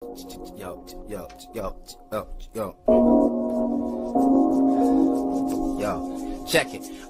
Yo, yo, yo, yo, yo, yo, check it.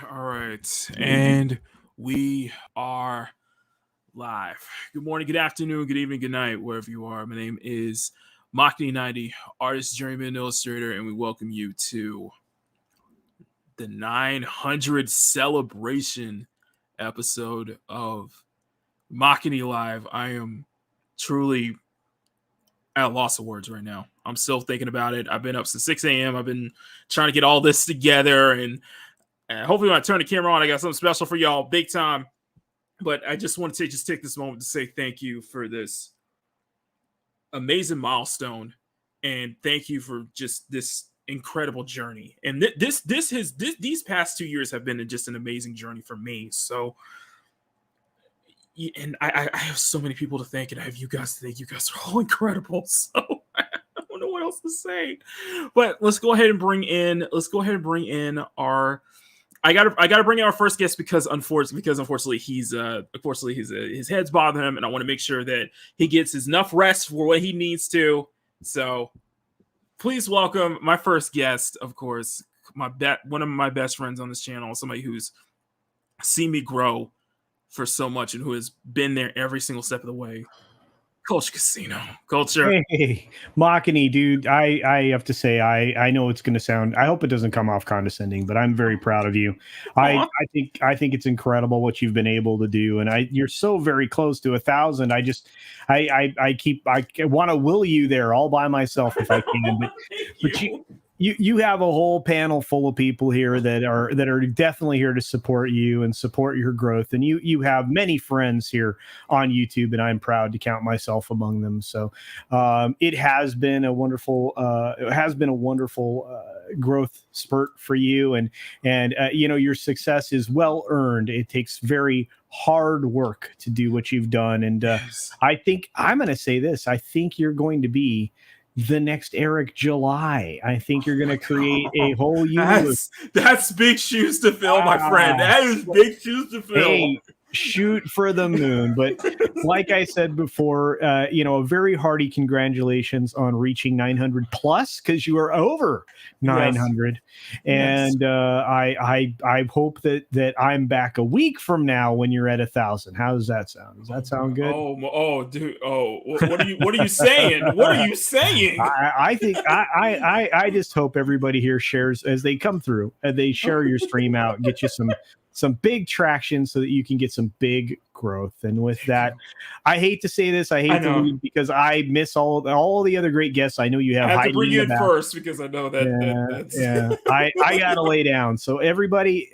All right. And we are live. Good morning, good afternoon, good evening, good night, wherever you are. My name is Makini 90, artist, journeyman, illustrator, and we welcome you to the 900 celebration episode of Makini Live. I am truly at a loss of words right now. I'm still thinking about it. I've been up since 6 a.m. I've been trying to get all this together, and hopefully when I turn the camera on, I got something special for y'all, big time. But I just want to take this moment to say thank you for this amazing milestone, and thank you for just this incredible journey. And these past 2 years have been just an amazing journey for me. So, and I have so many people to thank, and I have you guys to thank. You guys are all incredible. So I don't know what else to say, but let's go ahead and bring in our. I gotta bring in our first guest because unfortunately his head's bothering him, and I want to make sure that he gets enough rest for what he needs to. So please welcome my first guest, of course, one of my best friends on this channel, somebody who's seen me grow for so much and who has been there every single step of the way. Culture Casino. Culture. Hey, Makini, dude, I have to say, I know it's going to sound, I hope it doesn't come off condescending, but I'm very proud of you. I think it's incredible what you've been able to do. And you're so very close to 1,000. I want to will you there all by myself if I can, but you have a whole panel full of people here that are definitely here to support you and support your growth. And you have many friends here on YouTube, and I'm proud to count myself among them. So it has been a wonderful growth spurt for you, and your success is well earned. It takes very hard work to do what you've done, and yes. I think I'm going to say this. I think you're going to be the next Eric July. I think you're going to create a whole universe. That's big shoes to fill, my friend. That is big shoes to fill. Hey, shoot for the moon. But like I said before, a very hearty congratulations on reaching 900 plus, because you are over 900. Yes. And I hope that I'm back a week from now when you're at 1,000. How does that sound? Does that sound good? Dude. What are you saying? What are you saying? I think I just hope everybody here shares as they come through, they share your stream out, get you some big traction so that you can get some big growth. And with that, I hate to say this, I hate to leave because I miss all the other great guests. I know you have. I have to bring you in first because I know that's I gotta lay down. So everybody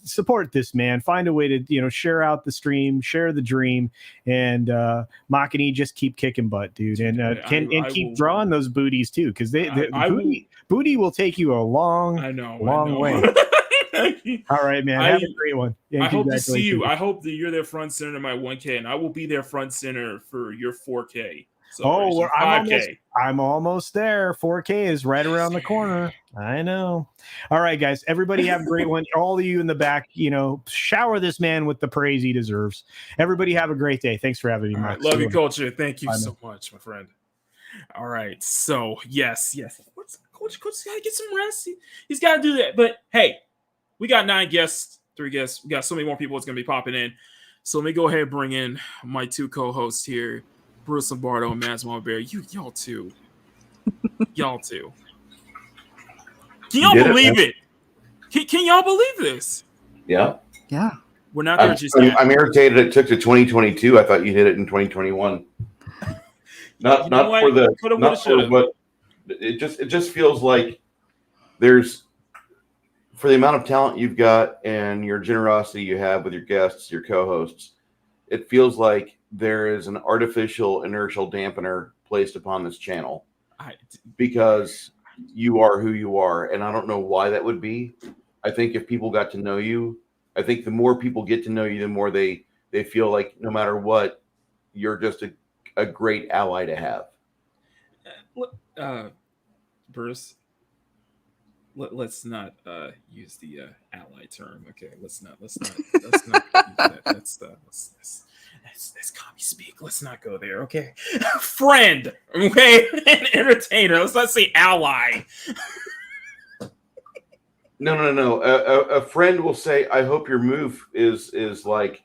support this man. Find a way to share out the stream, share the dream, and Makini, just keep kicking butt, dude, and keep drawing those booties too, because booty will take you a long way. All right, man. Have a great one. I hope to see you. I hope that you're there front center in my 1K, and I will be there front center for your 4K. I'm almost there. 4K is right around the corner. I know. All right, guys. Everybody have a great one. All of you in the back, shower this man with the praise he deserves. Everybody have a great day. Thanks for having me, Mike. Love you, Culture. Thank you so much, my friend. All right. So, yes. Coach got to get some rest. He's got to do that. But, hey, we got 9 guests, 3 guests. We got so many more people that's going to be popping in. So let me go ahead and bring in my 2 co-hosts here, Bruce Lombardo and Maz Bear. Y'all too. Y'all too. Can y'all believe it? Can y'all believe this? Yeah. Yeah. We're not there just yet. I'm irritated it took to 2022. I thought you did it in 2021. Not for what it just feels like there's, for the amount of talent you've got and your generosity you have with your guests, your co-hosts, it feels like there is an artificial inertial dampener placed upon this channel because you are who you are. And I don't know why that would be. I think if people got to know you, I think the more people get to know you, the more they feel like no matter what, you're just a great ally to have. Bruce, let's not use the ally term. Okay, let's not use that. That's commie speak. Let's not go there. Okay, friend. Okay, and entertainer. Let's not say ally. No. A friend will say, "I hope your move is like,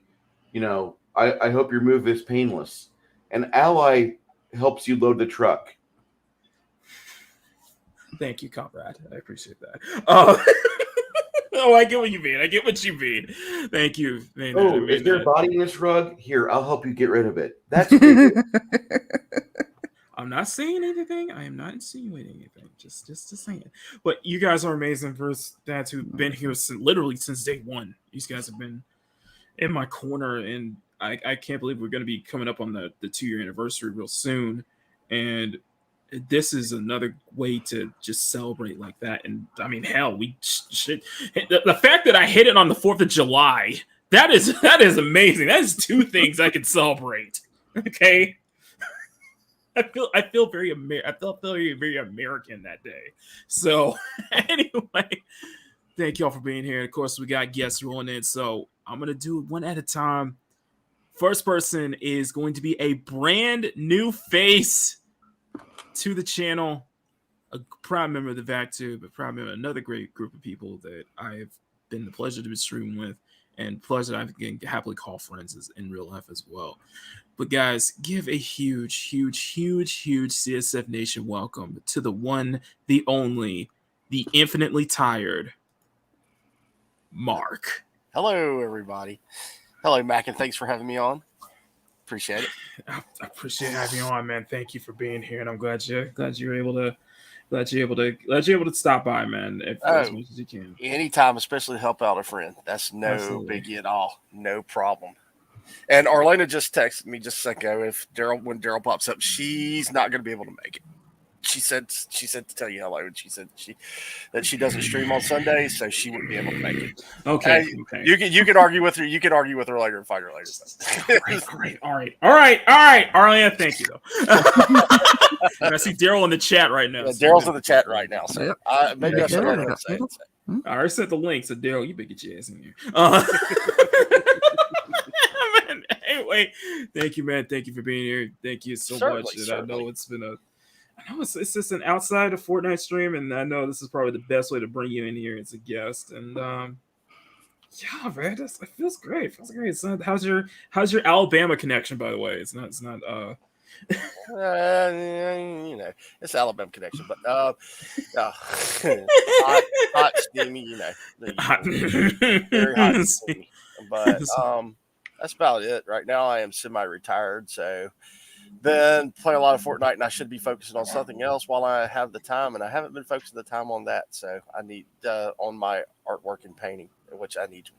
I hope your move is painless." An ally helps you load the truck. Thank you, comrade. I appreciate that. I get what you mean. Thank you. Is there a body in this rug? Here, I'll help you get rid of it. That's I'm not saying anything. I am not insinuating anything. Just saying. But you guys are amazing for dads who've been here literally since day one. These guys have been in my corner, and I can't believe we're going to be coming up on the 2-year anniversary real soon. And this is another way to just celebrate like that. And I mean, hell, we should. The fact that I hit it on the 4th of July, that is amazing. That is 2 things I can celebrate. Okay. I feel very very American that day. So anyway, thank y'all for being here. And of course, we got guests rolling in, so I'm gonna do it one at a time. First person is going to be a brand new face to the channel, a proud member of the VacTube, a proud member of another great group of people that I've been the pleasure to be streaming with, and pleasure that I can happily call friends in real life as well. But guys, give a huge CSF Nation welcome to the one, the only, the infinitely tired Mark. Hello, everybody. Hello, Mac, and thanks for having me on. Appreciate it. I appreciate having you on, man. Thank you for being here, and I'm glad you're able to stop by, man. As much as you can. Anytime, especially to help out a friend. That's no biggie at all. No problem. And Arlena just texted me just a second ago. When Daryl pops up, she's not going to be able to make it. She said to tell you hello, and she said that she doesn't stream on Sundays, so she wouldn't be able to make it. Okay. You can argue with her. You can argue with her later and fight her later. All right. Arlena, thank you though. I see Daryl in the chat right now. Yeah, Daryl's in the chat right now. So maybe I should let her say it. I already sent the link, so Daryl, you better get your ass in here. Anyway, thank you, man. Thank you for being here. Thank you so much. And I know it's been it's just an outside of Fortnite stream, and I know this is probably the best way to bring you in here as a guest. And yeah, man, it feels great. It feels great. It's not, how's your Alabama connection, by the way? It's not it's Alabama connection, but hot, steamy, very hot and steamy. But that's about it. Right now, I am semi-retired, so been playing a lot of Fortnite, and I should be focusing on something else while I have the time, and I haven't been focusing the time on that. So I need on my artwork and painting, which I need to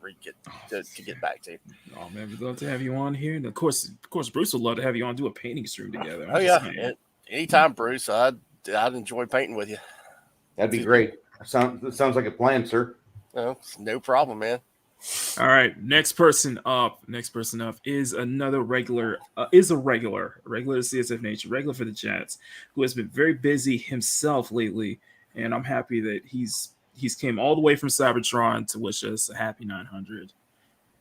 get back to. Oh man, we'd love to have you on here, and of course, Bruce would love to have you on do a painting stream together. Anytime, Bruce. I'd enjoy painting with you. That'd be great. Sounds like a plan, sir. No problem, man. All right, next person up is another regular CSF Nation, regular for the chats, who has been very busy himself lately, and I'm happy that he's came all the way from Cybertron to wish us a happy 900.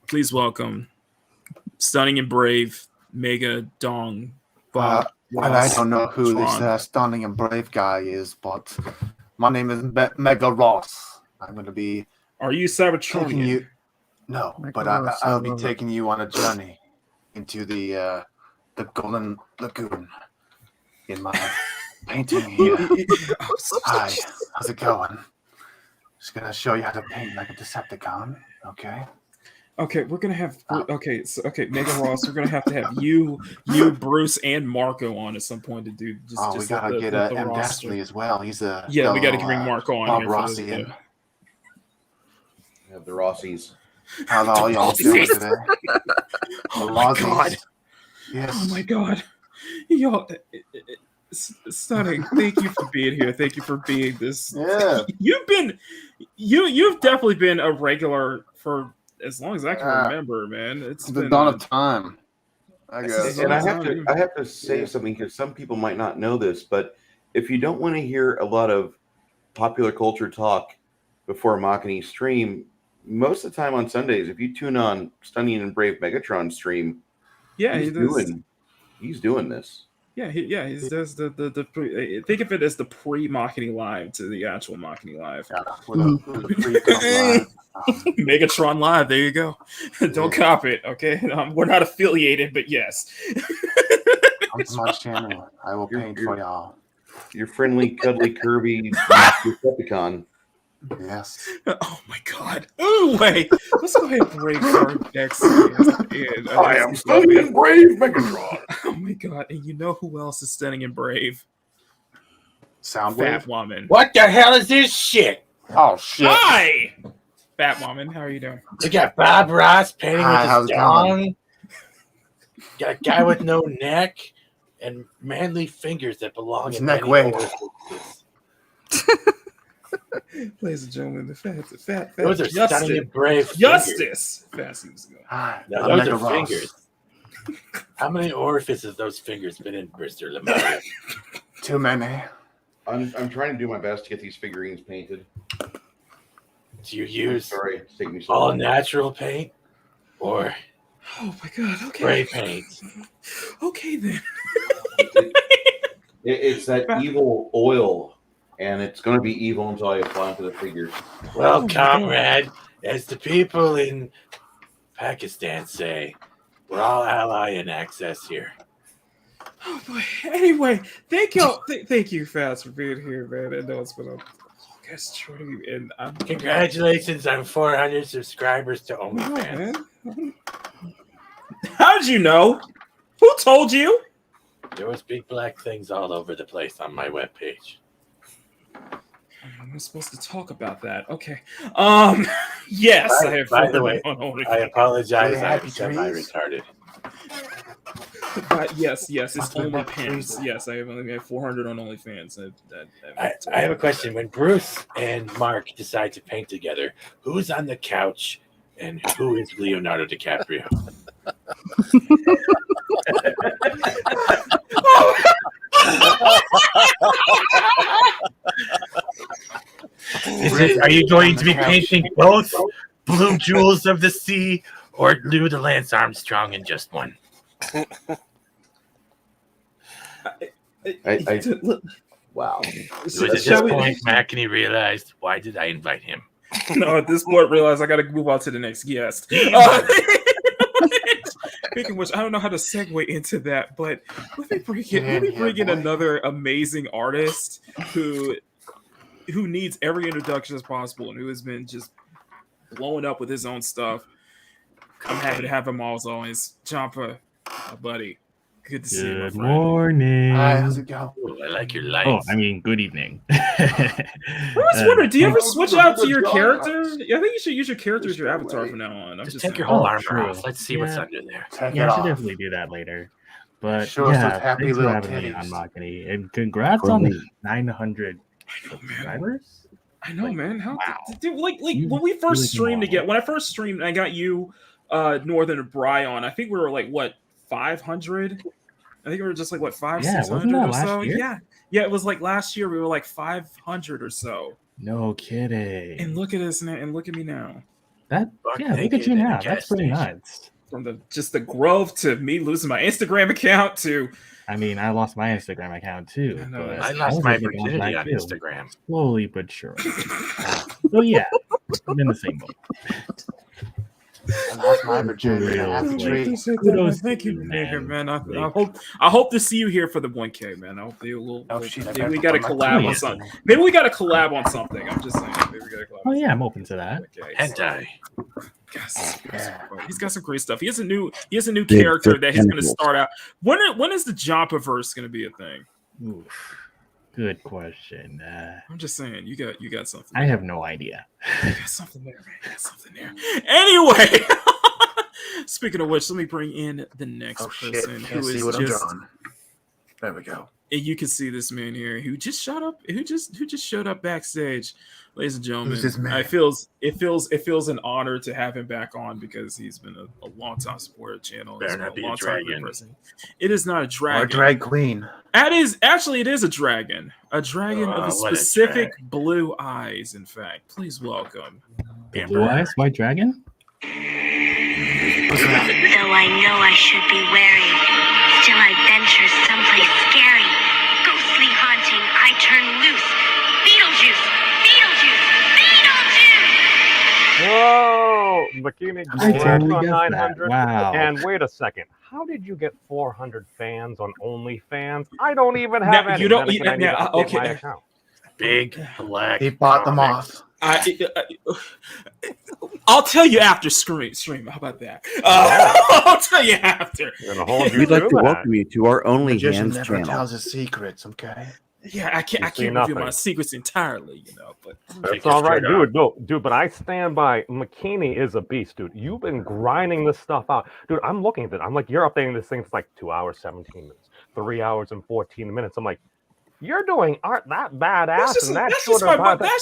Please welcome Stunning and Brave Mega Dong Bob. I don't know who this Stunning and Brave guy is, but my name is Mega Ross. I'm going to be. Are you Cybertron? No, but I'll be taking you on a journey into the Golden Lagoon in my painting here. Hi, how's it going? Just gonna show you how to paint like a Decepticon. Okay, we're gonna have Mega Ross. We're gonna have to have you, Bruce, and Marco on at some point to do. We gotta get M. Dastardly as well. He's we gotta bring Marco on. Bob here Rossi. We have the Rossies. How all y'all doing today? Oh my god! Yes. Oh my god! Y'all, Stunning. Thank you for being here. Thank you for being this. Yeah. You've definitely been a regular for as long as I can remember, man. It's the dawn of time. I guess. And I have to say something, because some people might not know this, but if you don't want to hear a lot of popular culture talk before Makini stream, most of the time on Sundays, if you tune on Stunning and Brave Megatron stream, he's doing this. Yeah, he does the pre, think of it as the pre-Makini live to the actual Makini live. Megatron live. There you go. Don't cop it, okay? We're not affiliated, but yes. Come to my channel. I will paint for y'all. Your friendly, cuddly, curvy Decepticon. Yes. Oh my god. Oh wait. Let's go ahead and break our next. I am Stunning and Brave Megatron. Oh my god! And you know who else is stunning and brave? Soundwave. Fat woman. What the hell is this shit? Oh shit! Hi, Fat woman. How are you doing? We got Bob Ross painting Hi, with how's his it dong. going? Got a guy with no neck and manly fingers that belong His in neck many waved. orifices. Ladies and gentlemen, the fat Those are stunning and brave fingers. Justice. Fast seems to go. Hi, No, I'm those Nigga are Ross. fingers. How many orifices those fingers been in, Mr. Lamar? Too many. I'm trying to do my best to get these figurines painted. Do you I'm use sorry, it's taking me so all long. natural paint or Oh my god. Okay. spray paint? Okay then. It's that evil oil, and it's going to be evil until I apply it to the figures. Well, Oh my comrade, as the people in Pakistan say, we're all ally in access here. Oh boy. Anyway, thank you, thank you, Fast, for being here, man. I know it's been a longest journey, and I'm Congratulations on 400 subscribers to Wow, OnlyFans. man. How did you know? Who told you? There was big black things all over the place on my webpage. I'm not supposed to talk about that. Okay. Yes, I have. By the way, on OnlyFans. I apologize. Really I'm happy semi-retarded. Yes, it's Must have been happy OnlyFans. trees. Yes, I have only got 400 on OnlyFans. I have a question. When Bruce and Mark decide to paint together, who's on the couch and who is Leonardo DiCaprio? Are you going to be painting both Blue Jewels of the Sea or do the Lance Armstrong in just one? Wow. It was at this point Makini realized, why did I invite him? No, at this point, realize I got to move on to the next guest. Speaking of which, I don't know how to segue into that, but let me bring in another amazing artist who needs every introduction as possible and who has been just blowing up with his own stuff. I'm happy to have him as always. Champa, my buddy. Good to see you. Good morning. Hi, how's it going? Ooh, I like your lights. Oh, I mean, good evening. I was wondering, do you ever switch out to your character? I think you should use your character as your avatar from now on. I'm just just take saying. your whole Oh, armor true. off. Let's see what's under there. Take Yeah, it I should off. definitely do that later. But Show us yeah, those happy thanks for little having me on titties. Makini. And congrats on the 900 subscribers. I know, man. How, wow. dude, like You when we first really streamed can together, when I first streamed, I got you, Northern and Bry on. I think we were like, what, 500? I think we were just like, what, 500, Yeah, 600 wasn't that or last so? year? Yeah, it was like last year we were like 500 or so. No kidding. And look at us now, and look at me now. That, Fuck, yeah, they look at did you it at now. the That's gas pretty station. nuts. From the growth to me losing my Instagram account to I mean, I lost my Instagram account too. I know, but I lost was my able to bounce virginity back on too, Instagram. slowly but surely. So yeah, I'm in the same boat. I lost my virginity. Real Happy quick. trees. Kudos Thank to you, you, man. man. I hope to see you here for the 1K, man. I hope they will. Oh, shit, I Maybe better we got to put my collab on clothes something. on. Maybe we got to collab on something. I'm just saying. Maybe we got to collab. Oh on yeah, I'm open to that. something. Hentai. Yes. Yeah. He's got some great stuff. He has a new character that he's going to start out. When is the Joppaverse going to be a thing? Oof. Good question. I'm just saying. You got something. I have no idea. You got something there, man. You got something there. Anyway. Speaking of which, let me bring in the next Oh shit! person Can't who see is what I'm just. drawing. There we go. And you can see this man here who just showed up. Who just showed up backstage, ladies and gentlemen. Who's this man? It feels an honor to have him back on because he's been a long time supporter of the channel. He's Better been not be a long-time dragon. person. It is not a Or dragon. a drag queen. It is a dragon. A dragon of Oh, a what a specific blue eyes. In fact, please welcome. Blue Eyes White Dragon? Though I know I should be wary, still I venture someplace scary. Ghostly haunting, I turn loose. Beetlejuice! Beetlejuice! Beetlejuice! Whoa! Makini, I totally on guessed that. 900. Wow. And wait a second. How did you get 400 fans on OnlyFans? I don't even have Now, any. you don't- Then again, I need to now, update okay. my account. Big black. He bought them comics. off. I'll tell you after stream. How about that? I'll tell you after. We'd like to welcome you to our Only Magician Hands never channel. tells his secrets, okay? Yeah, I can't reveal my secrets entirely, but it's all right, dude. No, dude, but I stand by. Makini is a beast, dude. You've been grinding this stuff out, dude. I'm looking at it. I'm like, you're updating this thing for like 2 hours, 17 minutes, 3 hours and 14 minutes. I'm like, you're doing art that badass, that's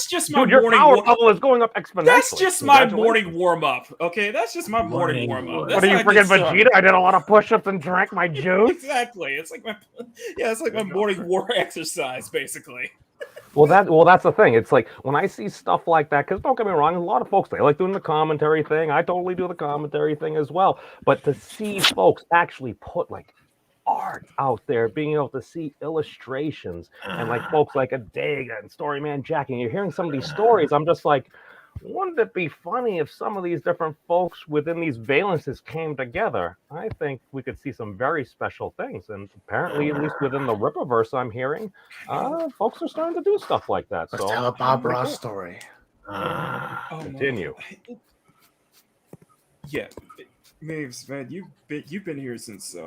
just my dude, your morning power level is going up exponentially. That's just my morning warm up. Okay, that's just my morning warm up. What are you freaking Vegeta? I did a lot of push-ups and drank my juice. Exactly. It's like my morning war exercise, basically. Well, that's the thing. It's like when I see stuff like that, because don't get me wrong, a lot of folks, they like doing the commentary thing. I totally do the commentary thing as well. But to see folks actually put like art out there, being able to see illustrations and like folks like Adega and Storyman Jack, and you're hearing some of these stories, I'm just like, wouldn't it be funny if some of these different folks within these valences came together? I think we could see some very special things, and apparently, at least within the Rippaverse, I'm hearing folks are starting to do stuff like that. Let's tell a Bob Ross story. Continue. Yeah, Maves, man, you've been here since.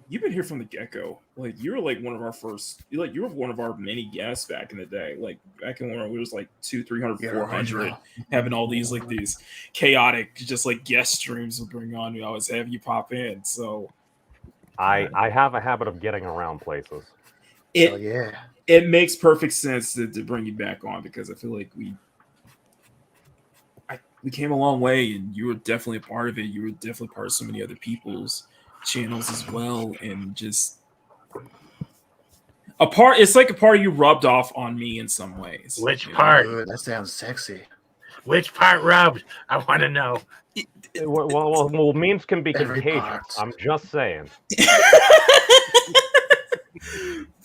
You've been here from the get-go. Like, you were like one of our first. You were one of our many guests back in the day. Like back in when it was like 200, 300, 400, having all these like these chaotic, just like guest streams would bring on. We always have you pop in. So, I have a habit of getting around places. It makes perfect sense to bring you back on, because I feel like we came a long way, and you were definitely a part of it. You were definitely part of so many other people's channels as well, and just it's like a part of you rubbed off on me in some ways. Which part? That sounds sexy. Which part rubbed? I want to know. Well, memes can be contagious. I'm just saying.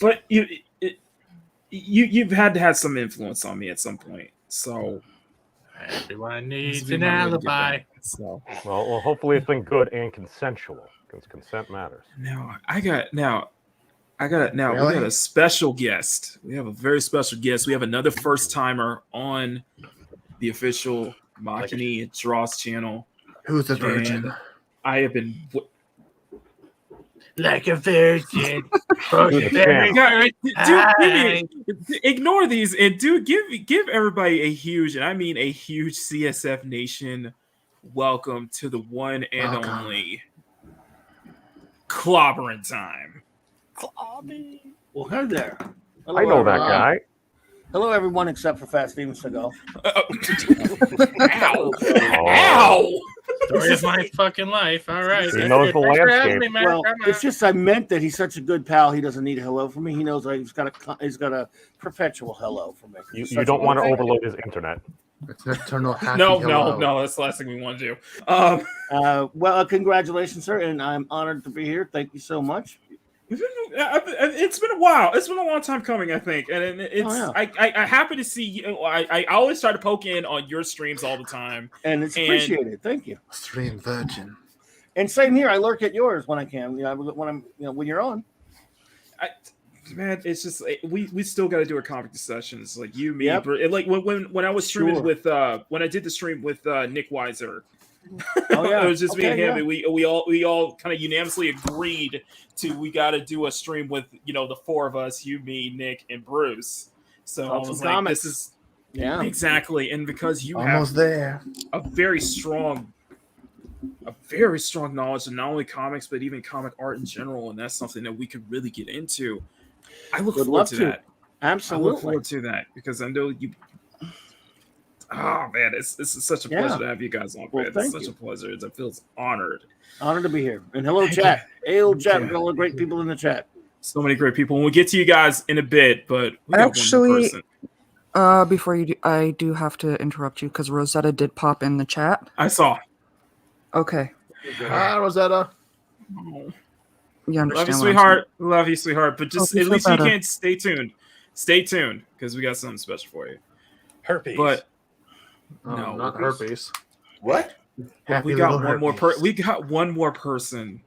But you've had to have some influence on me at some point, so everyone needs an alibi. So well, hopefully it's been good and consensual, because consent matters. Now we got a special guest. We have a very special guest. We have another first timer on the official Makini Draws channel. Who's a virgin? And I have been like a virgin. Ignore these and give everybody a huge, and I mean a huge, CSF Nation welcome to the one and only Clobbering Time. Well, hey there. Hello, I know that guy. Hello, everyone, except for Fast Famous Seagal. Ow! Ow! Story of my fucking life. All right. He knows the landscape. Well, it's just I meant that he's such a good pal. He doesn't need a hello from me. He knows he's got a perpetual hello from me. You don't want to overload his internet. It's an eternal happy No, hello. that's the last thing we want to do. Well, congratulations, sir, and I'm honored to be here. Thank you so much. It's been a while. It's been a long time coming, I think, and it's. I happen to see you. I always try to poke in on your streams all the time, and it's appreciated. Thank you. Stream virgin. And same here. I lurk at yours when I can. When you're on. Man, it's just we still got to do our comic sessions, like you, me, like when I was streaming with when I did the stream with Nick Weiser. Oh, yeah. It was just me and him, and we all kind of unanimously agreed we got to do a stream with the four of us, you, me, Nick, and Bruce. So I was like, this is exactly, and because you almost have there a very strong knowledge of not only comics but even comic art in general, and that's something that we could really get into. I look forward to that. Absolutely, I look forward to that because I know you. Oh man, it's such a pleasure to have you guys on. Well, it's such a pleasure. It feels honored. Honored to be here. And hello, chat. Hey, old chat. We've got all the great people in the chat. So many great people. And we'll get to you guys in a bit, but we got one more person. Before you do, I do have to interrupt you because Rosetta did pop in the chat. I saw. Okay. Hi, Rosetta. Oh. You understand? Love you, sweetheart. Love you, sweetheart. But just at least you can stay tuned. Stay tuned because we got something special for you. Herpes. But no, not herpes. What? We got one more person. We got one more person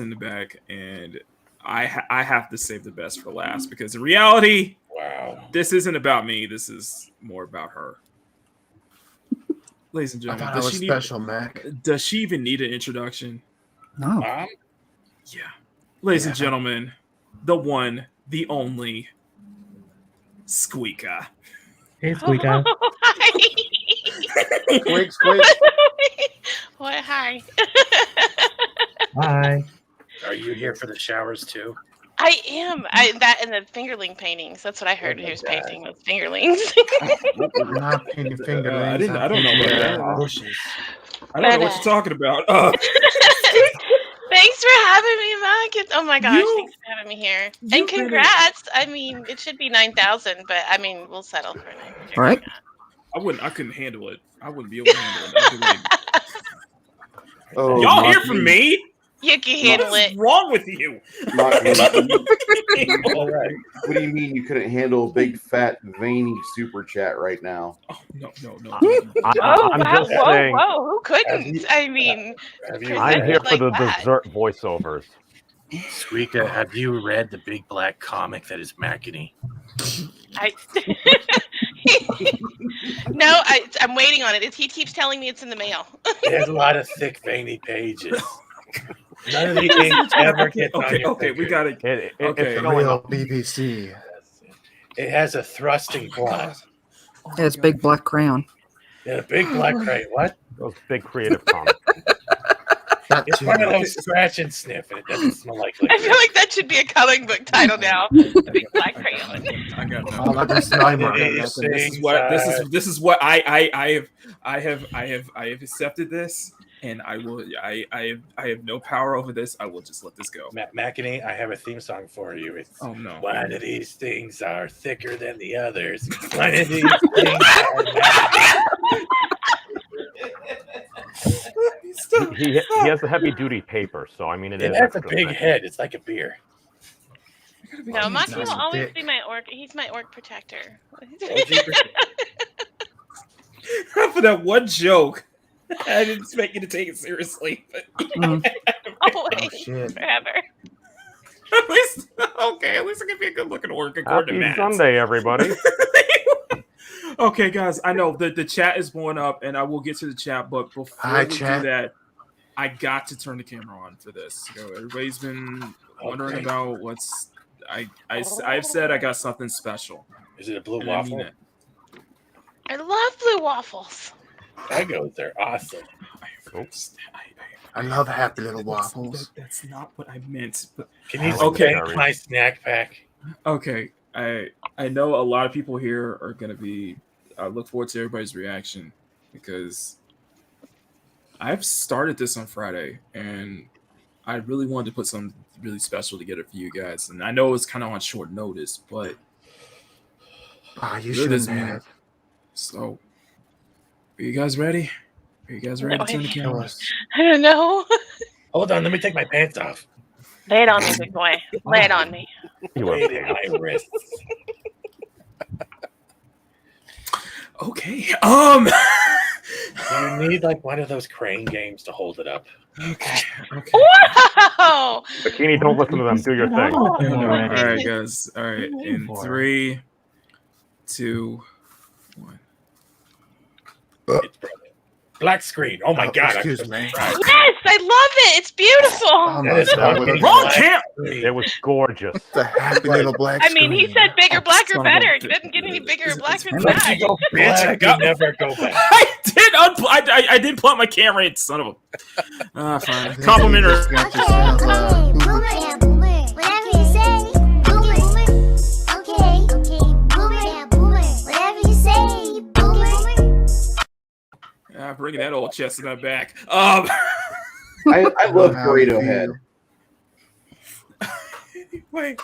in the back, and I have to save the best for last because in reality, Wow. This isn't about me. This is more about her. Ladies and gentlemen, I was special, Mac. Does she even need an introduction? No. Yeah. Ladies and gentlemen, the one, the only, Squeaka. Hey, Squeaka. Squeak, squeak. What? Hi. Hi. Are you here for the showers too? I am. That and the fingerling paintings. That's what I heard he was painting, was fingerlings. We're not painting fingerlings. I don't know about that. Bushes. I don't know what you're talking about. Thanks for having me, Mac. Oh my gosh, thanks for having me here. And congrats. I mean, it should be 9,000, but I mean, we'll settle for 9,000. Right? I couldn't handle it. I wouldn't be able to handle it. Oh, y'all hear from me? You can handle What's it. wrong with you? What do you mean you couldn't handle a big, fat, veiny super chat right now? Oh, no. I'm just saying. Whoa, who couldn't? I mean, I'm here for the dessert voiceovers. Squeaka, have you read the big black comic that is Makini? No, I'm waiting on it. He keeps telling me it's in the mail. It has a lot of thick, veiny pages. None of these things ever get on your Okay, we got it. Okay, real BBC. It has a thrusting plot. Yeah, it's big black crayon. Yeah, a big black crate. What? Those big creative comics. It's one of those scratch and sniff, and it doesn't smell like I feel like that should be a comic book title now. The Big Black Crayon. I got that. Oh, like a Slimer. This is what I have accepted this, and I have no power over this. I will just let this go. Makini, I have a theme song for you. It's one of these things are thicker than the others. One of these things are He has a heavy duty paper, so I mean it has a big head. It's like a beer. No, Maki will always be my orc. He's my orc protector. For that one joke, I didn't expect you to take it seriously. But Always, forever. At least it can be a good looking orc according to Matt. Sunday, everybody. Okay, guys, I know the chat is blowing up, and I will get to the chat, but before we do that, I got to turn the camera on for this. So everybody's been wondering about what's. I've said I got something special. Is it a blue waffle? I love blue waffles. Egos, they're awesome. I love happy little waffles. That's not what I meant. But can you thank my snack pack? Okay, I know a lot of people here are gonna be. I look forward to everybody's reaction because I've started this on Friday and I really wanted to put something really special together for you guys. And I know it's kind of on short notice, but you shouldn't have. So, are you guys ready? Are you guys ready to turn the cameras? I don't know. Hold on, let me take my pants off. Lay it on me, big boy. Lay it on me. Lay it in my wrists. Okay. You need like one of those crane games to hold it up. Okay. Wow. Makini, don't listen to them. Do your thing. All right, guys. All right. In 3, 2, 1. Black screen. Oh my god! Excuse me. Yes, I love it. It's beautiful. Wrong camp. It was gorgeous. The happy little black. I mean, he said bigger, blacker, better. It doesn't get any bigger or blacker than that. You go black, you never go back. I did plug my camera in, son of a. Fine. Complimentary. Bringing that old chestnut back. I love burrito head. Wait.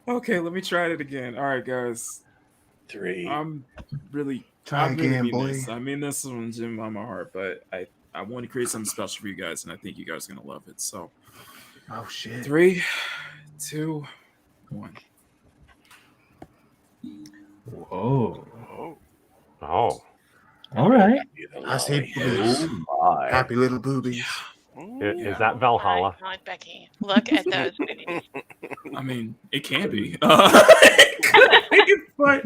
Okay, let me try it again. All right, guys. 3. I'm really this. I mean this from the gym on my heart, but I want to create something special for you guys, and I think you guys are gonna love it. So, oh shit. 3, 2, 1. Whoa. Oh. All right. I see boobies. Happy little boobies. Is that Valhalla? God, Becky, look at those boobies. I mean, it can be. But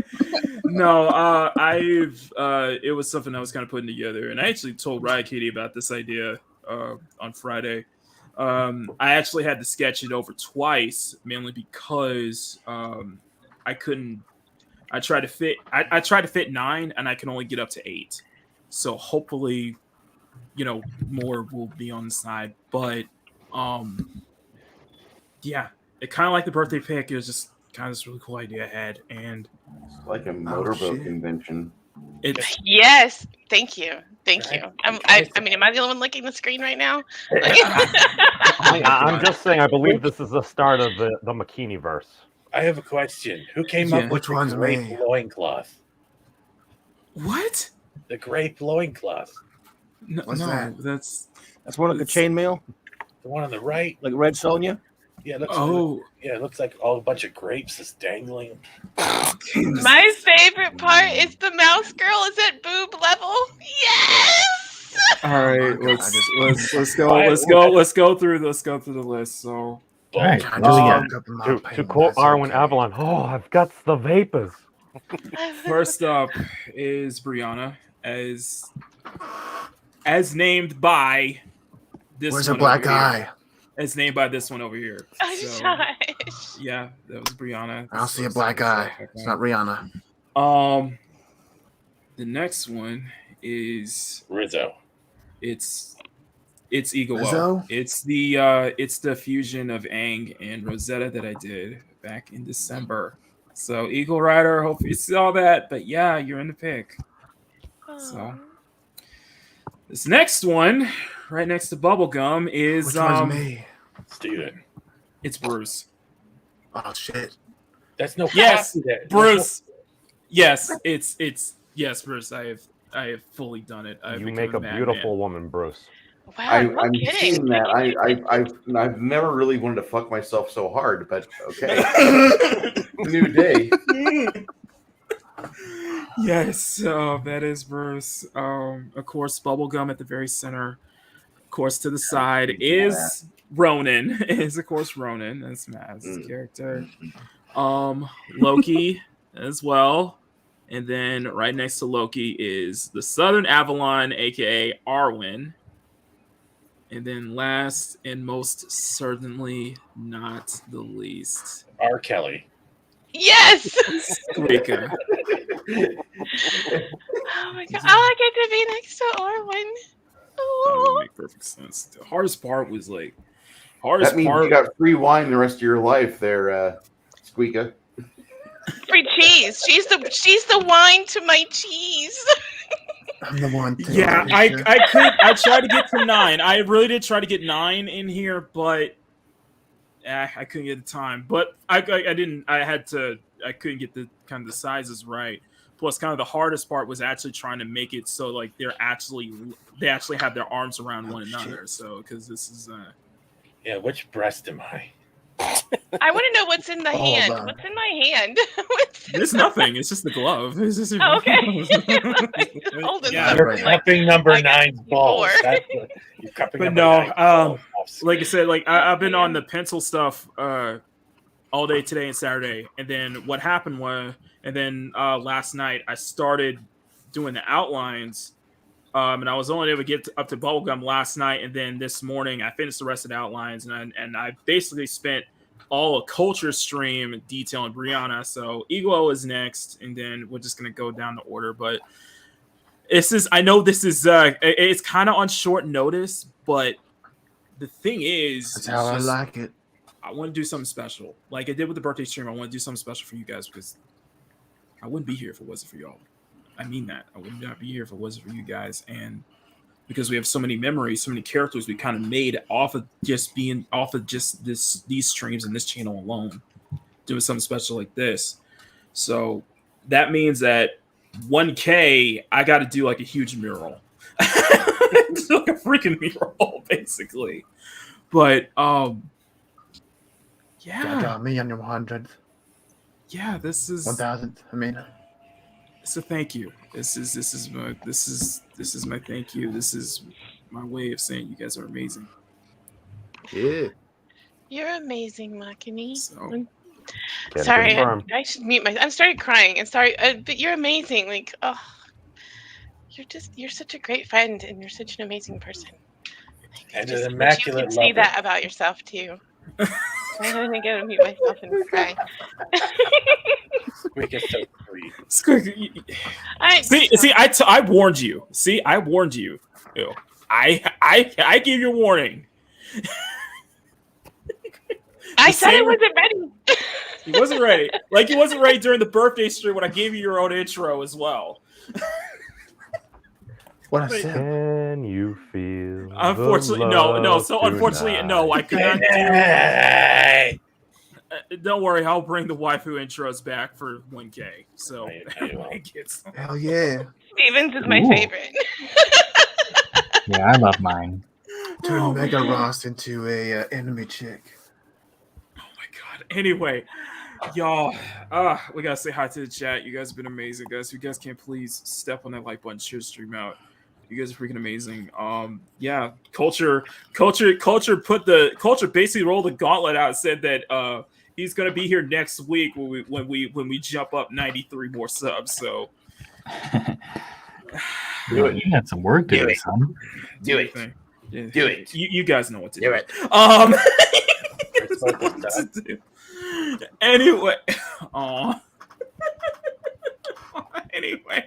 no, it was something I was kind of putting together, and I actually told Riot Katie about this idea on Friday. I actually had to sketch it over twice, mainly because I couldn't. I tried to fit 9, and I can only get up to 8. So hopefully, more will be on the side. But yeah, it kind of like the birthday pick. It was just kind of this really cool idea I had, and it's like a motorboat convention. Yes, thank you. I mean, am I the only one looking at the screen right now? I'm just saying. I believe this is the start of the Makini verse. I have a question. Who came up with the grape loincloth? What? The grape loincloth. What's that? That's one like a chainmail. The one on the right, like Red Sonja. Yeah, it looks it looks like a bunch of grapes is dangling. My favorite part is the mouse girl is at boob level. Yes. All right, let's go through the list. So, all right, to quote Arwen Avalon, I've got the vapors. First up is Brianna, as named by this. Where's her black eye? As named by this one over here. Oh, gosh. Yeah, that was Brianna. I don't see a black eye. It's not Rihanna. The next one is Rizzo. It's Eagle. Rizzo? It's the fusion of Aang and Rosetta that I did back in December. So Eagle Rider, hope you see all that. But yeah, you're in the pick. So this next one, right next to Bubblegum, is Which one's me? Steven. It's Bruce. Oh shit. That's no yes, Bruce. No... Yes, it's yes, Bruce. I have fully done it. You make a beautiful woman, Bruce. Wow, I'm seeing that. I've never really wanted to fuck myself so hard, but okay. New day. Yes, that is Bruce. Of course, Bubblegum at the very center. Of course, to the side is Ronan. Is of course Ronan. That's Maz's character. Loki as well. And then right next to Loki is the Southern Avalon, aka Arwen. And then last and most certainly not the least, R. Kelly. Yes. Rika. Oh my god! I get to be next to Arwen. That would make perfect sense. The hardest part was that means you got free wine the rest of your life, there, Squeaka. Free cheese. She's the wine to my cheese. I'm the one. Yeah, I tried to get to 9. I really did try to get 9 in here, but I couldn't get the time. But I didn't. I couldn't get the kind of the sizes right. Plus, kind of the hardest part was actually trying to make it so like they actually have their arms around one another. So because this is yeah, which breast am I? I want to know what's in the hand. What's in my hand? There's nothing. It's just the glove. It's just You're cupping number 9's balls. You're cupping but number no, 9's balls. Like I said, I've been on the pencil stuff all day today and Saturday, and then what happened was, last night I started doing the outlines. And I was only able to get up to Bubblegum last night, and then this morning I finished the rest of the outlines, and I basically spent all a culture stream detailing Brianna. So Ego is next, and then we're just gonna go down the order. But I know this is it's kind of on short notice, but the thing is, that's how I like it. I want to do something special, like I did with the birthday stream. I want to do something special for you guys because I wouldn't be here if it wasn't for y'all. I mean that. I would not be here if it wasn't for you guys. And because we have so many memories, so many characters we kind of made off of these streams and this channel alone, doing something special like this. So that means that 1K, I got to do like a huge mural. Like a freaking mural, basically. But, yeah. Got me on your 100th. Yeah, this is 1000th. I mean, it's a thank you. This is my thank you. This is my way of saying you guys are amazing. Yeah. You're amazing, Makini. So, Sorry, I should mute myself. I'm started crying. I'm sorry, but you're amazing. Like, oh, you're such a great friend, and you're such an amazing person. And Just an wish you immaculate could say lover. that about yourself too. I'm gonna go mute myself and cry. Squeak is so sweet. See, I warned you. See, I warned you. Ew. I gave you a warning. I said I wasn't ready. He wasn't ready. Like he wasn't ready during the birthday stream when I gave you your own intro as well. What I said. Can you feel? Unfortunately, no. So unfortunately, no. I could not do. Don't worry, I'll bring the waifu intros back for 1K. So Hell yeah. Stevens is my favorite. Yeah, I love mine. Turn Mega Ross into a enemy chick. Anyway, y'all, we gotta say hi to the chat. You guys have been amazing, guys. If you guys can please step on that like button, share the stream out. You guys are freaking amazing. Yeah, culture basically rolled the gauntlet out and said that he's gonna be here next week when we jump up 93 more subs. So You had some work to do, son. Do it. Yeah, Do it. You guys know what to do. Do it. Anyway, anyway,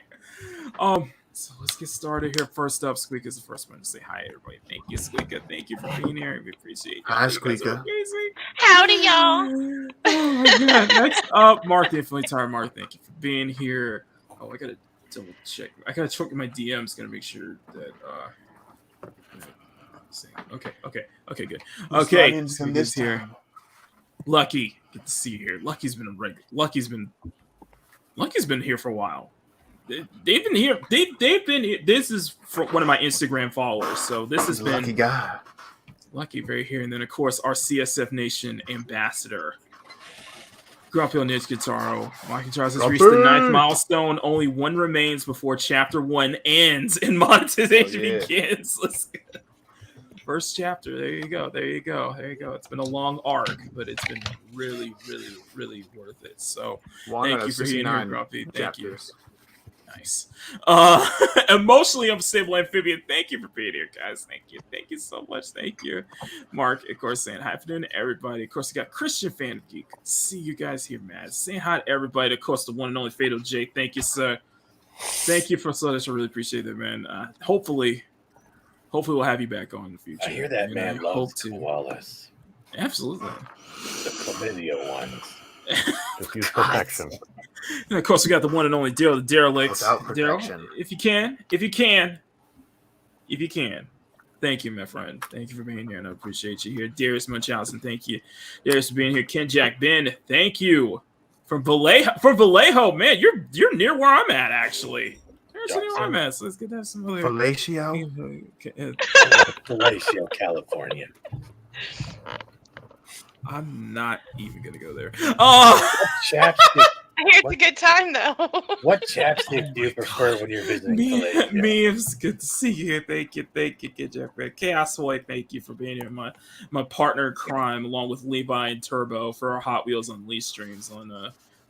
so let's get started here. First up, Squeak is the first one to say hi, everybody. Thank you, Squeaka. Thank you for being here. We appreciate you. Hi, You guys are Squeaka. amazing. Howdy, y'all. Oh my God. Next up, Mark, the Infinitely Tired Mark. Thank you for being here. Oh, I gotta double check. I gotta check my DMs. Gotta make sure that. Okay, good. Okay, so this here. Lucky, good to see you here. Lucky's been a regular. Lucky's been here for a while. They've been here. They've been here. This is for one of my Instagram followers. So this has been Lucky guy. Lucky very here, and then of course our CSF Nation ambassador, Grumpy Ninja Guitaro. My Guitars has reached the 9th milestone. Only one remains before Chapter 1 ends and monetization begins. Let's go. First chapter. There you go. It's been a long arc, but it's been really, really, really worth it. So thank you for being here, Grumpy. Thank you. Nice. Emotionally unstable amphibian. Thank you for being here, guys. Thank you so much. Thank you, Mark. Of course, saying hi to everybody. Of course, we got Christian Fan Geek. See you guys here, man. Saying hi to everybody. Of course, the one and only Fatal J. Thank you, sir. Thank you for so much. I really appreciate it, man. Hopefully we'll have you back on in the future. I hear that man loves Wallace. Absolutely. The chlamydia ones. Just use protection. And of course, we got the one and only Daryl, the Derelicts. Without protection. Daryl, if you can. Thank you, my friend. Thank you for being here, and I appreciate you here. Darius Munchausen, thank you. Darius for being here. Ken Jack Ben, thank you. From Vallejo, man, you're near where I'm at, actually. You're near where I'm at, so let's get that some other. Vallejo? Vallejo, California. I'm not even gonna go there. Chapstick. I hear it's a good time though. What chapstick do you prefer when you're visiting? Memes, good to see you. Thank you, Kid Jeff. Chaos Boy, thank you for being here. My partner in crime, along with Levi and Turbo, for our Hot Wheels Unleashed streams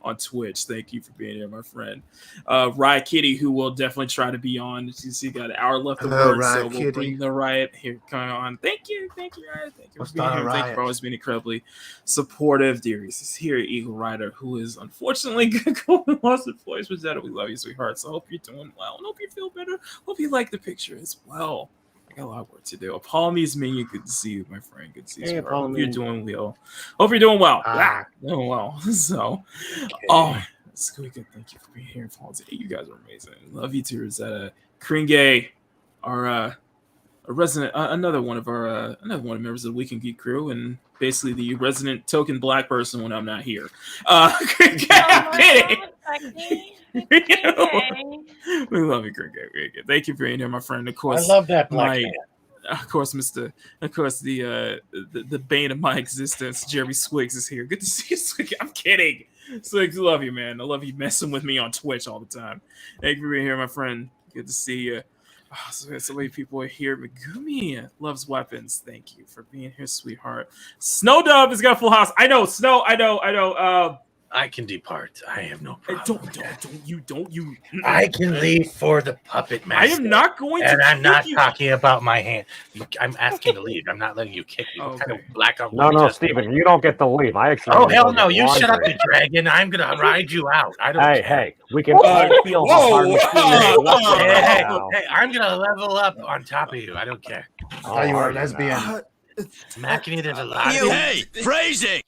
on Twitch. Thank you for being here, my friend. Riot Kitty, who will definitely try to be on. You see, got an hour left of work, so we'll bring the Riot here. Come on. Thank you, Riot. Thank you for being here. Thank you for always being incredibly supportive. Darius is here, Eagle Rider, who is unfortunately going lost his voice. Rosetta, we love you, sweetheart. So I hope you're doing well, and hope you feel better. Hope you like the picture as well. I got a lot of work to do. Apologies, Minion. Good to see you, my friend. Good to see you. Hey, Hope you're doing well. Hope you're doing well. Doing well. So, Squeaka, thank you for being here. Phonte, you guys are amazing. Love you too, Rosetta. Kringe, our a resident, another one of members of the Weekend Geek crew, and basically the resident token black person when I'm not here. Kidding. We love you, Kringe. Thank you for being here, my friend. Of course, I love that black man. Of course, the bane of my existence, Jeremy Swiggs is here. Good to see you, Swiggs. I'm kidding. Swiggs, I love you, man. I love you messing with me on Twitch all the time. Thank you for being here, my friend. Good to see you. Oh, so many people are here. Megumi loves weapons. Thank you for being here, sweetheart. Snow Dove has got a full house. I know, Snow. I know. I can depart. I have no problem. Don't you. I can leave for the puppet master. I am not going to. And I'm not you. talking about my hand. I'm asking to leave. I'm not letting you kick me. What kind of black on white? No, Steven, you don't get to leave. I actually. Oh hell no! You shut up, you dragon. I'm gonna ride you out. I don't. Hey, we can all feel how hard we feel. Hey, I'm gonna level up on top of you. I don't care. Oh, you are a lesbian. Makini, there's a lot of Hey, phrasing.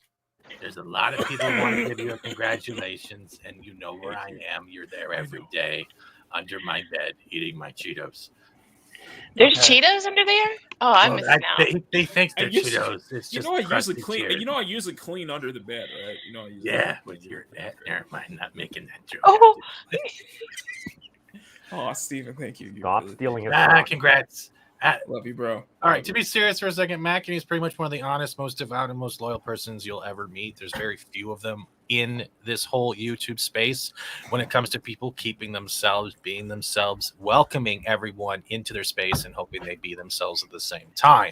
There's a lot of people who want to give you a congratulations, and you know where I am. You're there every day under my bed eating my Cheetos. There's Cheetos under there? Oh, I'm missing out. They think they're Cheetos. It's just I usually clean. Cheetos. I usually clean under the bed, right? Yeah, but you're never mind. Not making that joke. Oh, Steven, thank you. Stop stealing his. Congrats. Love you, bro. All right, to be serious for a second, Makini is pretty much one of the honest, most devout, and most loyal persons you'll ever meet. There's very few of them in this whole YouTube space when it comes to people keeping themselves, being themselves, welcoming everyone into their space and hoping they be themselves at the same time.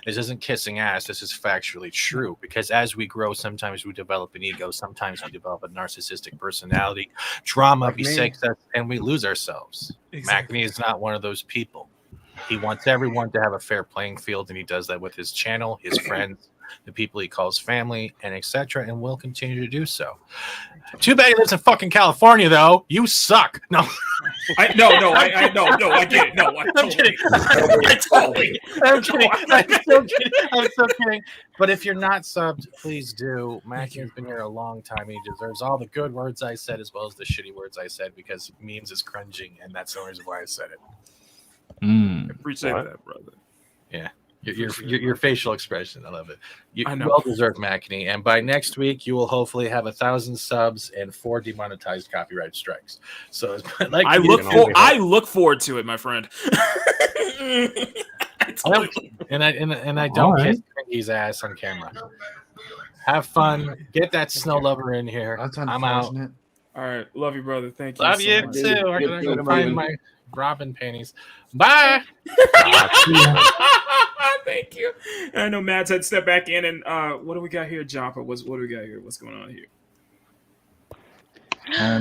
This isn't kissing ass. This is factually true because as we grow, sometimes we develop an ego. Sometimes we develop a narcissistic personality. Drama besets us and we lose ourselves. Exactly. Makini is not one of those people. He wants everyone to have a fair playing field, and he does that with his channel, his friends, the people he calls family, and etc. And will continue to do so. Too bad he lives in fucking California, though. You suck. No, I get it. No, I'm kidding. I'm so kidding. But if you're not subbed, please do. Makini's been here a long time. He deserves all the good words I said as well as the shitty words I said because memes is cringing, and that's the only reason why I said it. I appreciate that, brother. Yeah. Your facial expression, I love it. You well deserved, Makini, and by next week you will hopefully have 1,000 subs and 4 demonetized copyright strikes. So, like, I look forward to it, my friend. and I don't kiss Cringy's ass on camera. Have fun. Get that snow lover in here. I'm out. All right, love you, brother. Thank you. Love you much. too. I'm gonna go find my Robin panties. Bye. Thank you. I know Matt's had to step back in, and what do we got here, Joppa? What do we got here? What's going on here?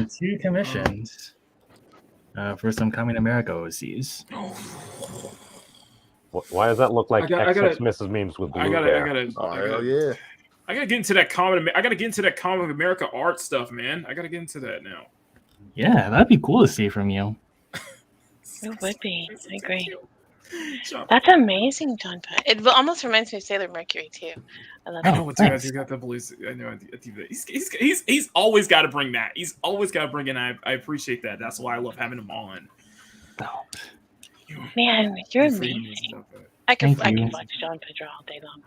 2 commissions for some Coming America OCs. Why does that look like XX Mrs. Memes with blue hair? Oh, hell yeah. I gotta get into that Common America art stuff, man. I gotta get into that now. Yeah, that'd be cool to see from you. It would be. I agree. That's amazing, John. It almost reminds me of Sailor Mercury too. I love it. He's got the blues. I know. He's always got to bring that. He's always got to bring it. I appreciate that. That's why I love having him on. Man, you're amazing. I can watch John Pedro all day long.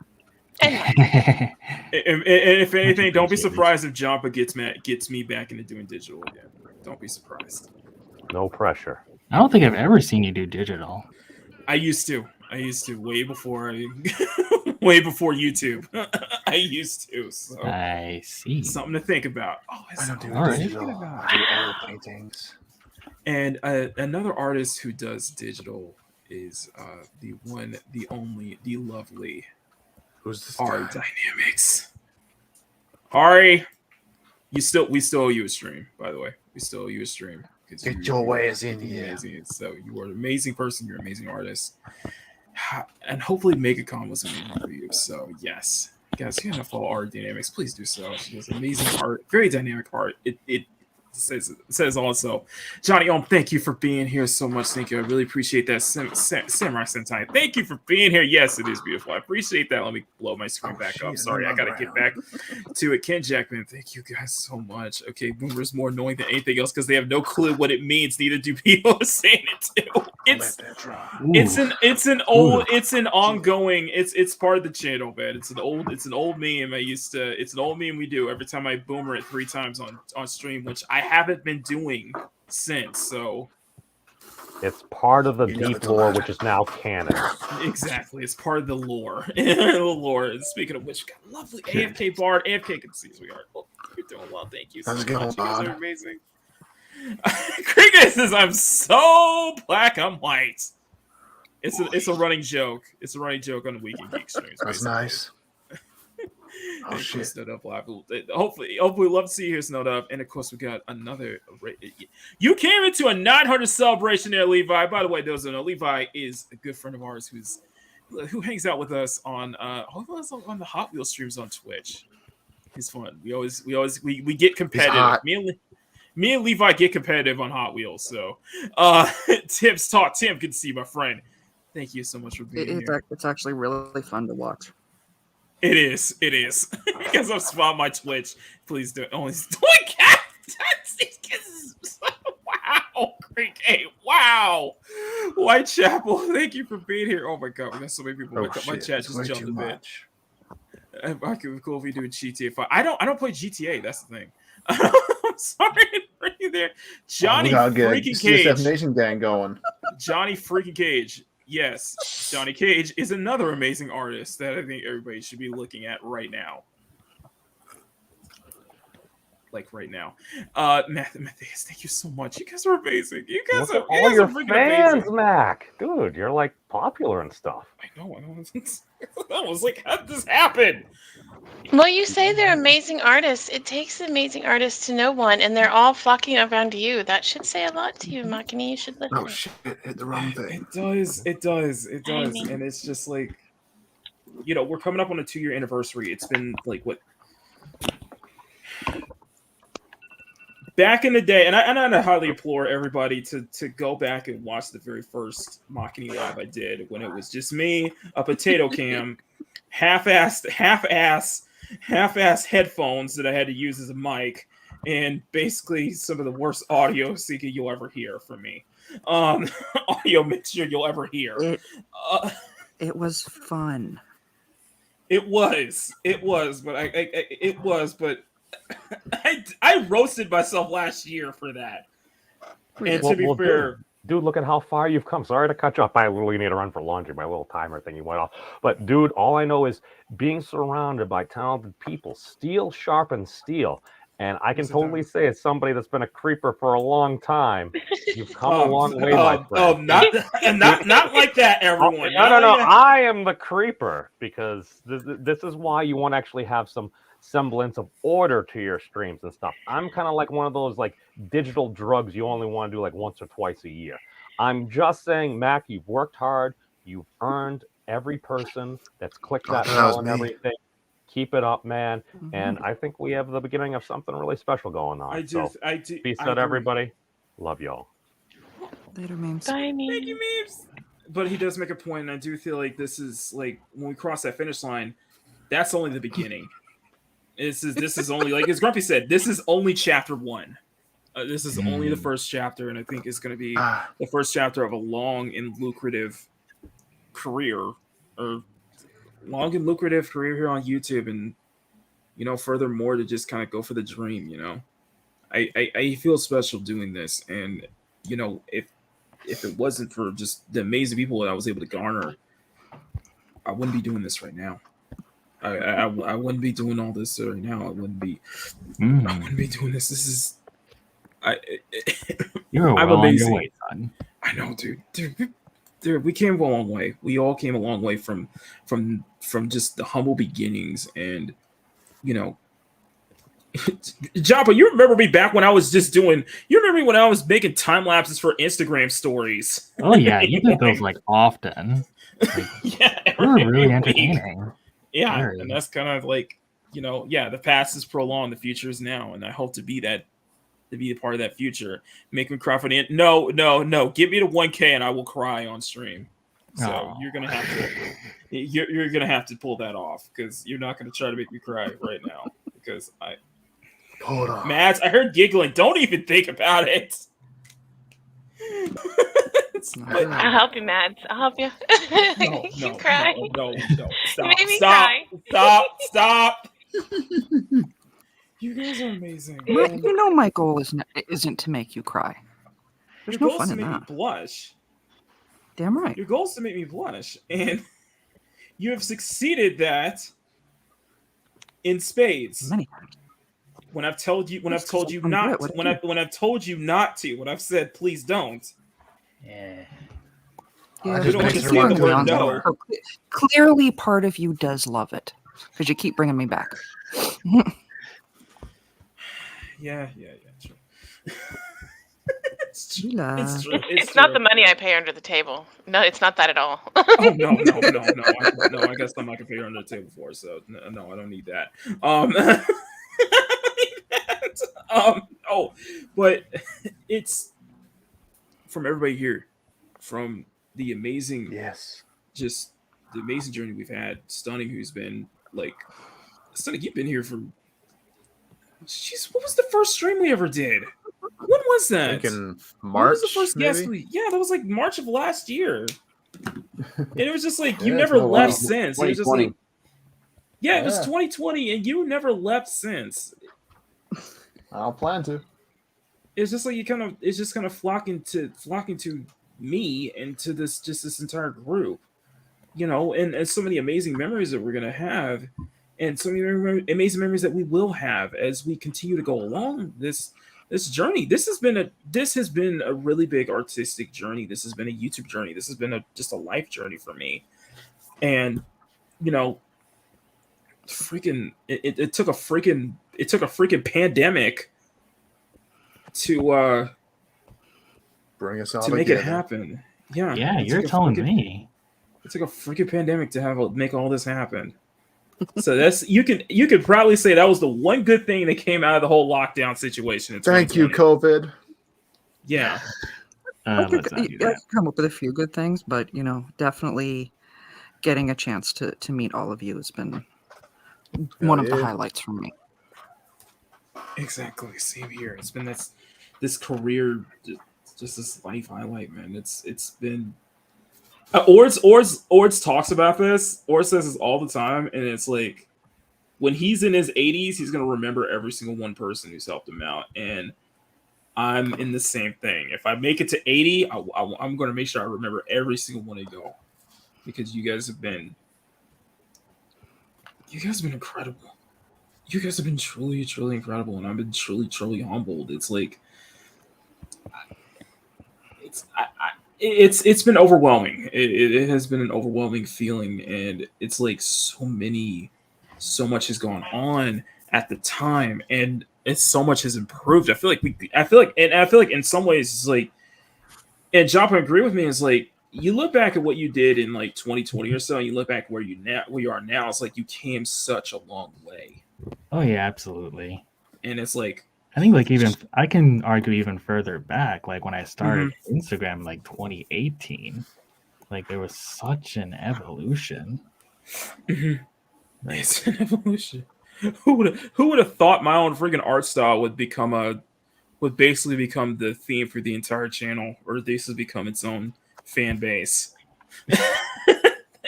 And if anything, don't be surprised if Joppa gets me back into doing digital again. Don't be surprised. No pressure. I don't think I've ever seen you do digital. I used to way before YouTube. I used to. So I see. Something to think about. Oh, I don't do all right. digital. I do oil paintings. And another artist who does digital is the one, the only, the lovely. Who's this Ari guy? Dynamics. Ari, we still owe you a stream, by the way. We still owe you a stream. Get your ways in here. So you are an amazing person. You're an amazing artist. And hopefully MegaCon was amazing for you. So yes. Guys, if you want to follow Art Dynamics, please do so. She has amazing art, very dynamic art. It says also, Johnny thank you for being here so much. Thank you. I really appreciate that. Samurai Sentai, thank you for being here. Yes, it is beautiful. I appreciate that. Let me blow my screen back up. Sorry, I gotta get back to it. Ken Jackman, thank you guys so much. Okay, Boomer's more annoying than anything else because they have no clue what it means. Neither do people saying it too. It's an ongoing. It's part of the channel, man. It's an old meme. It's an old meme we do every time I boomer it 3 times on stream, which I haven't been doing since. So it's part of the deep lore, which is now canon. Exactly, it's part of the lore. The lore. Speaking of which, got lovely AFK Bard. AFK can see we are. Oh, you're doing well. Thank you so much. You guys are amazing. Cricket says, "I'm so black, I'm white." It's a running joke. It's a running joke on the Weekend Geek streams. That's basically. nice. Oh And shit! Snowed Up Live. Hopefully, love to see you here, Snowed Up. And of course, we got another. You came into a 900 celebration there, Levi. By the way, those who know, Levi is a good friend of ours who hangs out with us on the Hot Wheels streams on Twitch. He's fun. We get competitive. Me and Levi get competitive on Hot Wheels. So, Tips Talk. Tim, good to see you, my friend. Thank you so much for being here. It's actually really fun to watch. It is. Because I've spawned my Twitch. Please don't. Only wow. Great game. Wow. Whitechapel, thank you for being here. Oh my god, we got so many people. My chat just jumped a bit. It would be cool if we do a GTA 5. I don't play GTA. That's the thing. I'm sorry for you there, Johnny freaking Cage. CSF Nation gang going. Johnny freaking Cage. Yes, Johnny Cage is another amazing artist that I think everybody should be looking at right now. Like right now. Matthias, thank you so much. You guys are amazing. You guys are all your freaking fans, amazing. Mac. Dude, you're like popular and stuff. I know. I was like, how did this happen? Well, you say they're amazing artists. It takes amazing artists to know one, and they're all flocking around you. That should say a lot to you, Makini. You should listen. Oh shit! Hit the wrong thing. It does, and it's just like, we're coming up on a 2-year anniversary. It's been like what? Back in the day, and I highly implore everybody to go back and watch the very first Makini Live I did when it was just me, a potato cam, half-ass headphones that I had to use as a mic, and basically some of the worst audio seeking you'll ever hear from me. Audio mixture you'll ever hear. It was fun. It was, but I roasted myself last year for that. And to be fair, dude, look at how far you've come. Sorry to cut you off. I literally need to run for laundry. My little timer thing went off. But dude, all I know is being surrounded by talented people. Steel sharpens steel. And I can totally say, as somebody that's been a creeper for a long time, you've come a long way, my friend. Not like that, everyone. No. I am the creeper because this is why you want to actually have some semblance of order to your streams and stuff. I'm kind of like one of those like digital drugs you only want to do like once or twice a year. I'm just saying, Mac, you've worked hard. You've earned every person that's clicked that bell and everything. Keep it up, man. Mm-hmm. And I think we have the beginning of something really special going on. I do. Peace out, everybody. Love y'all. Later, memes. Bye, memes. Thank you, memes. But he does make a point, and I do feel like this is like when we cross that finish line, that's only the beginning. This is only, like as Grumpy said, this is only chapter 1. This is only the first chapter, and I think it's going to be the first chapter of a long and lucrative career, or long and lucrative career here on YouTube, and furthermore to just kind of go for the dream. I feel special doing this, and if it wasn't for just the amazing people that I was able to garner, I wouldn't be doing this right now. I wouldn't be doing all this right now. I wouldn't be doing this. This is you're well on your way, son. I know, dude. We came a long way. We all came a long way from just the humble beginnings, and Joppa, you remember me back when I was just doing. You remember me when I was making time lapses for Instagram stories? Oh yeah, you did those like often. Like, yeah, they were really entertaining. Yeah, and that's kind of like, the past is prolonged, the future is now, and I hope to be a part of that future. Make me cry for the end. No. Give me the 1K and I will cry on stream. So you're gonna have to pull that off, because you're not gonna try to make me cry right now, because hold on. Mads, I heard giggling. Don't even think about it. I'll help you, Mads. I'll help you. You cry. No. Stop. You guys are amazing. My goal isn't to make you cry. There's no fun in that. Your goal is to make me blush. Damn right. Your goal is to make me blush, and you have succeeded that in spades. Many times. when I've told you not when I've told you not to, when I've said please don't. Yeah. Yeah, You don't want to say the word no. Clearly, part of you does love it because you keep bringing me back. Yeah. True. It's not the money I pay under the table. No, it's not that at all. Oh no. I guess I'm not gonna pay her under the table for. So no, I don't need that. But it's from everybody here, from the amazing, just the amazing journey we've had. Stunning, who's been like, Stunning, you've been here for. Jeez, what was the first stream we ever did? When was that? In March. When was the first maybe? guest week? Yeah, that was like March of last year. And it was just like you Yeah, never it's been a left while. since. It was just 2020. like, it was 2020, and you never left since. I'll plan to. It's just like it's just kind of flocking to me and to this entire group, and so many amazing memories that we're gonna have, and so many amazing memories that we will have as we continue to go along this journey. This has been a really big artistic journey. This has been a YouTube journey. This has been just a life journey for me, and it took a freaking pandemic to bring us all to make it happen. Yeah, you're telling me. It took a freaking pandemic to make all this happen. So that's you could probably say that was the one good thing that came out of the whole lockdown situation. Thank you, COVID. Yeah. I could come up with a few good things, but definitely getting a chance to meet all of you has been one of the highlights for me. Exactly. Same here. It's been this career, just this life highlight, man. It's been. Ords talks about this. Ords says this all the time, and it's like when he's in his 80s, he's gonna remember every single one person who's helped him out. And I'm in the same thing. If I make it to 80, I'm gonna make sure I remember every single one of you, because you guys have been incredible. You guys have been truly, truly incredible, and I've been truly, truly humbled. It's like it's been overwhelming. It has been an overwhelming feeling, and it's like so much has gone on at the time, and so much has improved. I feel like in some ways it's like, and Joppa agree with me, is like you look back at what you did in like 2020 or so, and you look back where you are now. It's like you came such a long way. Oh yeah, absolutely. And it's like, I think like even I can argue even further back, like when I started Instagram, like 2018, like there was such an evolution. It's an evolution. Who would have thought my own freaking art style would basically become the theme for the entire channel, or basically become its own fan base.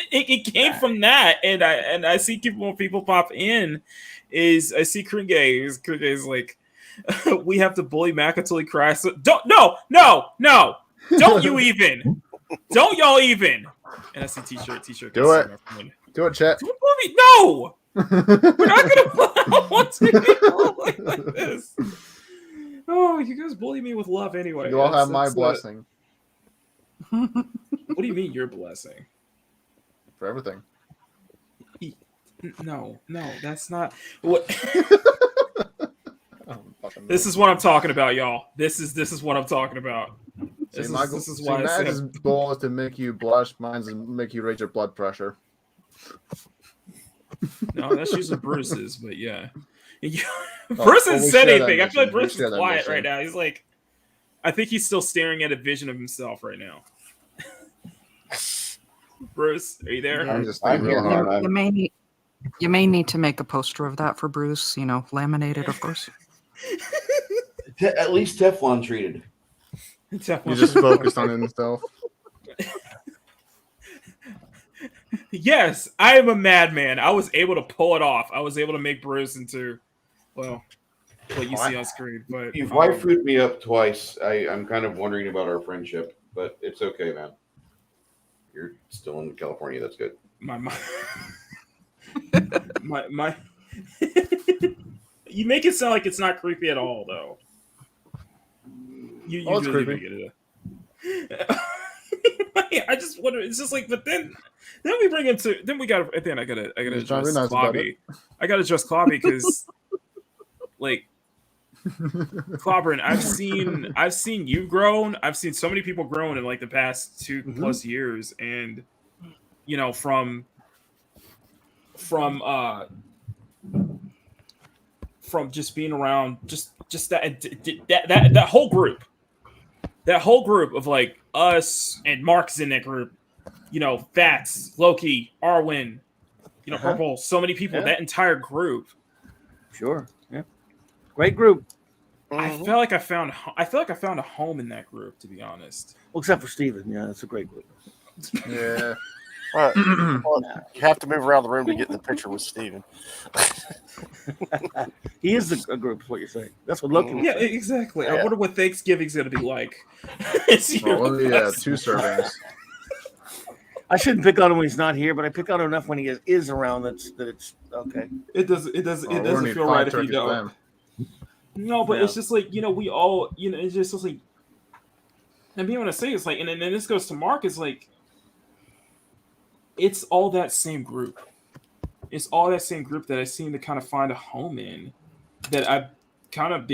It came from that, and I see people pop in. I see Kringe is like, we have to bully Mac until he cries. So don't you even. Don't y'all even. And I see t-shirt. Do it. Do it, chat. No. We're not gonna want to be like this. Oh, you guys bully me with love anyway. You all have my blessing. What do you mean your blessing? For everything. No, that's not what. This is what I'm talking about, y'all. This is what I'm talking about. This is why Mag's goal is to make you blush. Mine's to make you raise your blood pressure. No, that's usually Bruce's, but yeah. Bruce hasn't said anything. I feel like Bruce is quiet right now. He's like, I think he's still staring at a vision of himself right now. Bruce, are you there? You may need to make a poster of that for Bruce, laminated, of course. At least Teflon treated. He's just focused on himself. Yes, I am a madman. I was able to pull it off. I was able to make Bruce into, well, what you see on screen. But you've waifu'd me up twice. I'm kind of wondering about our friendship, but it's okay, man. You're still in California. That's good. You make it sound like it's not creepy at all, though. You it's really creepy. make it. I just wonder. It's just like, but then we bring into. Then we got. Then I gotta address Clobby. I gotta address Clobby because, like, Clobbering, I've seen you grown. I've seen so many people grown in like the past 2+ years, and you know, from just being around, just that whole group. That whole group of like us and Mark's in that group, you know, Fats, Loki, Arwen, you know, Purple, so many people, that entire group. Sure. Yeah. Great group. I feel like I found a home in that group, to be honest. Well, except for Steven. Yeah, that's a great group. Yeah. Well, you have to move around the room to get in the picture with Steven. He is a group, is what you're saying. That's what Loki was saying. Exactly. Yeah. I wonder what Thanksgiving's going to be like. 2 servings. I shouldn't pick on him when he's not here, but I pick on him enough when he is around that it's okay. It doesn't feel right if you don't. No, but it's just like, you know, we all, you know, it's just like, and being want to say it's like, and then this goes to Mark, is like, it's all that same group. It's all that same group that I seem to kind of find a home in, that I kind of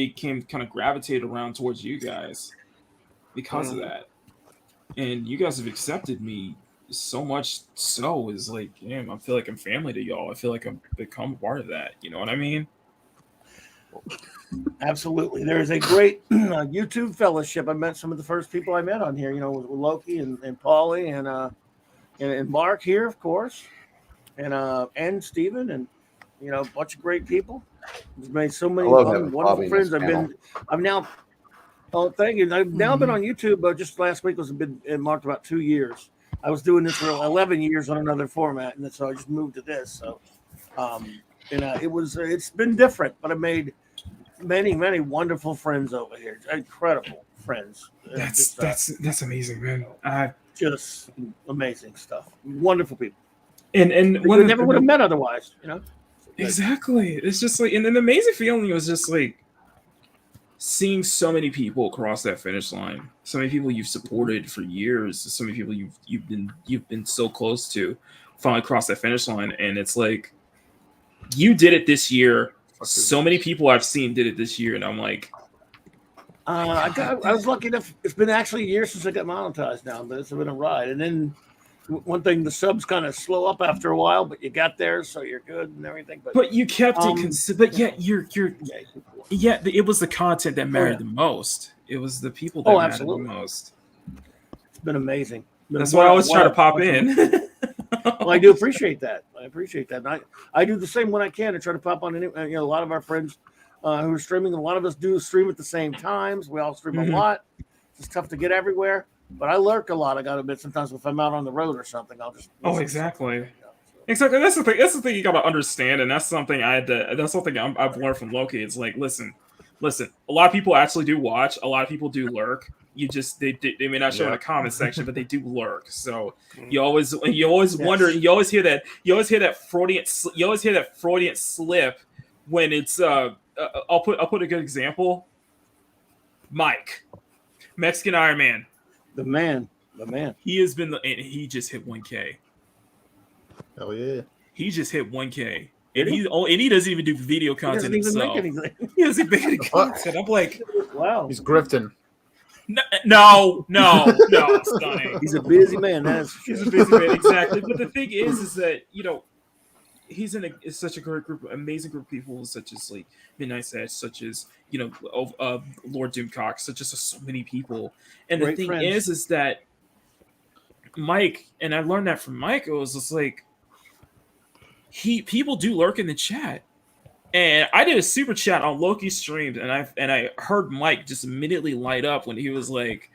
gravitated around towards you guys because of that. And you guys have accepted me so much so is like, damn, I feel like I'm family to y'all. I feel like I've become part of that. You know what I mean? Absolutely. There's a great YouTube fellowship. I met some of the first people I met on here, you know, with Loki and Paulie and Mark here, of course, and Steven, and you know, a bunch of great people. We've made so many wonderful friends. I've now been on YouTube, just last week it marked about 2 years. I was doing this for 11 years on another format, and so I just moved to this. So, it's been different, but I made many wonderful friends over here. Incredible friends. That's amazing, man. Just amazing stuff. Wonderful people. And we never would have met otherwise, you know. Exactly. It's just like, and an amazing feeling was just like seeing so many people across that finish line. So many people you've supported for years. So many people you've been so close to finally cross that finish line. And it's like, you did it this year. So many people I've seen did it this year, and I'm like, I was lucky enough. It's been actually a year since I got monetized now, but it's been a ride. And then one thing, the subs kind of slow up after a while, but you got there, so you're good and everything. But you kept it. But yet it was the content that mattered the most. It was the people that mattered the most. It's been amazing. That's why I always try to pop in. Well, I do appreciate that. And I do the same when I can. I try to pop on. A lot of our friends who are streaming, a lot of us do stream at the same times. We all stream a lot. It's tough to get everywhere, but I lurk a lot. I got to admit, sometimes if I'm out on the road or something, I'll just. Exactly. Exactly. That's the thing. That's the thing you got to understand, and that's something That's something I've learned from Loki. It's like, listen. A lot of people actually do watch. A lot of people do lurk. They may not show in the comment section, but they do lurk. So you always wonder. You always hear that Freudian slip when it's. I'll put a good example. Mike, Mexican Iron Man, the man. He has been and he just hit 1K. Oh yeah. He just hit 1K. And he doesn't even do video content himself. He doesn't make any content. I'm like, wow. He's grifting. No, stunning. He's a busy man. He's a busy man, exactly. But the thing is that, you know, he's in such a great group, amazing group of people, such as like Midnight Sash, such as, you know, Lord Doomcock, such as so many people. And great the thing friends. is that Mike, and I learned that from Mike, it was just like, people do lurk in the chat, and I did a super chat on Loki's streams, and I heard Mike just immediately light up when he was like,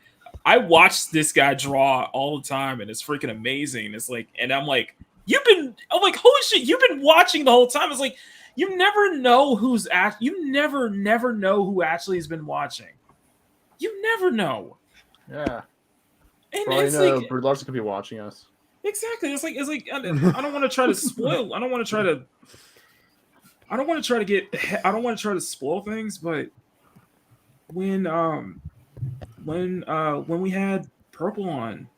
I watched this guy draw all the time, and it's freaking amazing. It's like, and I'm like, I'm like, holy shit, you've been watching the whole time. It's like, you never know you never know who actually has been watching. You never know. Yeah. And probably it's know like, Brie Larson could be watching us. Exactly. It's like I don't want to try to spoil. I don't want to try to I don't want to try to spoil things, but when we had Purple on,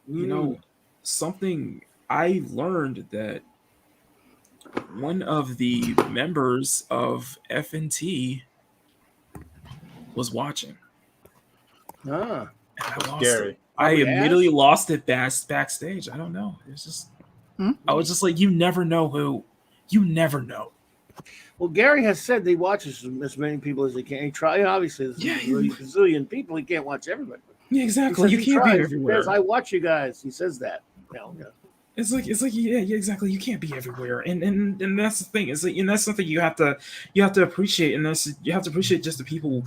you know, something I learned that one of the members of FNT was watching. Ah, and I lost scary. it. I immediately lost it backstage. I don't know. It's just I was just like, you never know who. You never know. Well, Gary has said that he watches as many people as he can. He try obviously there's a gazillion people. He can't watch everybody. Yeah, exactly. You can't be everywhere. He says, I watch you guys. He says that. Yeah. It's like yeah, exactly. You can't be everywhere, and that's the thing. It's like, and that's something you have to appreciate, and you have to appreciate just the people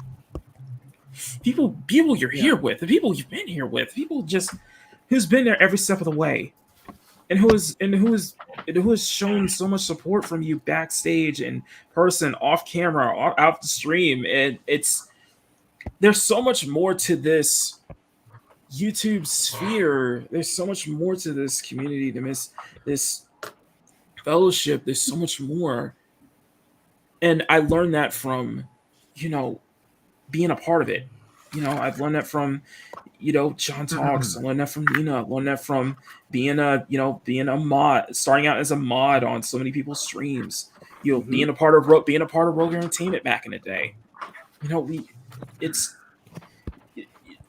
you're here with, the people you've been here with, people just who's been there every step of the way, and who has shown so much support from you backstage, in person, off camera, off the stream, and there's so much more to this YouTube sphere. There's so much more to this community, to this fellowship. There's so much more, and I learned that from, being a part of it. I've learned that from, John Talks. I learned that from Nina. I learned that from being a mod, starting out as a mod on so many people's streams. Being a part of Rogue Entertainment back in the day.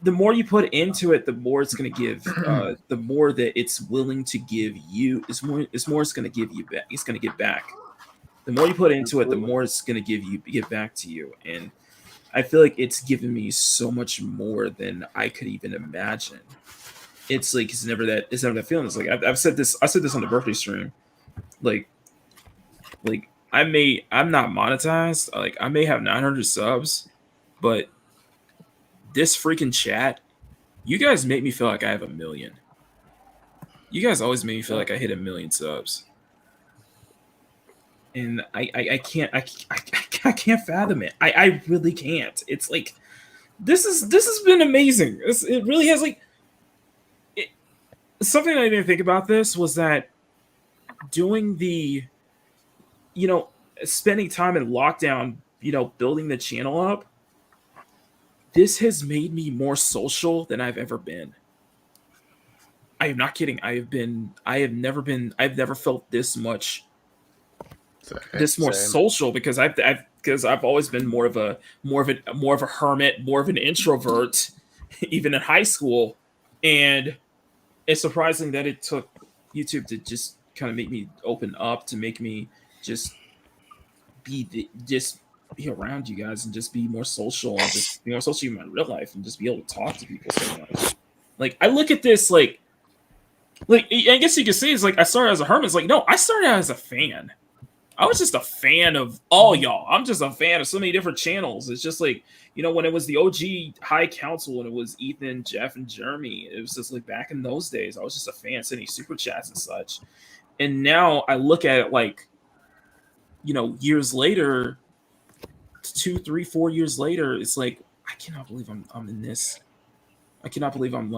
The more you put into it, the more it's going to give. The more that it's willing to give you, it's more it's going to give you back. It's going to give back. The more you put into it, the more it's going to give back to you. And I feel like it's given me so much more than I could even imagine. It's like it's never that feeling. It's like I said this on the birthday stream. Like I'm not monetized. Like I may have 900 subs, but this freaking chat, you guys make me feel like I have 1 million. You guys always make me feel like I hit 1 million subs, and I can't fathom it. I really can't. It's like this has been amazing. It really has. Like something I didn't think about this was that doing the, spending time in lockdown, building the channel up. This has made me more social than I've ever been. I am not kidding. I've never felt this much, more social, because I've always been more of a hermit, more of an introvert, even in high school. And it's surprising that it took YouTube to just kind of make me open up, to make me just be around you guys and just be more social, and just be more social in my real life, and just be able to talk to people so much. Like I look at this like I guess you could say it's like I started as a hermit. It's like, no, I started out as a fan. I was just a fan of all y'all. I'm just a fan of so many different channels. It's just like, when it was the OG High Council and it was Ethan, Jeff, and Jeremy, it was just like back in those days, I was just a fan sending super chats and such. And now I look at it like, years later, 2, 3, 4 years later, it's like, I cannot believe I'm in this. I cannot believe I'm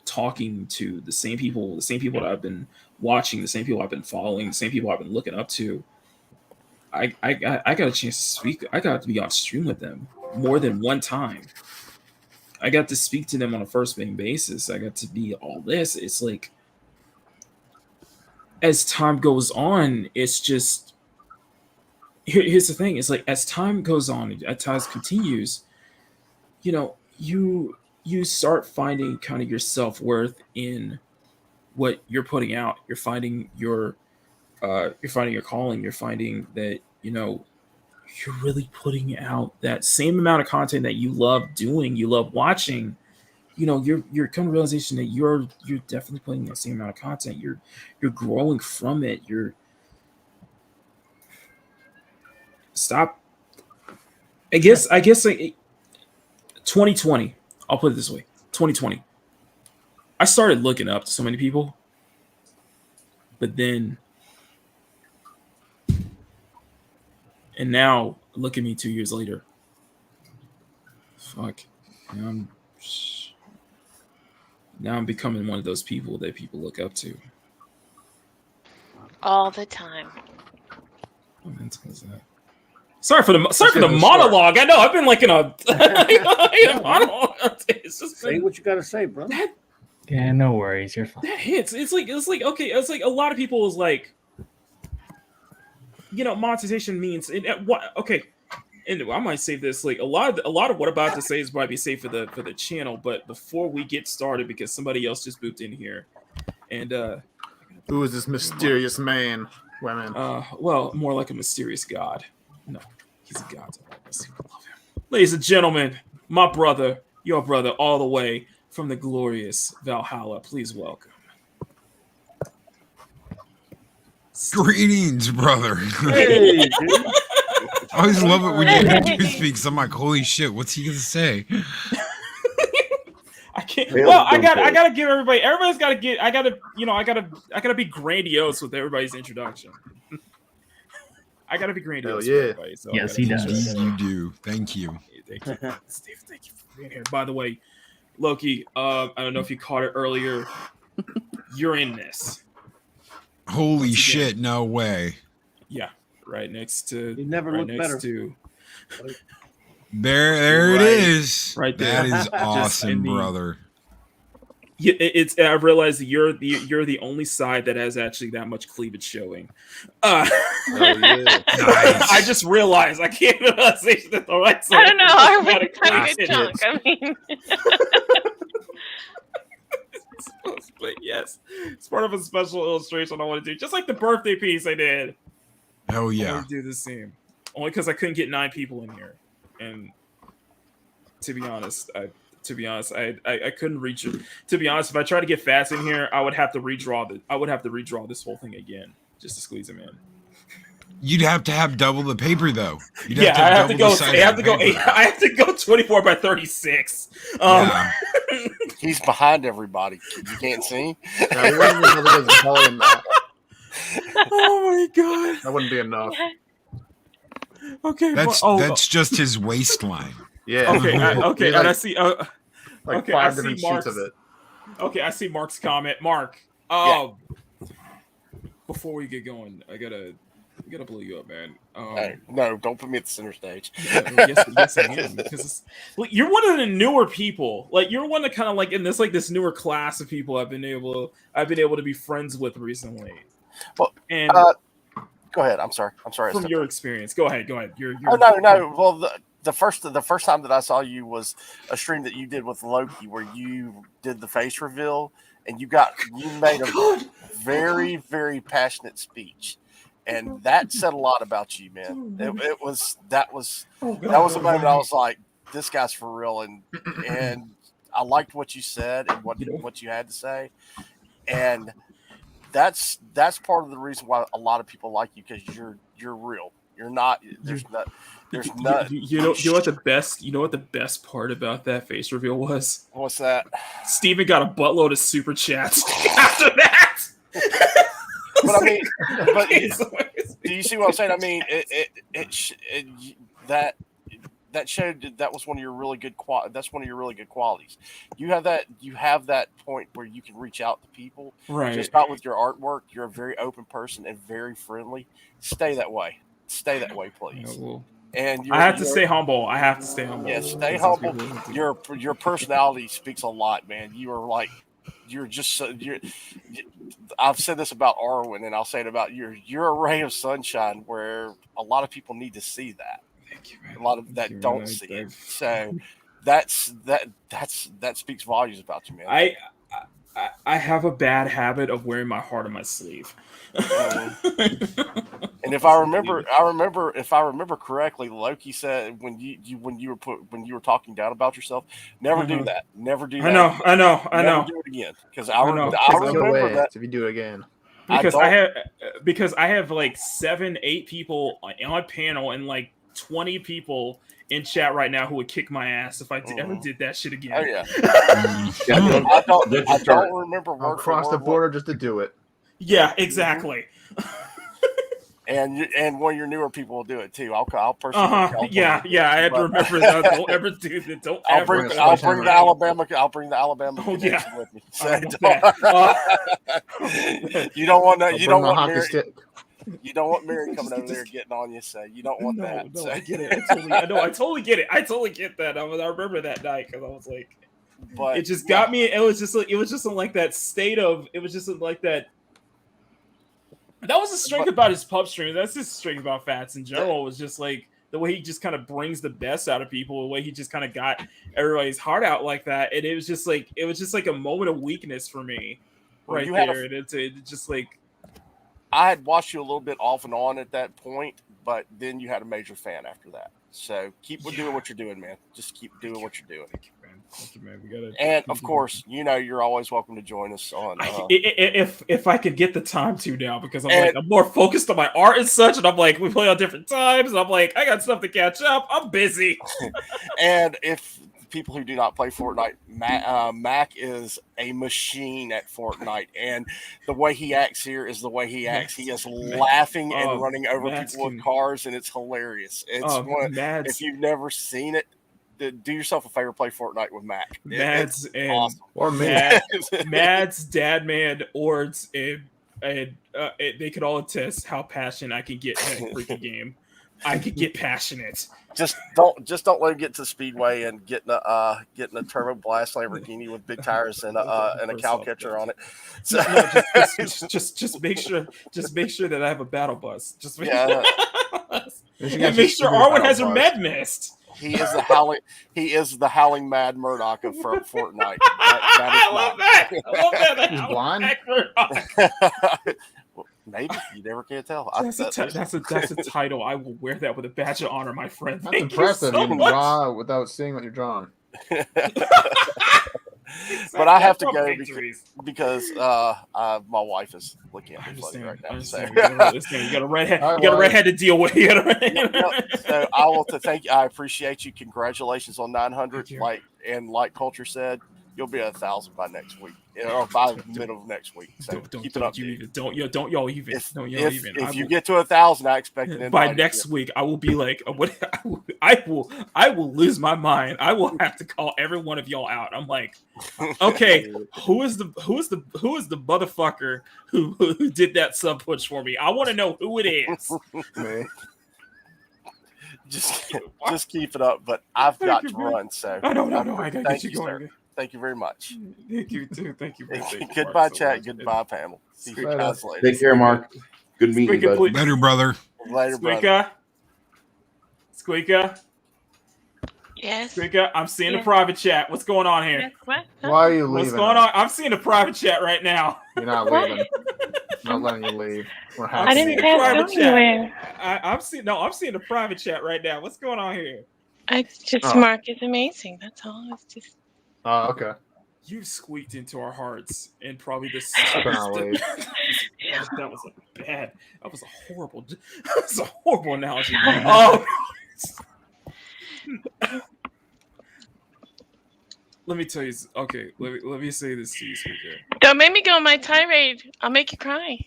talking to the same people that I've been watching, the same people I've been following, the same people I've been looking up to. I got a chance to speak. I got to be on stream with them more than one time. I got to speak to them on a first name basis. I got to be all this. It's like, as time goes on, it's just, here's the thing. It's like, as time goes on, as time continues, you start finding kind of your self-worth in what you're putting out. You're finding your calling. You're finding that, you're really putting out that same amount of content that you love doing, you love watching. You're coming to the realization that you're definitely putting that same amount of content. You're growing from it. I guess like 2020, I'll put it this way. 2020. I started looking up to so many people, but then, and now look at me 2 years later. Fuck. Now I'm becoming one of those people that people look up to. All the time. Sorry for the monologue. I know I've been like in a monologue. It's just say what you gotta say, bro. Yeah, no worries. You're fine. That hits. It's like okay. It's like a lot of people is like, monetization means what? Okay, and I might say this. Like a lot of what I'm about to say is probably safe for the channel. But before we get started, because somebody else just moved in here, and who is this mysterious man? Women. Well, more like a mysterious god. No, he's a god. Love him. Ladies and gentlemen, my brother, your brother, all the way from the glorious Valhalla. Please welcome. Greetings, brother. Hey, dude. I always love it when you speak. I'm like, holy shit, what's he gonna say? I can't. Well, I gotta give everybody. Everybody's gotta get. I gotta be grandiose with everybody's introduction. I gotta be grandiose. Yeah. With everybody, so Yes, he does. You do. Thank you. Thank you, Steve. Thank you for being here. By the way, Loki. I don't know if you caught it earlier. You're in this. Holy shit! No way. Yeah, right next to. You never looked better. There it is. Right there. That is awesome, brother. Yeah, I realize that you're the only side that has actually that much cleavage showing. Nice. I just realized I can't say that the right side. I don't know. Our would kind of good chunk. I mean, but yes, it's part of a special illustration I want to do, just like the birthday piece I did. Oh I yeah. want to do the same, only because I couldn't get 9 people in here, and to be honest, I couldn't reach it. To be honest, if I tried to get fast in here, I would have to redraw this whole thing again just to squeeze them in. You'd have to have double the paper though. I have to go 24 by 36. Yeah. He's behind everybody. You can't see. Oh my god, that wouldn't be enough. Okay, that's just his waistline. Yeah. Okay, and I see. Like 5 different sheets of it. Okay, I see Mark's comment. Mark, before we get going, I gotta blow you up, man. No, don't put me at the center stage. Yes, I am. Because you're one of the newer people. Like you're one that kind of like in this newer class of people I've been able to be friends with recently. Well, and go ahead. I'm sorry. From your experience, go ahead. You're no. Well, the first time that I saw you was a stream that you did with Loki, where you did the face reveal, and you made a very, very passionate speech, and that said a lot about you, man. That was a moment I was like, this guy's for real, and I liked what you said and what you had to say, and that's part of the reason why a lot of people like you, because you're real. You're not. There's not. You know what the best part about that face reveal was? What's that? Steven got a buttload of super chats after that. But I mean, do you see what I'm saying? I mean, that showed that was one of your really good that's one of your really good qualities. You have that point where you can reach out to people, right? Just not with your artwork. You're a very open person and very friendly. Stay that way, please. Yeah, well, and I have to stay humble. Yeah, stay humble. Your personality speaks a lot, man. I've said this about Arwen, and I'll say it about you. You're a ray of sunshine where a lot of people need to see that. Thank you, man. A lot of that don't see it. So that speaks volumes about you, man. I have a bad habit of wearing my heart on my sleeve. And if I remember correctly, Loki said when you were talking down about yourself, never do that. Never do that. I know. Never do it again. Because I remember that. If you do it again. Because I have like 7-8 people on panel and like 20 people in chat right now who would kick my ass if I ever did that shit again. Oh yeah. I don't remember word across the border just to do it. Yeah, exactly. And one of your newer people will do it too. I'll personally. Yeah. I had to remember that. Don't ever do that. I'll bring the Alabama. I'll bring the Alabama. Oh yeah. With me. So you don't want that. You don't want hockey stick. You don't want Mary coming over there getting on you, so you don't want that. No, so. I get it. I totally get it. I totally get that. I remember that night because I was like, but it just got me. It was just in like that state of. It was just in like that. That was the strength about his pub stream. That's just the strength about Fats in general. Was just like the way he just kind of brings the best out of people. The way he just kind of got everybody's heart out like that, and it was just like a moment of weakness for me, right there. And it's just like. I had watched you a little bit off and on at that point, but then you had a major fan after that. So keep doing what you're doing, man. Just keep doing what you're doing. Thank you, man. We gotta. And of course, you're always welcome to join us on. If I could get the time to now, because I'm more focused on my art and such, and I'm like, we play on different times, and I'm like, I got stuff to catch up. I'm busy. And if people who do not play Fortnite, Mac is a machine at Fortnite, and the way he acts here is the way he acts. He is laughing and running over people with cars, and it's hilarious. If you've never seen it, do yourself a favor, play Fortnite with Mac. Mads and awesome. Or me. Mads, Dadman, Ords, and they could all attest how passionate I can get in a freaking game. I could get passionate. Just don't let him get to Speedway and getting a turbo blast Lamborghini with big tires and a cow catcher on it. So just make sure that I have a battle bus. And make sure Arwen has her med mist. He is the howling mad Murdoch of Fortnite. I love that. He's blind. Maybe you never can tell. That's a title. I will wear that with a badge of honor, my friend. That's impressive. You can draw without seeing what you're drawing. But I have to go because my wife is looking at me funny right now. So. You got a redhead. You got a redhead to deal with. So I want to thank you. I appreciate you. Congratulations on 900. Like Culture said, you'll be 1,000 by next week, or by the middle of next week. So keep it up. Don't y'all even. If you get to 1,000, I expect it by next week. I will be like, I will lose my mind. I will have to call every one of y'all out. I'm like, okay, who is the motherfucker who did that sub push for me? I want to know who it is. Just keep it up. But I've got to run. So I know. I got to get you going. Thank you very much. Thank you too. Thank you. Goodbye, chat. Goodbye, panel. See you guys later. Take care, Mark. Good meeting you, bud. Later, brother. Later, brother. Squeaka. Yes. Squeaka, I'm seeing a private chat. What's going on here? Yes, what? Why are you leaving? What's going on? I'm seeing a private chat right now. You're not leaving. I'm not letting you leave. I didn't pass anywhere. I'm seeing a private chat right now. What's going on here? Mark is amazing. That's all. It's just. Oh, okay. You squeaked into our hearts, and probably this. That was bad. That was a horrible analogy. Oh. Let me tell you. Okay, let me say this to you, speaker. Don't make me go on my tirade. I'll make you cry.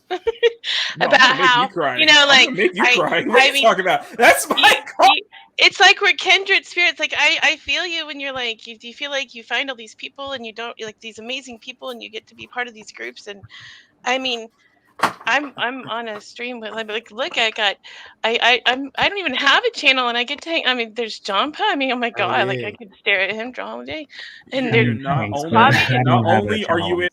About how make you cry. Make you cry. What are you talking about? That's my cry. It's like we're kindred spirits. Like I feel you when you're like you feel like you find all these people and you don't like these amazing people and you get to be part of these groups. And I mean, I'm on a stream with like look, I don't even have a channel and I get to hang. I mean, there's John Pa. I mean, oh my god, like I could stare at him draw all day. And there's not only are you in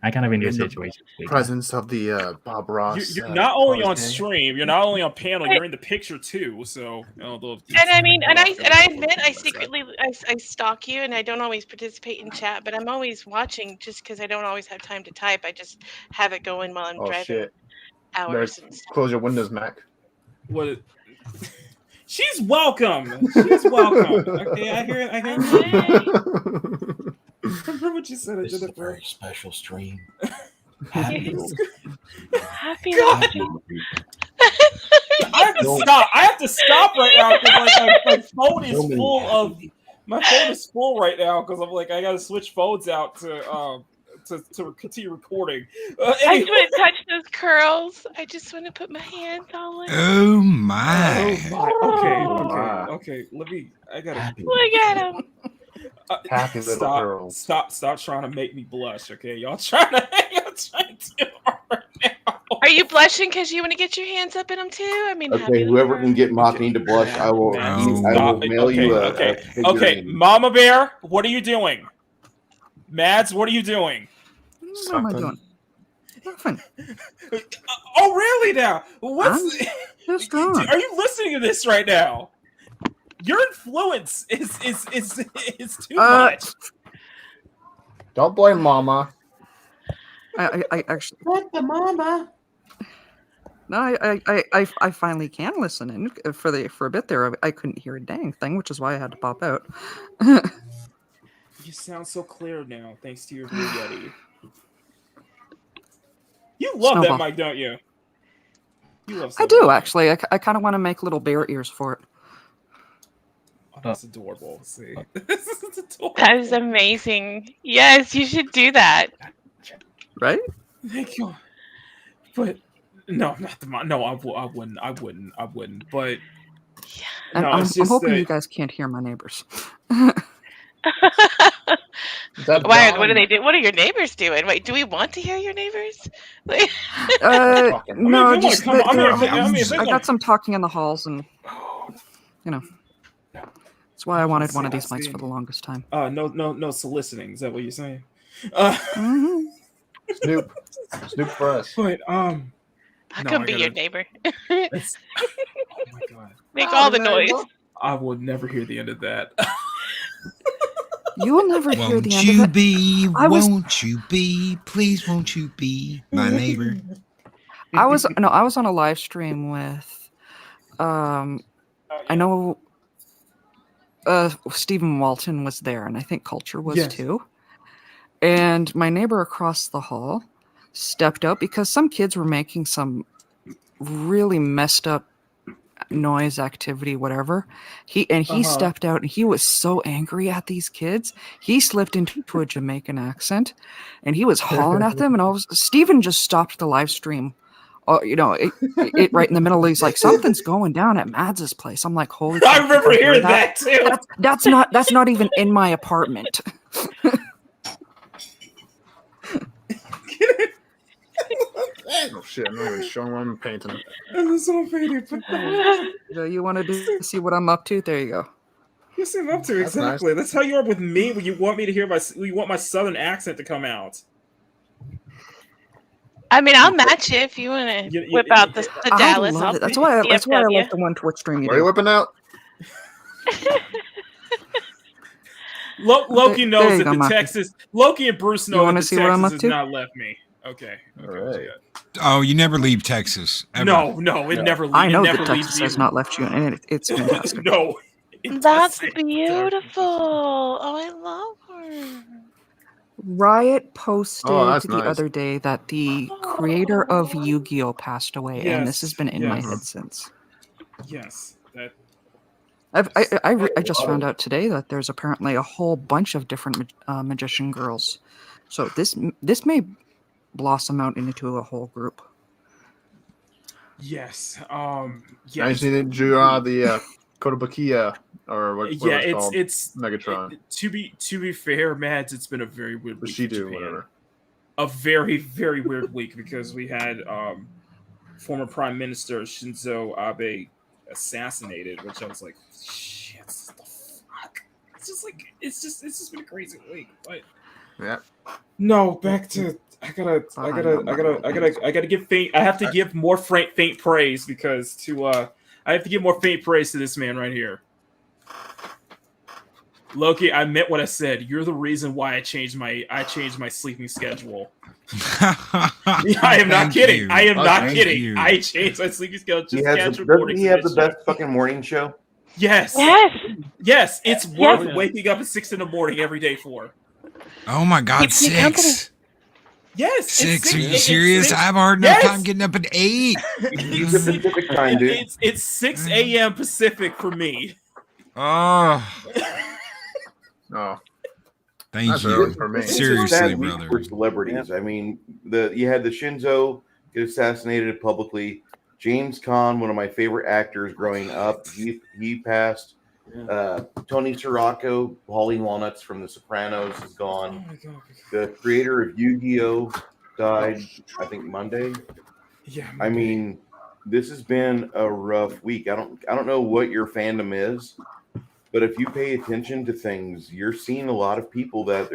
I kind of in your situation. Presence of the Bob Ross. You're not only on stream, you're not only on panel, you're in the picture too. So, I mean, and I admit I secretly I stalk you, and I don't always participate in chat, but I'm always watching just because I don't always have time to type. I just have it going while I'm driving hours. Close your windows, Mac. What? She's welcome. She's welcome. Okay, I hear it. Remember what you said? This is a very special stream. Happy I have to stop right now because my phone is full of. My phone is full right now because I'm like I gotta switch phones out to continue recording. I just want to touch those curls. I just want to put my hands all in. Oh my. Okay. Let me. I gotta look at him. Happy little girls. Stop trying to make me blush, okay? Y'all trying too hard right Are you blushing because you want to get your hands up in them too? I mean, Okay, whoever can get Makini to blush, I will. I will mail you a Okay, Mama Bear, what are you doing? Mads, what are you doing? What am I doing? Nothing. Oh, really? Now, what's? Just on. Are you listening to this right now? Your influence is too much. Don't blame Mama. I actually. What the mama? No, I finally can listen in for a bit there. I couldn't hear a dang thing, which is why I had to pop out. You sound so clear now, thanks to your Blue Yeti. You love Snowball. that mic, don't you? You love. I do actually. I kind of want to make little bear ears for it. Oh, that's adorable. See, That is amazing. Yes, you should do that. Right? Thank you. But no, not the no. I wouldn't. But And no, I'm it's just hoping that you guys can't hear my neighbors. Why? What do they do? What are your neighbors doing? Wait, do we want to hear your neighbors? No, just come on. I got some talking in the halls, and you know, that's why I wanted one of these mics for the longest time. No soliciting. Is that what you're saying? Snoop for us. But I could be your neighbor. Oh my god! Make all the noise. I will never hear the end of that. You will never hear the end of it. Won't you be? Please, won't you be my neighbor? I was on a live stream with, I know, Stephen Walton was there, and I think Culture was too. And my neighbor across the hall stepped out because some kids were making some really messed up noise, activity, whatever. He stepped out, and he was so angry at these kids. He slipped into a Jamaican accent, and he was hollering at them. And Stephen just stopped the live stream. It right in the middle. He's like, something's going down at Mads's place. I'm like, holy! I remember hearing that too. That's not even in my apartment. Oh shit! I'm not even showing what I'm painting. You wanted to see what I'm up to? There you go. You see what I'm up to exactly. That's how you are with me when you want me to hear you want my southern accent to come out. I mean, I'll match it if you want to whip out the Dallas. I love it. That's why I like the one Twitch stream. What are you whipping out? Loki knows that the Maki. Texas. Loki and Bruce know that the see what I'm Texas up has to? not left me. Okay. All right. Oh, you never leave Texas. Ever. No, it never leaves. I know that that Texas has not left you, and it's fantastic. No. That's beautiful. Oh, I love her. Riot posted that's the nice. other day that the creator of Yu-Gi-Oh passed away, and this has been in my head since. Yes. That. I just found out today that there's apparently a whole bunch of different magician girls, so this may blossom out into a whole group. Yes. Yes. I just needed to draw the Kotobukiya or what it's called. It's Megatron. To be fair, Mads, it's been a very weird week. Bushido, whatever. A very, very weird week because we had former Prime Minister Shinzo Abe assassinated, which I was like, shit, what the fuck? It's just been a crazy week. But yeah. No, back to I gotta give faint. I have to give more faint praise because I have to give more faint praise to this man right here. Loki, I meant what I said. You're the reason why I changed my sleeping schedule. I am not kidding. I am not kidding. I changed my sleeping schedule. Doesn't he have the best fucking morning show? Yes. It's worth waking up at 6 a.m. every day for. Oh my God, 6. Yes, 6. Are you serious? I have a hard enough time getting up at 8. It's Pacific time, dude. It's 6 a.m. Pacific for me. Oh. Oh. Thank you. For me. Seriously, brother. For celebrities. I mean, you had the Shinzo get assassinated publicly. James Caan, one of my favorite actors growing up, he passed. Tony Sirico, Pauline Walnuts from The Sopranos is gone. Oh my God. The creator of Yu-Gi-Oh died, I think Monday. Yeah. I mean, this has been a rough week. I don't know what your fandom is, but if you pay attention to things, you're seeing a lot of people that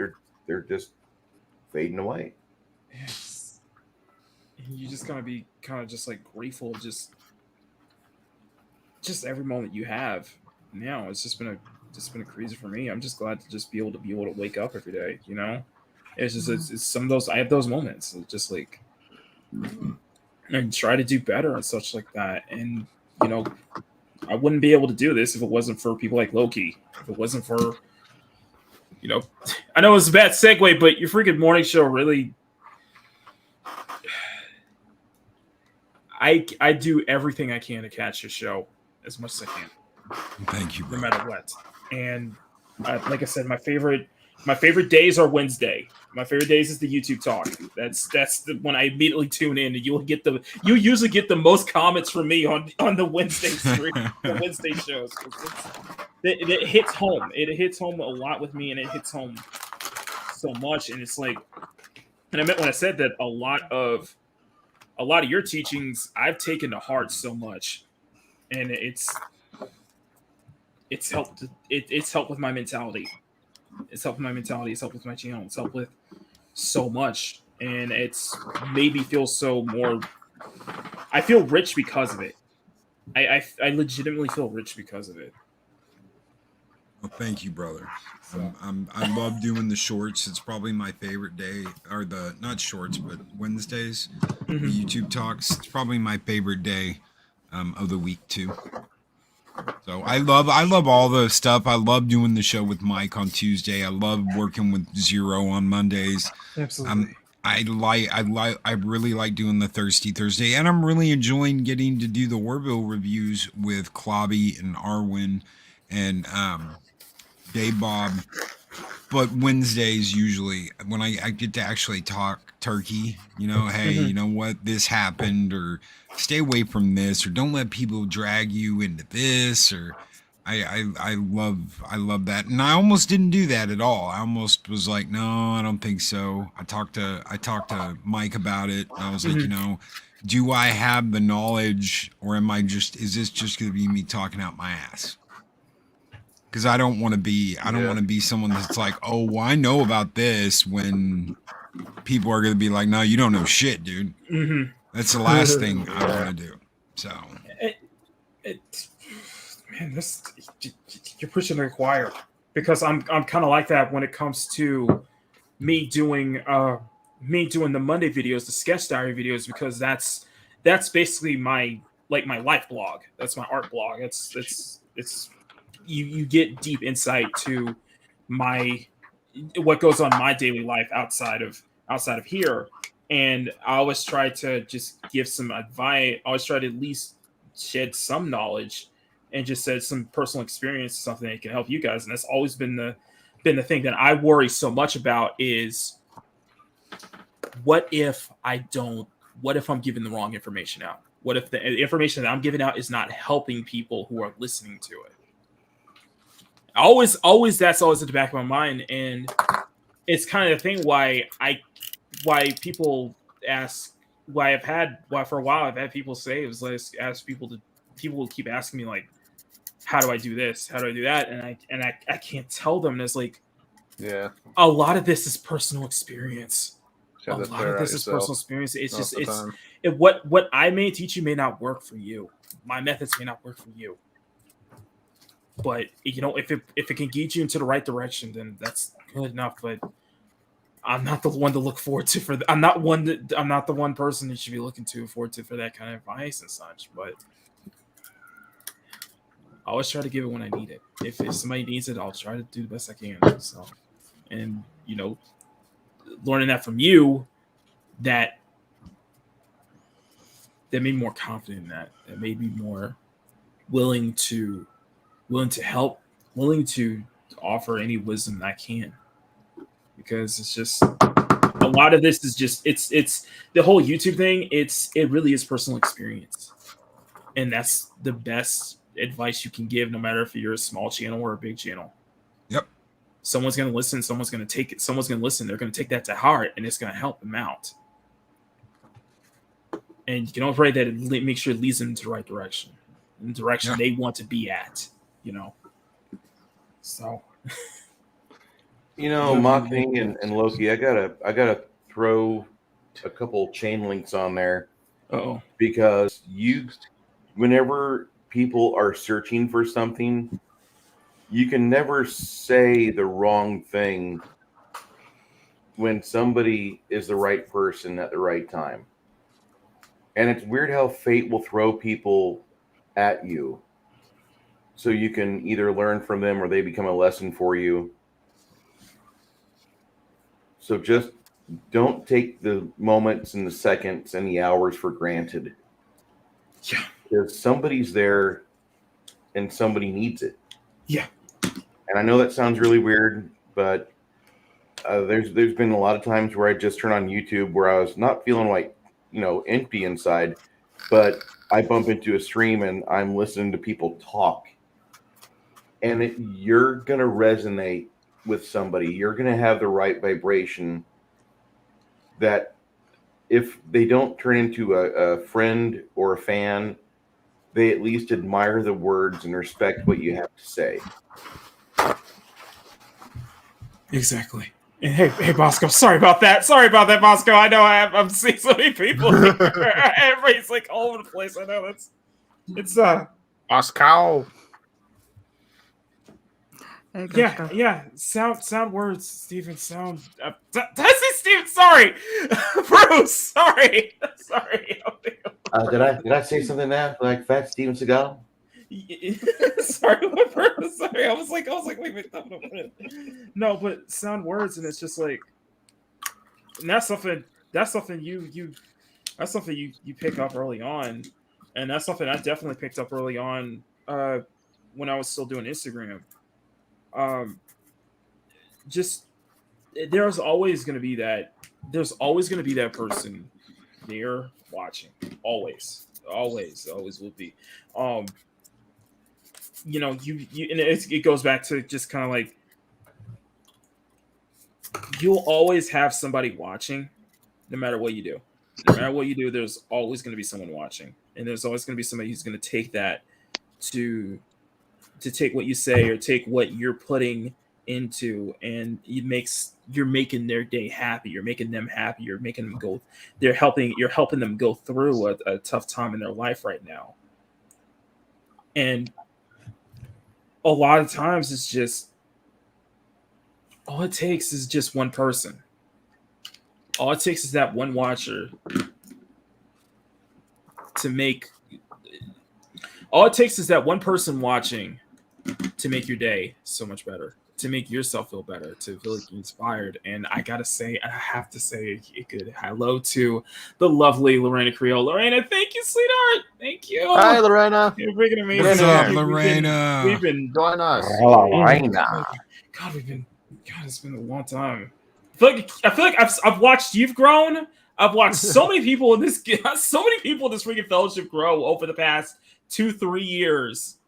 they're just fading away. Yes. You just gotta be kind of just like grateful of just every moment you have now. It's just been a crazy for me. I'm just glad to just be able to wake up every day, you know? It's just it's some of those I have those moments. It's just like and try to do better and such like that. And you know, I wouldn't be able to do this if it wasn't for people like Loki. If it wasn't for I know it's a bad segue, but your freaking morning show really I do everything I can to catch your show as much as I can. Thank you, bro. No matter what. And like I said, my favorite days are Wednesday. My favorite days is the YouTube talk. That's the when I immediately tune in. And you usually get the most comments from me on the Wednesday stream, the Wednesday shows. It hits home. It hits home a lot with me, and it hits home so much. And it's like, and I meant when I said that a lot of your teachings I've taken to heart so much, and it's helped. It's helped with my mentality. It's helped with my mentality. It's helped with my channel. It's helped with so much, and it's made me feel so more. I feel rich because of it. I legitimately feel rich because of it. Well, thank you, brother. I love doing the shorts. It's probably my favorite day, or the not shorts, but Wednesdays. The YouTube talks. It's probably my favorite day of the week too. So I love all the stuff. I love doing the show with Mike on Tuesday. I love working with Zero on Mondays. Absolutely. I really like doing the Thirsty Thursday, and I'm really enjoying getting to do the Warville reviews with Clobby and Arwen and Dave Bob. But Wednesdays usually when I get to actually talk turkey, you know, hey, you know what, this happened, or stay away from this, or don't let people drag you into this, or I love that. And I almost didn't do that at all. I almost was like, no, I don't think so. I talked to Mike about it. I was like, you know, do I have the knowledge, or is this just going to be me talking out my ass? Because I don't want to be someone that's like, oh, well, I know about this, when people are going to be like, no, you don't know shit, dude. That's the last thing I want to do. So, man, you're pushing the choir, because I'm kind of like that when it comes to me doing the Monday videos, the sketch diary videos, because that's basically my life blog. That's my art blog. It's you get deep insight to what goes on in my daily life outside of here. And I always try to just give some advice. I always try to at least shed some knowledge and just said some personal experience, something that can help you guys. And that's always been the thing that I worry so much about is what if I'm giving the wrong information out? What if the information that I'm giving out is not helping people who are listening to it? That's always at the back of my mind, and it's kind of the thing why people ask, for a while I've had people say, it was like, people will keep asking me like, how do I do this? How do I do that? And I can't tell them. And it's like, yeah, a lot of this is personal experience. A lot of this is personal experience. It's just time. What I may teach you may not work for you. My methods may not work for you. But you know, if it can get you into the right direction, then that's good enough. But I'm not the one to look forward to I'm not the one person you should be looking forward to for that kind of advice and such. But I always try to give it when I need it. If somebody needs it, I'll try to do the best I can. So, and you know, learning that from you, that made me more confident in that. That made me more willing to help, willing to offer any wisdom that I can. Because it's just a lot of this is just it's the whole YouTube thing. It really is personal experience, and that's the best advice you can give, no matter if you're a small channel or a big channel. Yep. Someone's going to listen. Someone's going to take it. Someone's going to listen. They're going to take that to heart, and it's going to help them out. And you can only pray that it make sure it leads them to the right direction, in the direction they want to be at, So, Makini and Loki, I gotta throw a couple chain links on there. Because whenever people are searching for something, you can never say the wrong thing when somebody is the right person at the right time. And it's weird how fate will throw people at you so you can either learn from them or they become a lesson for you. So just don't take the moments and the seconds and the hours for granted. Yeah. Because somebody's there and somebody needs it. Yeah. And I know that sounds really weird, but there's been a lot of times where I just turn on YouTube where I was not feeling like, empty inside, but I bump into a stream and I'm listening to people talk. And you're going to resonate with somebody. You're going to have the right vibration that if they don't turn into a friend or a fan, they at least admire the words and respect what you have to say. Exactly. And hey, Bosco, sorry about that, Bosco. I know I'm seeing so many people. Everybody's like all over the place. I know it's Bosco. Yeah. Sound words, Steven. Sound. Did I say Steven? Sorry, Bruce. Sorry. Did I say something there like Fat Steven Seagal? Sorry. I was like, wait, no, but sound words, and it's just like, and that's something you pick up early on, and that's something I definitely picked up early on when I was still doing Instagram. Just there's always going to be that person there watching, always will be. You and it goes back to just kind of like, you'll always have somebody watching no matter what you do. There's always going to be someone watching, and there's always going to be somebody who's going to take that to take what you say or take what you're putting into, and you're making their day happy. You're making them happy. You're making them go. You're helping them go through a tough time in their life right now. And a lot of times it's just, all it takes is just one person. All it takes is that one watcher to make. All it takes is that one person watching to make your day so much better, to make yourself feel better, to feel like you're inspired. And I have to say a good hello to the lovely Lorena Creole. Lorena, thank you, sweetheart. Thank you. Hi, Lorena. You're freaking amazing. What's up, Lorena? We've been join us. Lorena. God, it's been a long time. I feel like I've watched you've grown. I've watched so many people in this freaking fellowship grow over the past 2-3 years.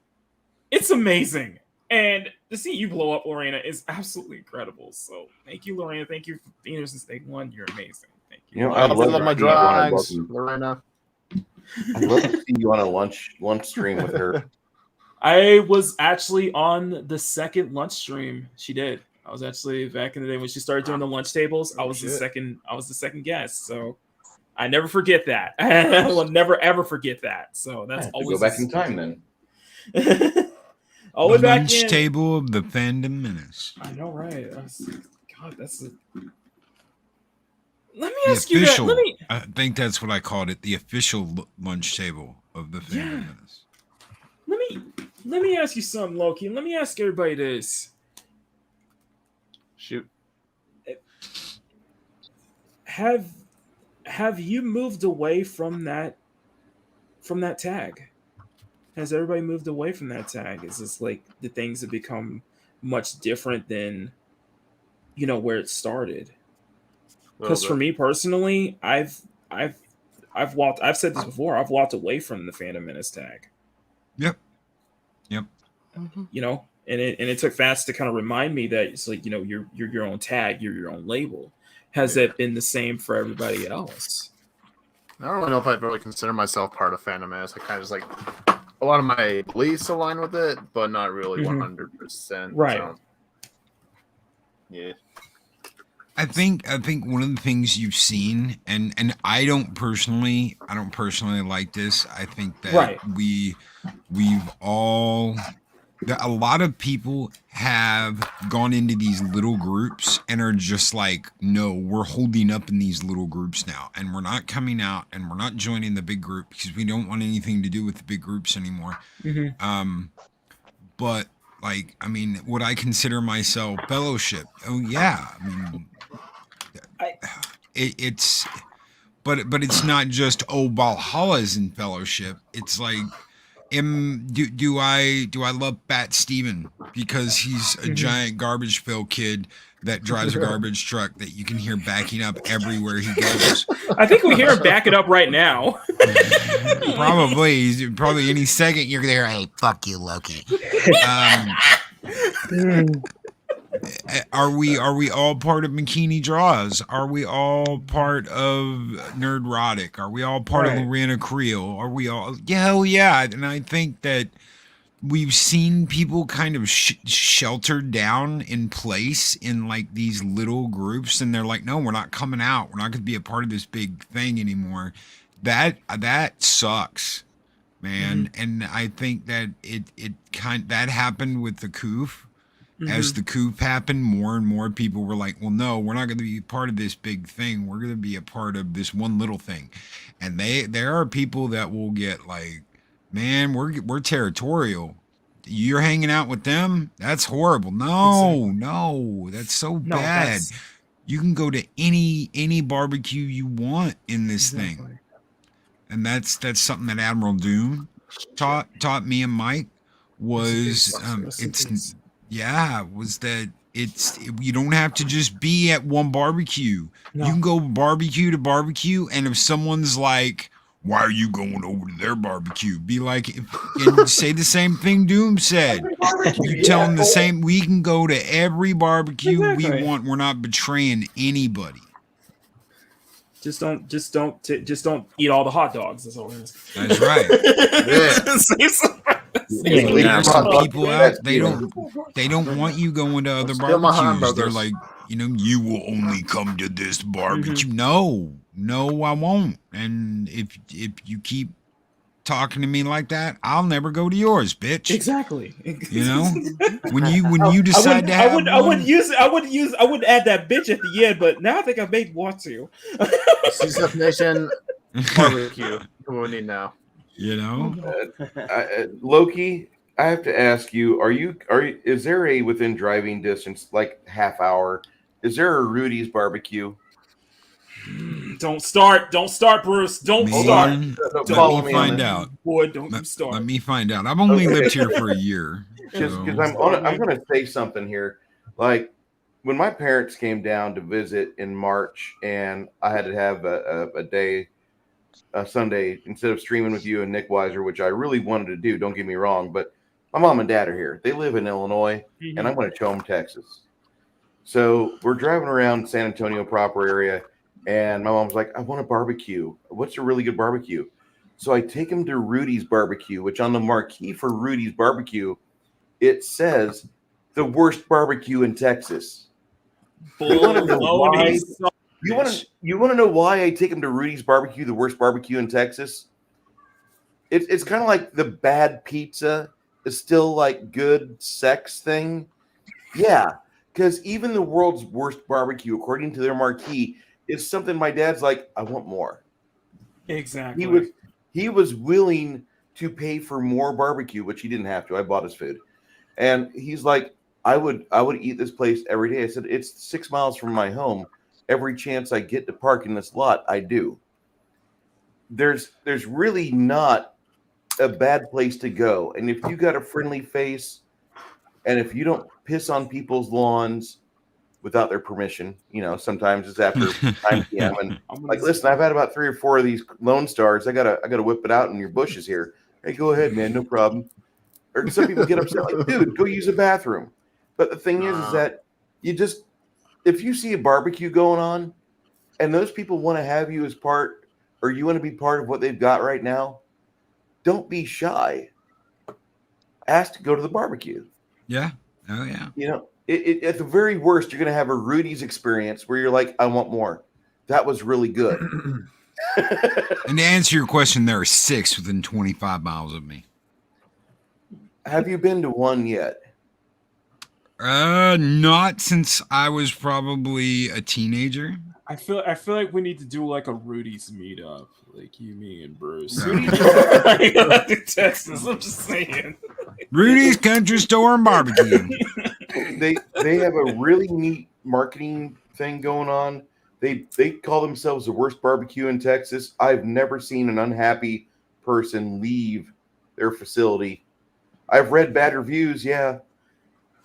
It's amazing. And to see you blow up, Lorena, is absolutely incredible. So thank you, Lorena. Thank you for being here since day one. You're amazing. Thank you. I love my drawings, Lorena. I'd love to see you on a lunch stream with her. I was actually on the second lunch stream she did. I was actually back in the day when she started doing the lunch tables. I was the second guest. So I never forget that. I will never ever forget that. So that's always go back in time then. All the way back lunch in. Table of the Fandom Menace. I know, right? Let me ask you that. I think that's what I called it. The official lunch table of the Fandom Menace. Let me ask you something, Loki. Let me ask everybody this. Shoot. Have you moved away from that tag? Has everybody moved away from that tag? Is this like the things have become much different than where it started? Because for me personally, I've said this before. I've walked away from the Phantom Menace tag. Yep. And it took Fats to kind of remind me that it's like you're your own tag, you're your own label. Has that been the same for everybody else? I don't really know if I'd really consider myself part of fandom as I kind of just like a lot of my beliefs align with it, but not really 100%. Right. So, yeah. I think one of the things you've seen, and I don't personally like this. I think that a lot of people have gone into these little groups and are just like, no, we're holding up in these little groups now, and we're not coming out and we're not joining the big group because we don't want anything to do with the big groups anymore. But like, I mean, would I consider myself fellowship? Oh yeah, I mean. It's not just Valhalla's in fellowship. It's like do I love Bat Steven because he's a giant garbage fill kid that drives a garbage truck that you can hear backing up everywhere he goes. I think we hear him backing up right now. Probably any second you're gonna hear, "Hey, fuck you, Loki." Are we all part of Makini Draws? Are we all part of Nerdrotic? Are we all part of Lorena Creel? Are we all? Yeah, hell yeah! And I think that we've seen people kind of sheltered down in place in like these little groups, and they're like, no, we're not coming out. We're not going to be a part of this big thing anymore. That sucks, man. And I think that that happened with the Coof. As the coup happened, more and more people were like, well, no, we're not going to be part of this big thing. We're going to be a part of this one little thing. And there are people that will get like, man, we're territorial. You're hanging out with them? That's horrible. No, that's so bad. You can go to any barbecue you want in this thing. And that's something that Admiral Doom taught me and Mike was you don't have to just be at one barbecue. You can go barbecue to barbecue, and if someone's like, why are you going over to their barbecue? Be like, and say the same thing Doom said. You tell them the same. We can go to every barbecue we want. We're not betraying anybody. Just don't eat all the hot dogs. That's all it is. That's right. Some people out, they don't want you going to other barbecues. They're like, you will only come to this barbecue. No, I won't. And if you keep talking to me like that, I'll never go to yours, bitch. Exactly. When you decide to have I wouldn't add that bitch at the end, but now I think I may want to. CSF Nation barbecue. What we need now. Loki, I have to ask you, is there a within driving distance, like half hour, is there a Rudy's barbecue? Don't start, Bruce. Don't start. Let me find out. Boy, don't you start. Let me find out. I've only lived here for a year. Just because I'm going to say something here. Like, when my parents came down to visit in March, and I had to have a Sunday, instead of streaming with you and Nick Weiser, which I really wanted to do, don't get me wrong, but my mom and dad are here. They live in Illinois, and I'm going to show them Texas. So we're driving around San Antonio proper area, and my mom's like, I want a barbecue. What's a really good barbecue? So I take him to Rudy's Barbecue, which on the marquee for Rudy's Barbecue, it says the worst barbecue in Texas. You want to know why? You want to know why I take him to Rudy's Barbecue, the worst barbecue in Texas? It's kind of like the bad pizza is still like good sex thing. Yeah, because even the world's worst barbecue, according to their marquee, is something my dad's like, I want more. Exactly. He was willing to pay for more barbecue, which he didn't have to. I bought his food. And he's like, I would eat this place every day. I said, it's 6 miles from my home. Every chance I get to park in this lot, I do. There's really not a bad place to go. And if you got a friendly face, and if you don't piss on people's lawns without their permission, sometimes it's after 9 p.m. And like, listen, I've had about 3 or 4 of these Lone Stars. I gotta whip it out in your bushes here. Hey, go ahead, man, no problem. Or some people get upset, like, dude, go use a bathroom. But the thing is that if you see a barbecue going on and those people want to have you as part or you want to be part of what they've got right now, don't be shy. Ask to go to the barbecue. Yeah. Oh, yeah. You know, at the very worst, you're going to have a Rudy's experience where you're like, I want more. That was really good. And to answer your question, there are 6 within 25 miles of me. Have you been to one yet? Not since I was probably a teenager. I feel like we need to do like a Rudy's meetup, like you, me, and Bruce. Texas, I'm just saying. Rudy's Country Store and Barbecue. They have a really neat marketing thing going on. They call themselves the worst barbecue in Texas. I've never seen an unhappy person leave their facility. I've read bad reviews, yeah,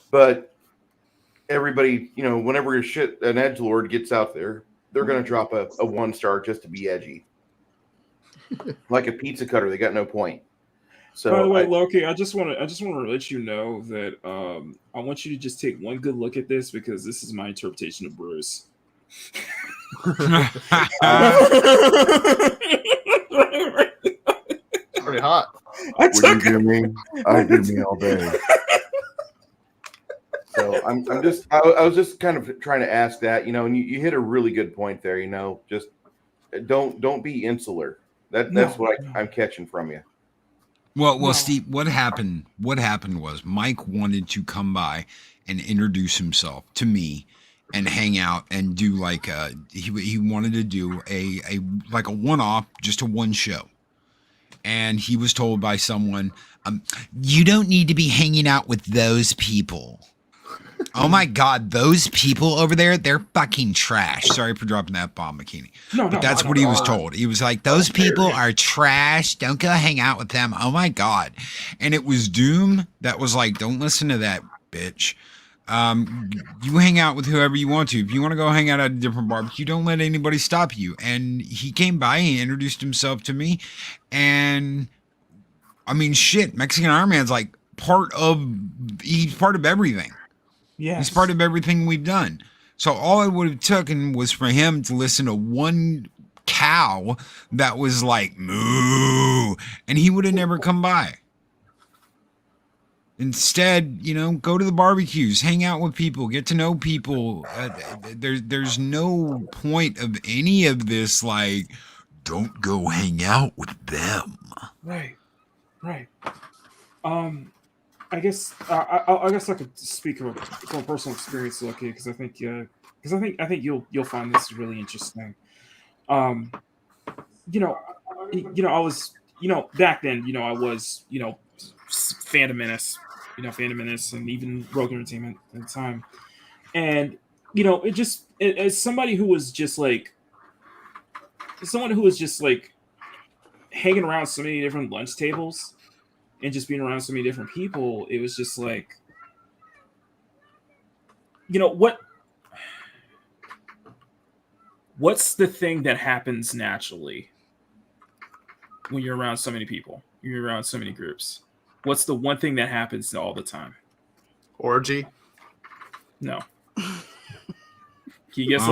but everybody, you know, whenever an edgelord gets out there, they're going to drop a 1-star just to be edgy. Like a pizza cutter, they got no point. So, by the way, Loki, I just want to let you know that I want you to just take one good look at this, because this is my interpretation of Bruce. Pretty hot. What do you do me? I do me all day. So I was just kind of trying to ask that, you know, and you hit a really good point there, you know, just don't be insular. That's what I'm catching from you. Well, Steve, what happened was Mike wanted to come by and introduce himself to me and hang out and do like he wanted to do a one-off, just a one show. And he was told by someone, you don't need to be hanging out with those people. Oh my God, those people over there, they're fucking trash. Sorry for dropping that bomb, Makini. But that's what he was told. He was like, those people are trash. Don't go hang out with them. Oh my God. And it was Doom that was like, don't listen to that bitch. You hang out with whoever you want to. If you want to go hang out at a different barbecue, don't let anybody stop you. And he came by, he introduced himself to me. And I mean, shit, Mexican Iron Man's like he's part of everything. Yeah, he's part of everything we've done. So all it would have taken was for him to listen to one cow that was like moo, and he would have never come by. Instead, you know, go to the barbecues, hang out with people, get to know people. There's no point of any of this, like, don't go hang out with them. Right. I guess I could speak from personal experience, Loki, because I think you'll find this really interesting. I was, back then, I was, Phantom Menace, and even Rogue Entertainment at the time, and as somebody who was just like, hanging around so many different lunch tables. And just being around so many different people, it was just like, what's the thing that happens naturally when you're around so many people? You're around so many groups. What's the one thing that happens all the time? Orgy? No. Can you guess?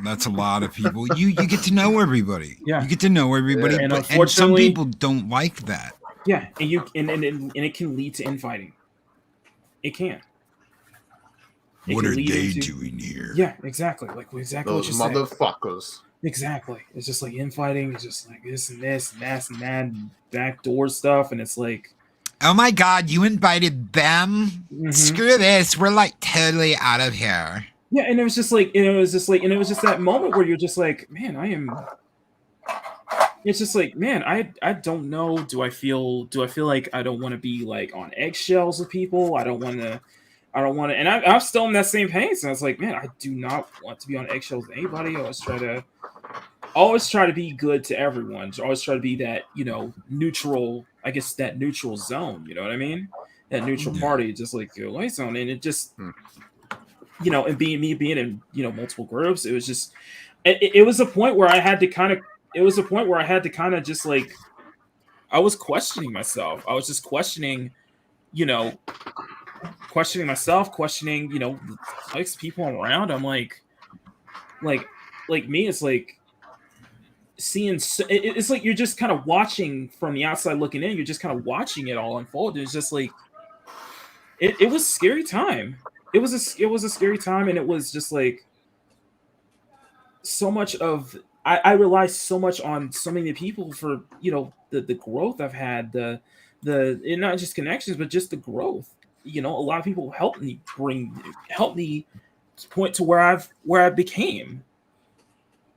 That's a lot of people. You get to know everybody. Yeah. You get to know everybody, and and some people don't like that. Yeah, and it can lead to infighting. It can. What are they doing here? Yeah, exactly. Like exactly those what you said. motherfuckers. Exactly. It's just like infighting. It's just like this and this and that and that and backdoor stuff, and it's like, oh my God, you invited them? Mm-hmm. Screw this. We're like totally out of here. Yeah, and it was just that moment where you're just like, man, it's just like, man, I don't know. Do I feel like I don't want to be like on eggshells with people? I don't want to, and I'm still in that same pace. And I was like, man, I do not want to be on eggshells with anybody. I always try to be good to everyone. I always try to be that, neutral, I guess that neutral zone, you know what I mean? That neutral party, just like the light zone. And it just, and being in, multiple groups, it was just, it was a point where I had to kind of just like, I was questioning myself. I was just questioning myself, like people around. I'm like me, it's like, seeing it's like you're just kind of watching from the outside looking in. You're just kind of watching it all unfold. It's just like it was a scary time. It was a scary time, and it was just like so much of I rely so much on so many people for the growth I've had, the and not just connections but just the growth. A lot of people helped me point to where I became,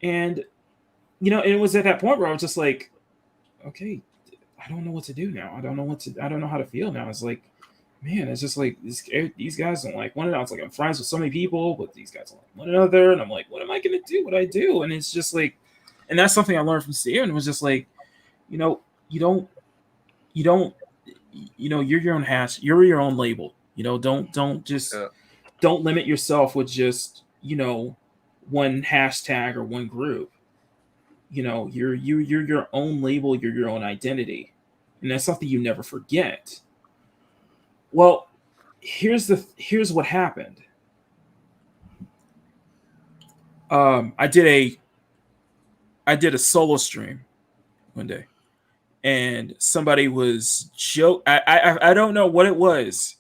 and it was at that point where I was just like, okay, I don't know what to do now. I don't know how to feel now. It's like, man, it's just like these guys don't like one another. It's like I'm friends with so many people, but these guys don't like one another. And I'm like, what am I going to do? What I do? And it's just like, and that's something I learned from Steven. It was just like, you're your own hash. You're your own label. Don't limit yourself with just, one hashtag or one group. You're your own label. You're your own identity. And that's something you never forget. Well, here's what happened. I did a solo stream one day, and somebody was I don't know what it was.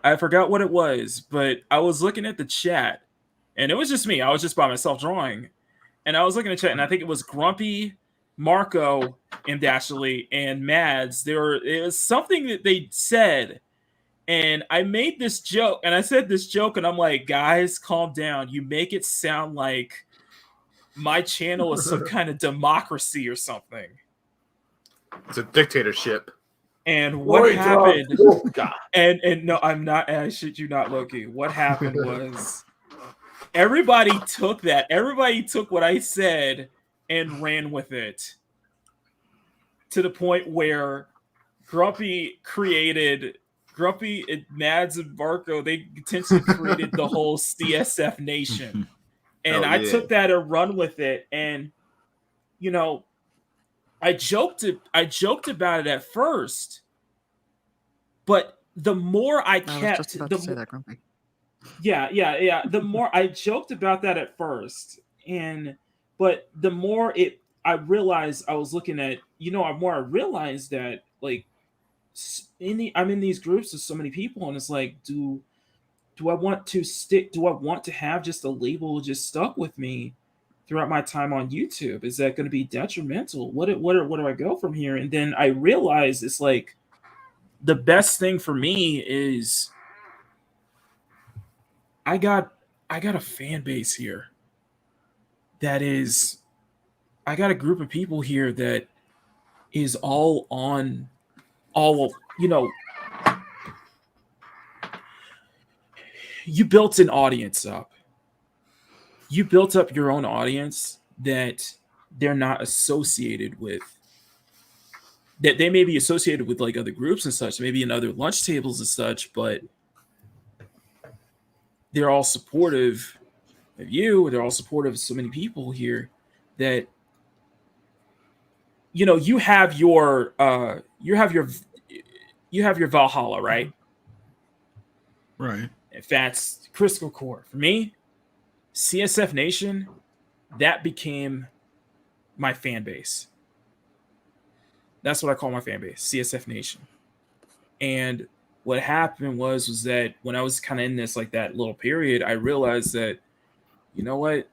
I forgot what it was, but I was looking at the chat, and it was just me. I was just by myself drawing, and I was looking at the chat, and I think it was Grumpy, Marco, and Dashley, and Mads. It was something that they said. And I made this joke, and I said this joke, and I'm like, guys, calm down. You make it sound like my channel is some kind of democracy or something. It's a dictatorship. And what happened? And no, I'm not. I shit you not, Loki. What happened was everybody took that. Everybody took what I said and ran with it to the point where Grumpy, Mads, and Marco, they potentially created the whole CSF Nation. And I took that and run with it. And, I joked about it at first. But the more I kept... was just about to say that, Grumpy. Yeah. The more I joked about that at first. But the more I realized I was looking at... I realized that, like, I'm in these groups with so many people, and it's like, do I want to stick? Do I want to have just a label just stuck with me throughout my time on YouTube? Is that going to be detrimental? What do I go from here? And then I realized it's like the best thing for me is I got a fan base here. That is, I got a group of people here that is all you built an audience up. You built up your own audience that they're not associated with. That they may be associated with like other groups and such, maybe in other lunch tables and such, but they're all supportive of you. They're all supportive of so many people here that you have your Valhalla, right? Right. If that's crystal core. For me, CSF Nation, that became my fan base. That's what I call my fan base, CSF Nation. And what happened was that when I was kind of in this like that little period, I realized that, you know what?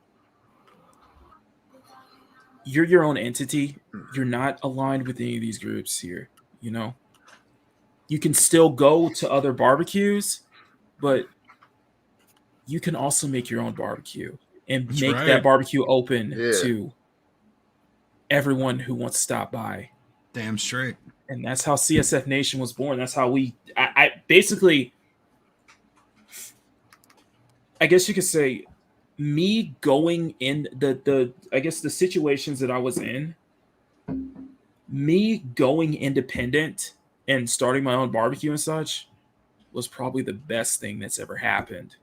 You're your own entity. You're not aligned with any of these groups here. You can still go to other barbecues, but you can also make your own barbecue and make that barbecue open to everyone who wants to stop by. Damn straight. And that's how CSF Nation was born. That's how I basically, I guess you could say, me going in the situations that I was in, me going independent and starting my own barbecue and such was probably the best thing that's ever happened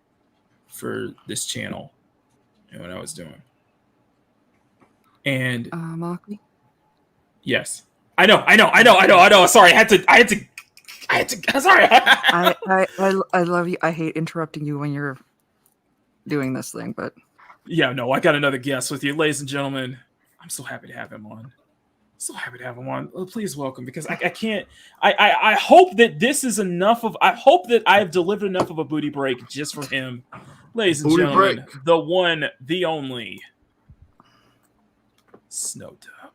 for this channel and what I was doing. And Makini? Yes. I know. Sorry, I had to sorry. I love you. I hate interrupting you when you're doing this thing, but yeah, no, I got another guest with you, ladies and gentlemen. I'm so happy to have him on. So happy to have him on. Please welcome, because I can't. I hope that this is enough of. I hope that I have delivered enough of a booty break just for him, ladies and gentlemen. The one, the only, Snow Dub.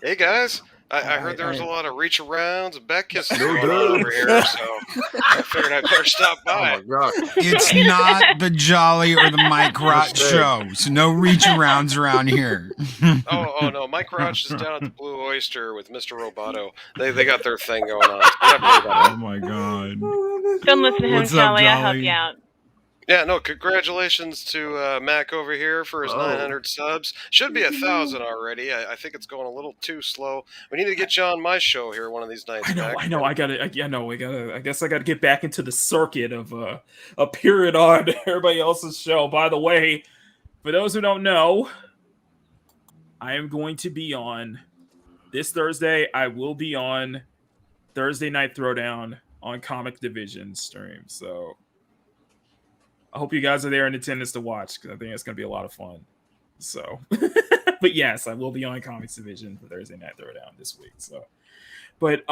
Hey guys, I heard there was a lot of reach arounds and back kisses going on over here, so I figured I'd better stop by. Oh my god! It's not the Jolly or the Mike Rotch show, so no reach arounds around here. Oh no, Mike Rotch is down at the Blue Oyster with Mr. Roboto. They got their thing going on. Oh my god! Don't listen to him, What's up, Jolly. I'll help Jolly? you out. Yeah, no, congratulations to Mac over here for his 900 subs. Should be 1,000 already. I think it's going a little too slow. We need to get you on my show here one of these nights. I know. I guess I gotta get back into the circuit of appearing on everybody else's show. By the way, for those who don't know, I am going to be on this Thursday. I will be on Thursday Night Throwdown on Comic Division stream. So I hope you guys are there in attendance to watch, because I think it's going to be a lot of fun. So, but yes, I will be on Comics Division for Thursday Night Throwdown this week. So, but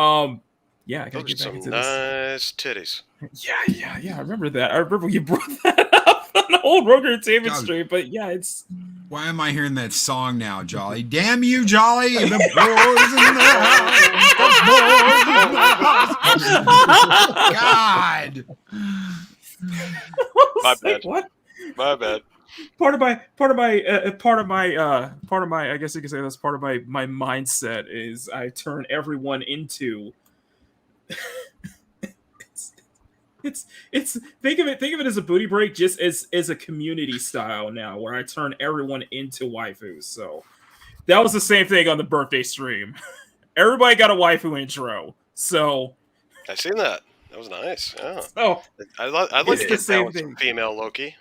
yeah, I gotta get back into nice titties. Yeah. I remember that. I remember you brought that up on the old Rogue Entertainment stream. But yeah, it's. Why am I hearing that song now, Jolly? Damn you, Jolly! The boys in the house. The boys in the house. God. My bad. What? My bad. Part of my I guess you could say that's part of my mindset is I turn everyone into it's think of it as a booty break, just as a community style now, where I turn everyone into waifus. So that was the same thing on the birthday stream. Everybody got a waifu intro. So I seen that. That was nice. Yeah. Oh, I'd like to get down with some female Loki.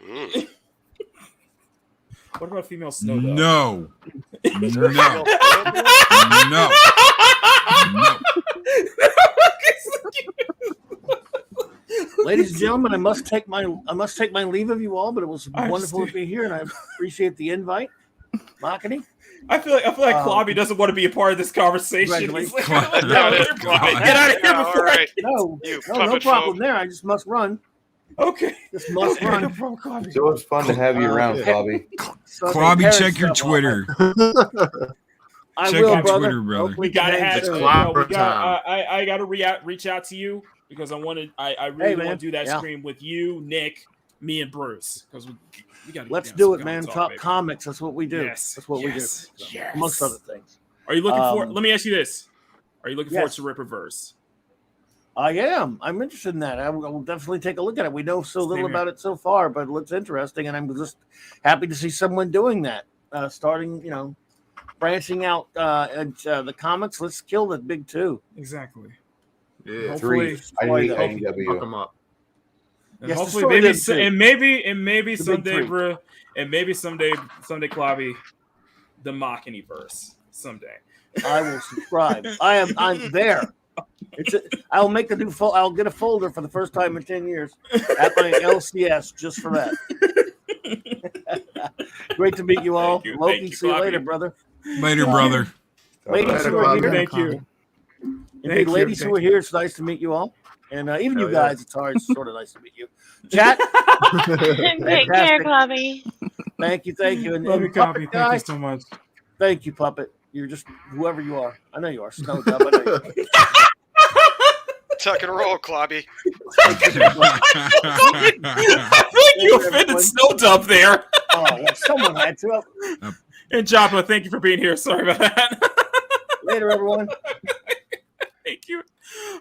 What about female Snow Dog? No. No. Ladies and gentlemen, I must take my leave of you all, but it was wonderful to be here, and I appreciate the invite. Makini? I feel like Klobby doesn't want to be a part of this conversation. He's like, get out of here before No problem there. I just must run. Okay. Just must run. It was fun to have you around, Klobby. Klobby, check your Twitter. I check will, your brother. Twitter, brother. We gotta have. I gotta reach out to you because I really want to do that stream with you, Nick, me, and Bruce, because we gotta. Let's do it, man. Talk comics. That's what we do. Yes. That's what we do. Yes. Amongst other things. Are you looking for? Let me ask you this: are you looking forward to Ripperverse? I am. I'm interested in that. I will definitely take a look at it. We know so little about it so far, but it looks interesting, and I'm just happy to see someone doing that. Starting, branching out the comics. Let's kill the big two. Exactly. Yeah, hopefully, 3. I need AEW. Fuck them up. And Yes, hopefully, maybe The someday, big bro, and maybe someday, Klobby, the Makini verse someday. I will subscribe. I'm there. I'll make a new I'll get a folder for the first time in 10 years at my LCS just for that. Great to meet you all. Loki, see you later, brother. Later, brother. Ladies who are here, Thank you. Indeed, ladies who are here, it's nice to meet you all. And even you guys, it's always sort of nice to meet you. Chat. Take care, Klobby. Thank you. And Love you, Puppet Klobby. guy, Thank you so much. Thank you, Puppet. You're just whoever you are. I know you are. Snow Dub. I know you are. Tuck and roll, Klobby. I think you offended Snow Dub there. Oh, someone had to. And Joppa, thank you for being here. Sorry about that. Later, everyone. Thank you.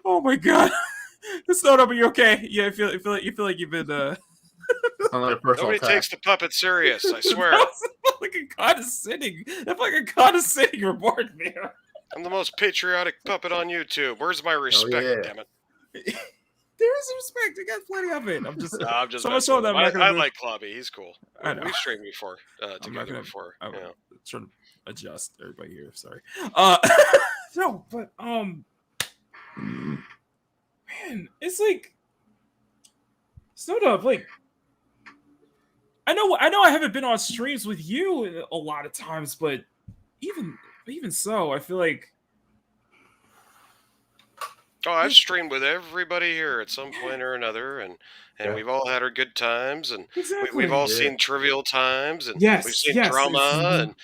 Oh my god. Snow Dub, are you okay? Yeah, you feel like you've been Nobody takes the puppet serious, I swear. That's like a condescending remark there. I'm the most patriotic puppet on YouTube. Where's my respect, damn it? There is respect. You got plenty of it. I'm just messing with him. I like Klobby. He's cool. I know. We've streamed before together before. I'm trying to adjust everybody here. Sorry. No, but man, it's like Snow Dub, like I know I haven't been on streams with you a lot of times, but even so, I feel like I've streamed with everybody here at some point or another, and we've all had our good times, and we've all seen trivial times, and we've seen drama, and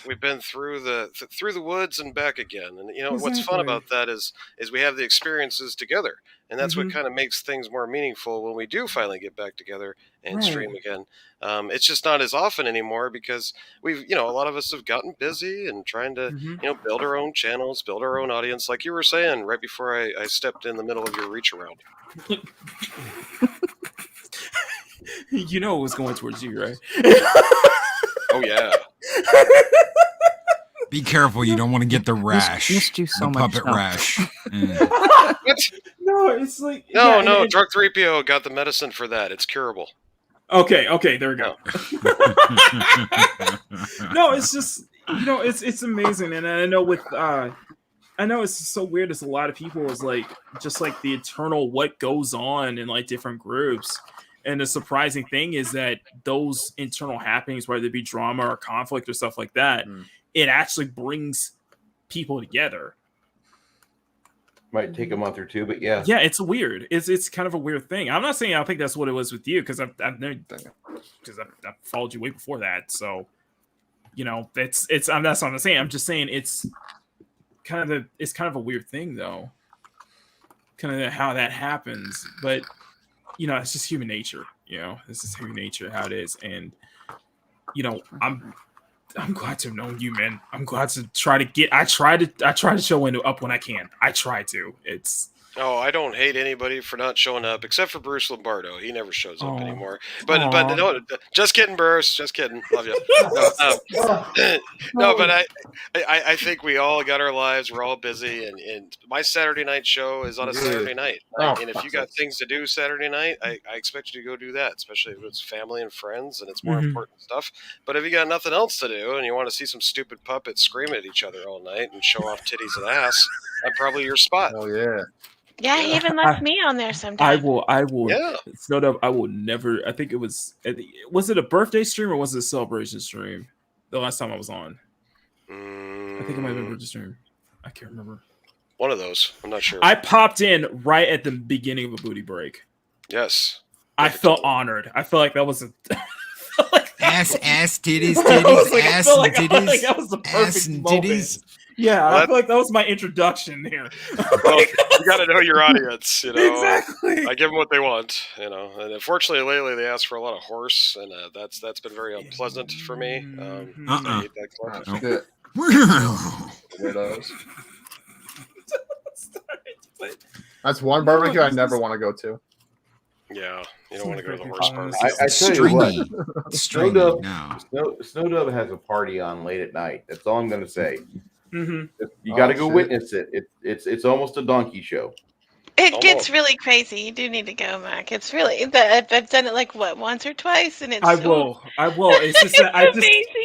we've been through the woods and back again. And what's fun about that is we have the experiences together, and that's what kind of makes things more meaningful when we do finally get back together and stream again. It's just not as often anymore because we've a lot of us have gotten busy and trying to build our own channels, build our own audience, like you were saying right before I stepped in the middle of your reach around. You know it was going towards you, right? Oh yeah. Be careful, you don't want to get the rash. Missed you so the much, puppet though. rash. No, it's like no. Drug 3PO got the medicine for that. It's curable. Okay, there we go. No, it's just it's amazing, and I know I know it's so weird. It's a lot of people is like just like the eternal what goes on in like different groups. And the surprising thing is that those internal happenings, whether it be drama or conflict or stuff like that, it actually brings people together. Might take a month or two, but yeah. Yeah, it's weird. It's kind of a weird thing. I'm not saying I think that's what it was with you because I've followed you way before that. So, that's what I'm saying. I'm just saying it's kind of a weird thing though. Kind of how that happens, but it's just human nature. This is human nature, how it is, and I'm glad to have known you, man. I'm glad to try to get. I try to show up when I can. I try to. Oh, I don't hate anybody for not showing up, except for Bruce Lombardo. He never shows up anymore. But no, just kidding, Bruce. Just kidding. Love you. No, but I think we all got our lives. We're all busy, and my Saturday night show is on a Saturday night. And if you got things to do Saturday night, I expect you to go do that, especially if it's family and friends and it's more important stuff. But if you got nothing else to do and you want to see some stupid puppets scream at each other all night and show off titties and ass, that's probably your spot. Oh yeah. Yeah, he even left me on there sometimes. I will. Yeah. Snowed up. I will never. I think it was it a birthday stream or was it a celebration stream? The last time I was on, I think it might have been a birthday stream. I can't remember. One of those. I'm not sure. I popped in right at the beginning of a booty break. Yes. I felt honored. I felt like that was a ass, titties, ass, and titties. That was the perfect moment. Yeah, I feel like that was my introduction there. Well, you got to know your audience, Exactly. I give them what they want, And unfortunately, lately they ask for a lot of horse, and that's been very unpleasant for me. I hate that club. Weirdos. That's one barbecue I never want to go to. Yeah, you don't want to go to the horse barbecue. I tell you what, Snow Dub has a party on late at night. That's all I'm going to say. You got to go witness it. It's almost a donkey show. It gets really crazy. You do need to go, Mac. It's really I've done it like once or twice, and it's I will. It's just that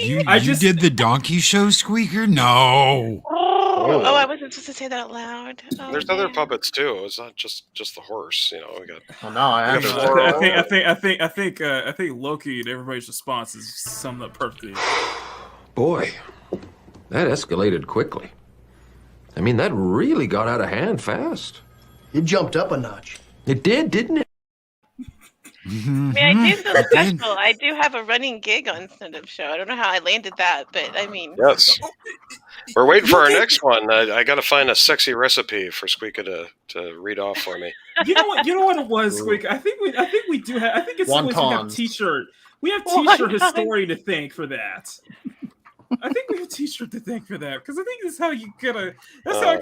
you did the donkey show, Squeaker? No. Oh, I wasn't supposed to say that out loud. Oh, There's other puppets too. It's not just the horse. We got. Oh no, I think Loki and everybody's response is summed up perfectly. Boy, that escalated quickly. I mean, that really got out of hand fast. It jumped up a notch. It did, didn't it? I mean, I do feel special. I do have a running gig on stand-up show. I don't know how I landed that, but I mean, yes. We're waiting for our next one. I got to find a sexy recipe for Squeaka to read off for me. You know what it was, Squeak. I think we do have. I think it's always we have T-shirt. We have T-shirt history to thank for that. I think we have T-shirt to thank for that because I think this is how you gotta. That's how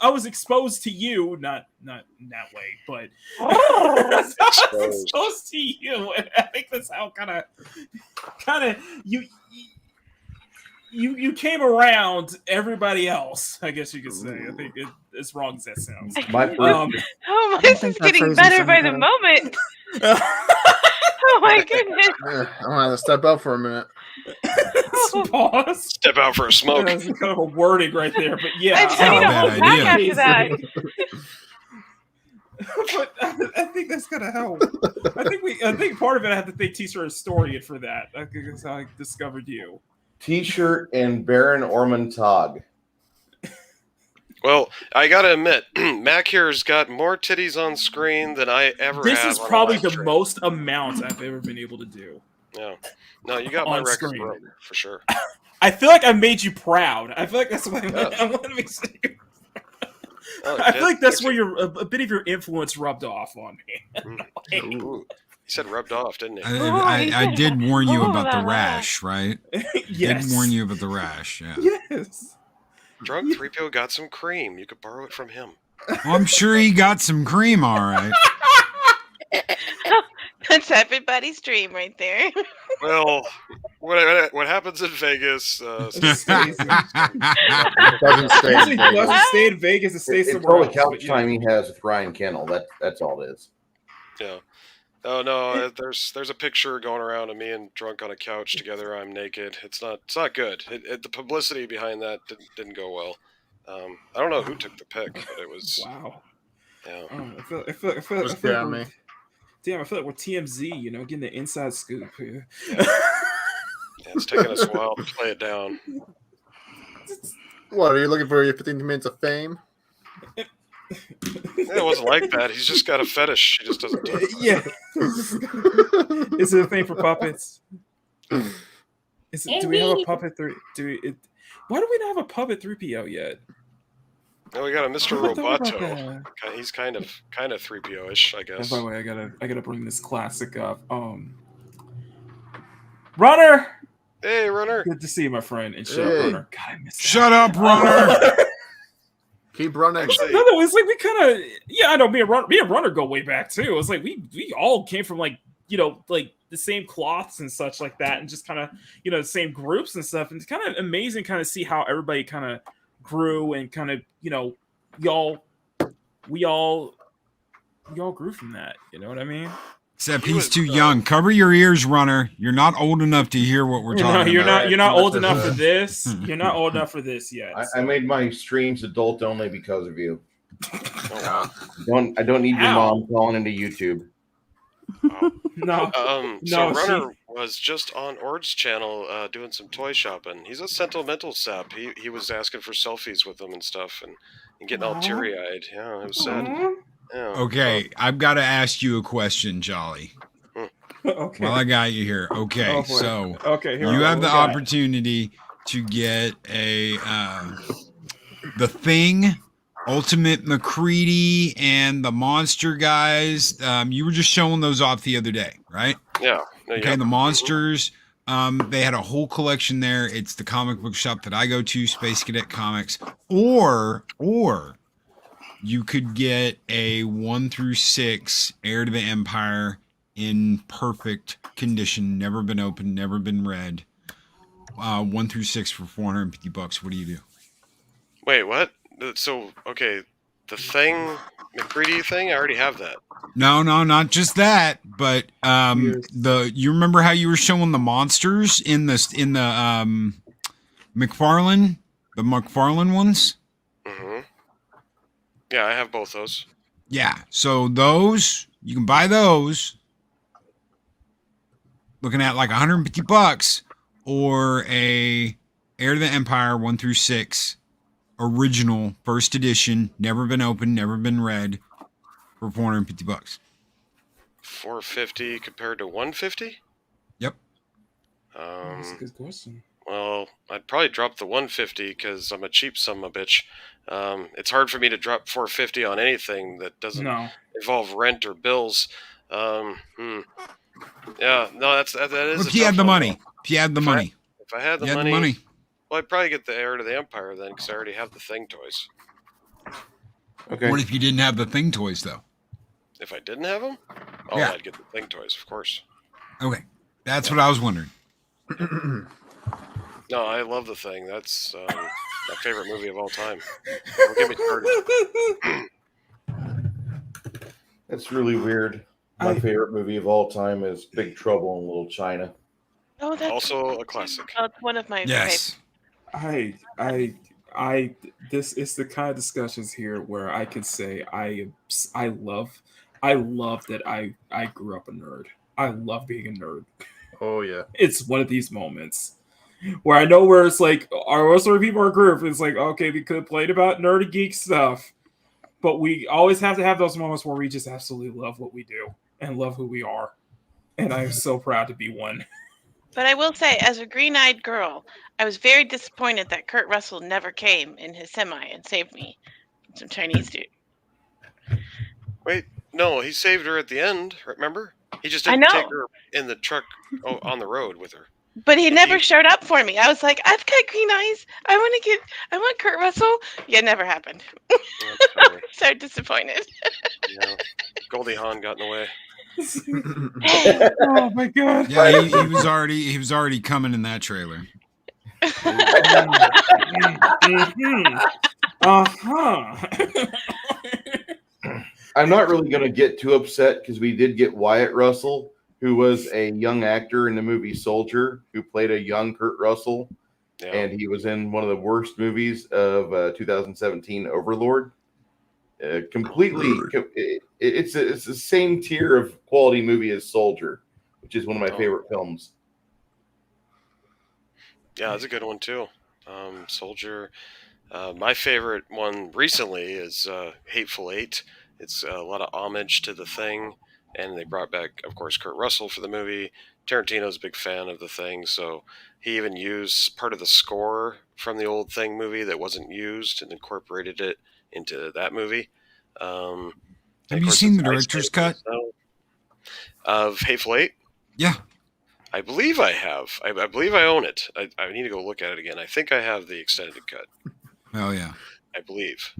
I was exposed to you, not in that way, but that's how I was exposed to you. And I think that's how kind of you came around every else. I guess you could say. I think as wrong as that sounds. This is getting better by the moment. Oh my goodness! I'm gonna have to step out for a minute. Pause. Step out for a smoke. That's kind of a wording right there, but yeah. I need a whole pack after that. But I think that's gonna help. I think part of it I have to thank T-shirt historian for that. I think that's how I discovered you. T-shirt and Baron Ormontag. Well, I gotta admit, Mac here's got more titties on screen than I ever This have. is probably the most amount I've ever been able to do. Yeah. No, you got my On record screen. for sure. I feel like I made you proud. I feel like that's why I want to make sure. I feel like that's where a bit of your influence rubbed off on me. Ooh. He said rubbed off, didn't he? I did warn you about the rash, right? Yes. Did warn you about the rash, yeah. Yes. Drunk 3PO got some cream. You could borrow it from him. Well, I'm sure he got some cream, all right. That's everybody's dream right there. Well, what happens in Vegas Doesn't stay in Vegas. It stays It's somewhere all the else. couch time he has with Ryan Kennel. That's all it is. Yeah. Oh no, there's a picture going around of me and drunk on a couch together. I'm naked. It's not good. The publicity behind that didn't go well. I don't know who took the pic, but it was wow. Yeah. I feel like we're TMZ, getting the inside scoop here. Yeah, it's taking us a while to play it down. What, are you looking for your 15 minutes of fame? It wasn't like that. He's just got a fetish. He just doesn't do it. Yeah. Is it a thing for puppets? Do we have a puppet? Why do we not have a puppet 3PO yet? No, we got a Mr. I thought about Roboto. He's kind of 3PO-ish, I guess. By the way, I gotta bring this classic up. Runner. Hey, Runner. Good to see you, my friend. And shut up, Runner. God, I miss Shut up, Runner. Keep running. Actually, no, it's like we kind of, I know me and Runner go way back too. It's like we all came from like the same cloths and such like that, and just kind of the same groups and stuff. And it's kind of amazing, kind of see how everybody kind of grew and kind of we all grew from that. You know what I mean? Except he's too young. Cover your ears, Runner. You're not old enough to hear what we're talking about. You're not old enough for this. You're not old enough for this yet. I made my streams adult only because of you. I don't need your mom calling into YouTube. No. So Runner was just on Ord's channel doing some toy shopping. He's a sentimental sap. He was asking for selfies with them and stuff and getting all teary-eyed. Yeah, it was sad. Yeah. Okay, I've got to ask you a question, Jolly. Okay. Well, I got you here. Okay, Oh, boy. so Okay, here you we have go. the We got it. opportunity to get the Thing, Ultimate McCready, and the Monster guys. You were just showing those off the other day, right? Yeah. Okay, the Monsters. They had a whole collection there. It's the comic book shop that I go to, Space Cadet Comics. Or you could get a 1 through 6 Heir to the Empire in perfect condition, never been opened, never been read. 1 through 6 for $450. What do you do? Wait, what? So, okay, the Thing, McCready thing, I already have that. No, not just that, but you remember how you were showing the monsters in the McFarlane ones? Mm-hmm. Yeah, I have both those. Yeah, so those you can buy those. Looking at like $150, or a Heir to the Empire 1 through 6 original first edition, never been opened, never been read, for $450. $450 compared to $150? Yep. That's a good question. Well, I'd probably drop the $150 because I'm a cheap son of a bitch. It's hard for me to drop $450 on anything that doesn't involve rent or bills. Yeah, no, that is. If you had the money, if you had the money, if I had the money, well, I'd probably get the Heir to the Empire then, because I already have the Thing toys. Okay. What if you didn't have the Thing toys though? If I didn't have them, Yeah. I'd get the Thing toys, of course. Okay, that's what I was wondering. No, I love the Thing. That's my favorite movie of all time. Don't get me started. That's really weird. My favorite movie of all time is Big Trouble in Little China. Oh, that's Also a classic. Oh, it's one of my Yes. I This is the kind of discussions here where I can say I love that I grew up a nerd. I love being a nerd. Oh yeah. It's one of these moments where I know where it's like our sort of people are group. It's like, okay, we could have played about nerdy geek stuff, but we always have to have those moments where we just absolutely love what we do and love who we are. And I'm so proud to be one. But I will say, as a green-eyed girl, I was very disappointed that Kurt Russell never came in his semi and saved me from some Chinese dude. Wait, no, he saved her at the end. Remember? He just didn't take her in the truck on the road with her. But he never showed up for me. I was like, I've got green eyes. I want Kurt Russell. Yeah, it never happened. So disappointed. Goldie Hawn got in the way. Oh my god! Yeah, he was already coming in that trailer. I'm not really going to get too upset because we did get Wyatt Russell, who was a young actor in the movie Soldier, who played a young Kurt Russell, and he was in one of the worst movies of 2017, Overlord. Completely, it's the same tier of quality movie as Soldier, which is one of my favorite films. Yeah, that's a good one too. Soldier. My favorite one recently is Hateful Eight. It's a lot of homage to The Thing, and they brought back, of course, Kurt Russell for the movie. Tarantino's a big fan of The Thing, so he even used part of the score from the old Thing movie that wasn't used and incorporated it into that movie. Have you seen the director's cut of Hateful Eight? Yeah, I believe I have. I believe I own it. I need to go look at it again. I think I have the extended cut. Oh yeah, I believe,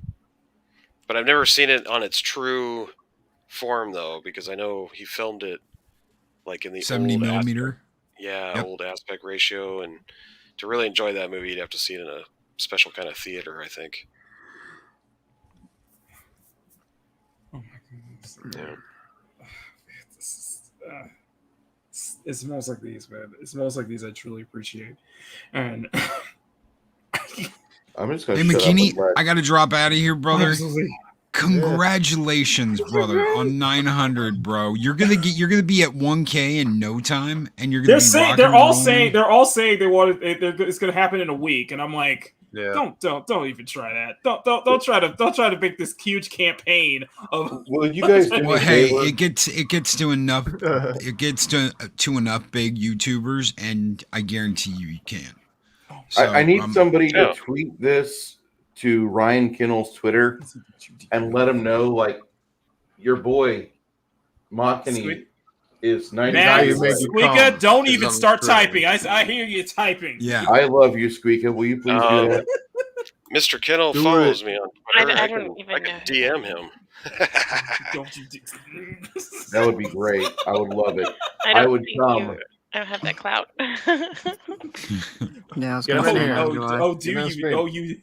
but I've never seen it on its true form though, because I know he filmed it like in the 70 millimeter. Old aspect ratio, and to really enjoy that movie, you'd have to see it in a special kind of theater, I think. Oh my goodness. Yeah. It smells like these, man. It smells like these. I truly appreciate. And I'm just gonna. Hey, Makini, I got to drop out of here, brother. Absolutely. Congratulations, brother, on 900, bro. You're gonna be at 1K in no time, and you're gonna. They're all saying they want it. It's gonna happen in a week, and I'm like, don't even try that. Don't try to make this huge campaign of. Well, you guys. Well, hey, it gets to enough. It gets to enough big YouTubers, and I guarantee you can. So, I need somebody to tweet this to Ryan Kinnell's Twitter and let him know, like, your boy Makini is 99. Squeaka, don't even start typing. I hear you typing. Yeah, I love you, Squeaka. Will you please do that? Mr. Kinnell follows me on Twitter. I can DM him. That would be great. I would love it. I would come. I don't have that clout. Yeah, I was gonna say. You.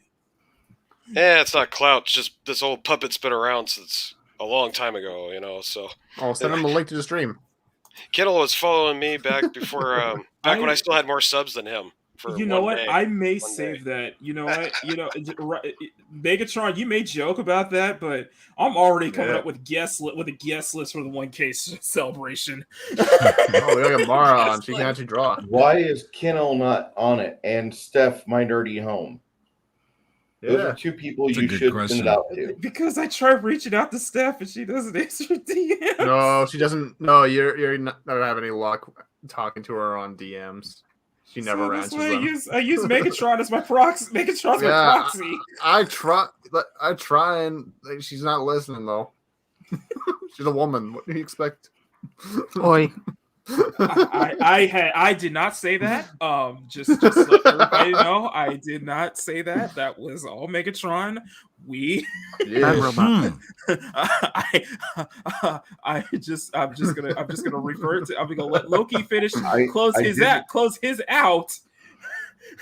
Yeah, it's not clout. It's just this old puppet's been around since a long time ago, so. I'll send him a link to the stream. Kinnell was following me back before, when I still had more subs than him. You know what? I may save that. You know what? Megatron, you may joke about that, but I'm already coming up with a guest list for the 1K celebration. We got Mara on. She can actually draw. Why is Kinnell not on it? And Steph, my nerdy home. Those are two people you should send it out to. Because I tried reaching out to Steph and she doesn't answer DMs. No, she doesn't. No, you're not having any luck talking to her on DMs. She never answers them. I use Megatron as my proxy. Megatron's my proxy. I try, and she's not listening though. She's a woman. What do you expect? Oi. I did not say that. Just let everybody know, I did not say that. That was all Megatron. I'm just gonna refer to. I'm gonna let Loki finish. Close his out.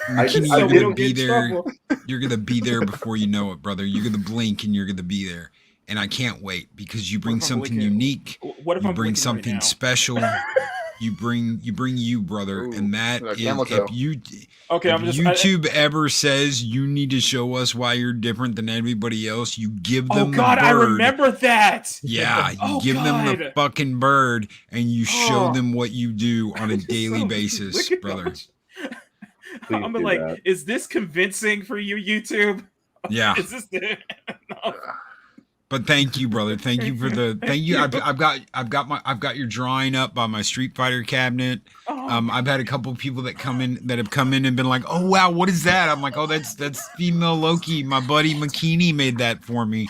You're gonna be there. You're gonna be there before you know it, brother. You're gonna blink and you're gonna be there. And I can't wait because you bring something unique. What if you I'm bring blinking something right now? special? You bring you, brother, and that is camel toe. YouTube ever says you need to show us why you're different than everybody else, you give them the bird. I remember that. Yeah, you give them the fucking bird, and you show them what you do on a daily basis, brother. I'm like, is this convincing for you, YouTube? Yeah. Is this no. But thank you, brother. Thank you for the thank you. I've got your drawing up by my Street Fighter cabinet. I've had a couple of people that have come in and been like, "Oh wow, what is that?" I'm like, "Oh, that's female Loki. My buddy Makini made that for me."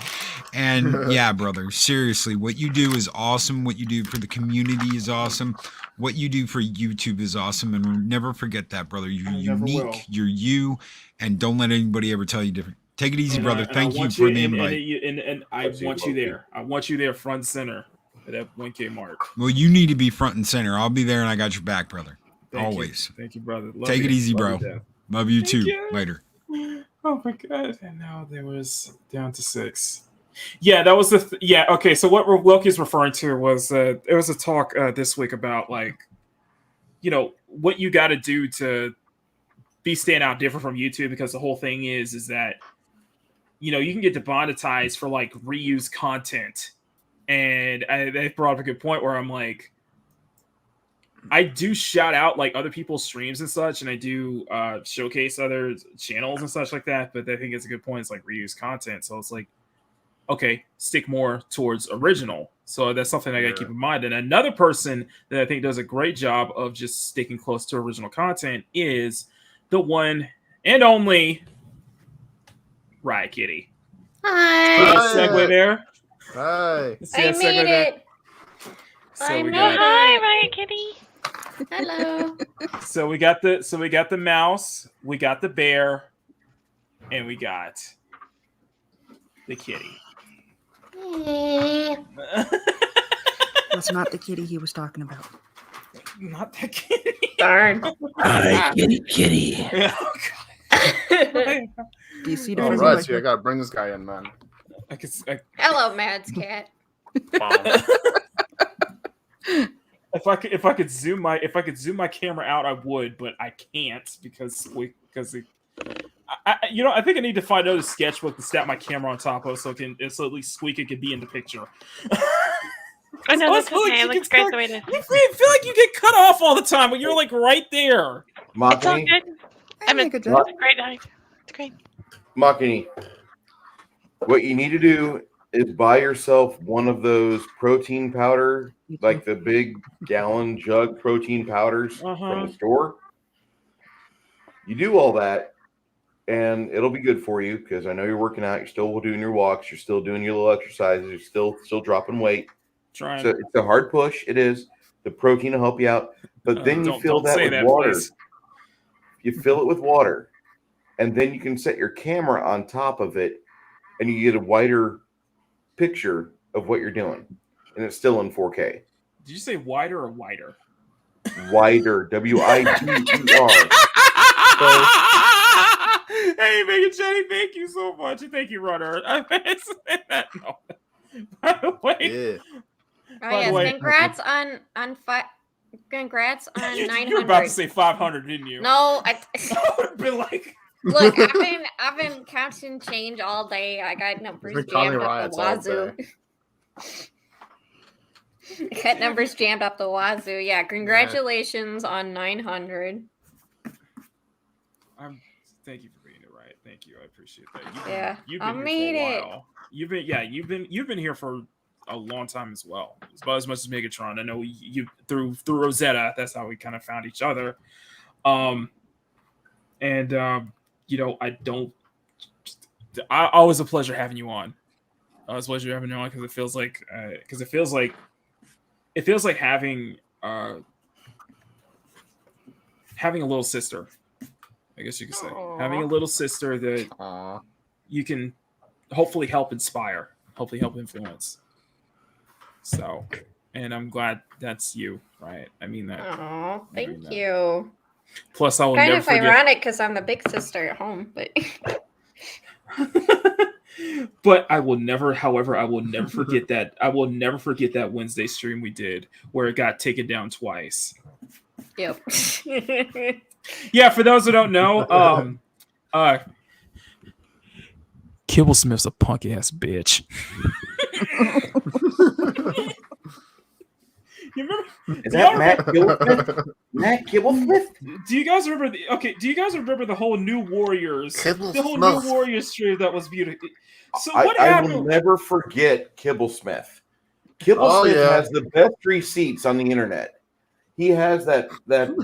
And yeah, brother, seriously, what you do is awesome. What you do for the community is awesome. What you do for YouTube is awesome. And never forget that, brother. You're unique. You're you, and don't let anybody ever tell you different. Take it easy, brother. Thank you for the invite. And I want you there. I want you there front and center at that 1K mark. Well, you need to be front and center. I'll be there and I got your back, brother. Always. Thank you, brother. Love Take you. it easy, Love bro. you, Love you too. you. Later. Oh my God. And now there was down to 6. Yeah, that was the okay. So what Wilkie's referring to was there was a talk this week about like, what you got to do to be stand out different from YouTube, because the whole thing is that you can get demonetized for like reused content. And they brought up a good point where I'm like, I do shout out like other people's streams and such, and I do showcase other channels and such like that. But I think it's a good point. It's like reused content. So it's like, okay, stick more towards original. So that's something I got to keep in mind. And another person that I think does a great job of just sticking close to original content is the one and only Riot Kitty. Hi. Segue there. Hi. I made it. So we got hi, Riot Kitty. Hello. So we got the mouse, we got the bear, and we got the kitty. That's not the kitty he was talking about. Not the kitty. Darn. Hi, kitty. Oh, God. Do you see the All right, so I gotta bring this guy in, man. Hello, Mads Cat. If I could zoom my camera out, I would, but I can't because I think I need to find another sketchbook to snap my camera on top of so at least Squeaky can be in the picture. I know that's okay. It looks great the way it is. I feel like you get cut off all the time when you're like right there. It's all good. It's a great night. It's great. Makini, what you need to do is buy yourself one of those protein powder, like the big gallon jug protein powders from the store. You do all that, and it'll be good for you because I know you're working out. You're still doing your walks. You're still doing your little exercises. You're still dropping weight. Trying. So it's a hard push. It is. The protein will help you out, but then you fill that with water. Please. You fill it with water, and then you can set your camera on top of it, and you get a wider picture of what you're doing, and it's still in 4K. Did you say wider or wider? Wider, WIDER. Hey, Megan Jenny, thank you so much, and thank you, Runner. No. By the way, congrats on congrats on 900. You were about to say 500, didn't you? No, I would been like. Look, I've been counting change all day. I got numbers jammed up the wazoo. Got numbers jammed up the wazoo. Yeah, congratulations on 900. Thank you for being it right. Thank you. I appreciate that. You've I been made here for a it. while. You've been here for a long time as well. About as much as Megatron. I know you through Rosetta. That's how we kind of found each other. Always a pleasure having you on. Always a pleasure having you on because it feels like having a little sister. I guess you could say having a little sister that you can hopefully help inspire, hopefully help influence. So, and I'm glad that's you, right? I mean that. Oh, thank you. Plus, I will kind never of forget. ironic because I'm the big sister at home, but But I will never, however, I will never forget that. I will never forget that Wednesday stream we did where it got taken down twice. Yep. Yeah, for those who don't know, Kibble Smith's a punk ass bitch. You remember? Is that Matt Kibblesmith? Matt Kibblesmith? Do you guys remember? Do you guys remember the whole New Warriors? The whole New Warriors stream that was beautiful. So what happened? I will never forget Kibblesmith. Kibblesmith has the best receipts on the internet. He has that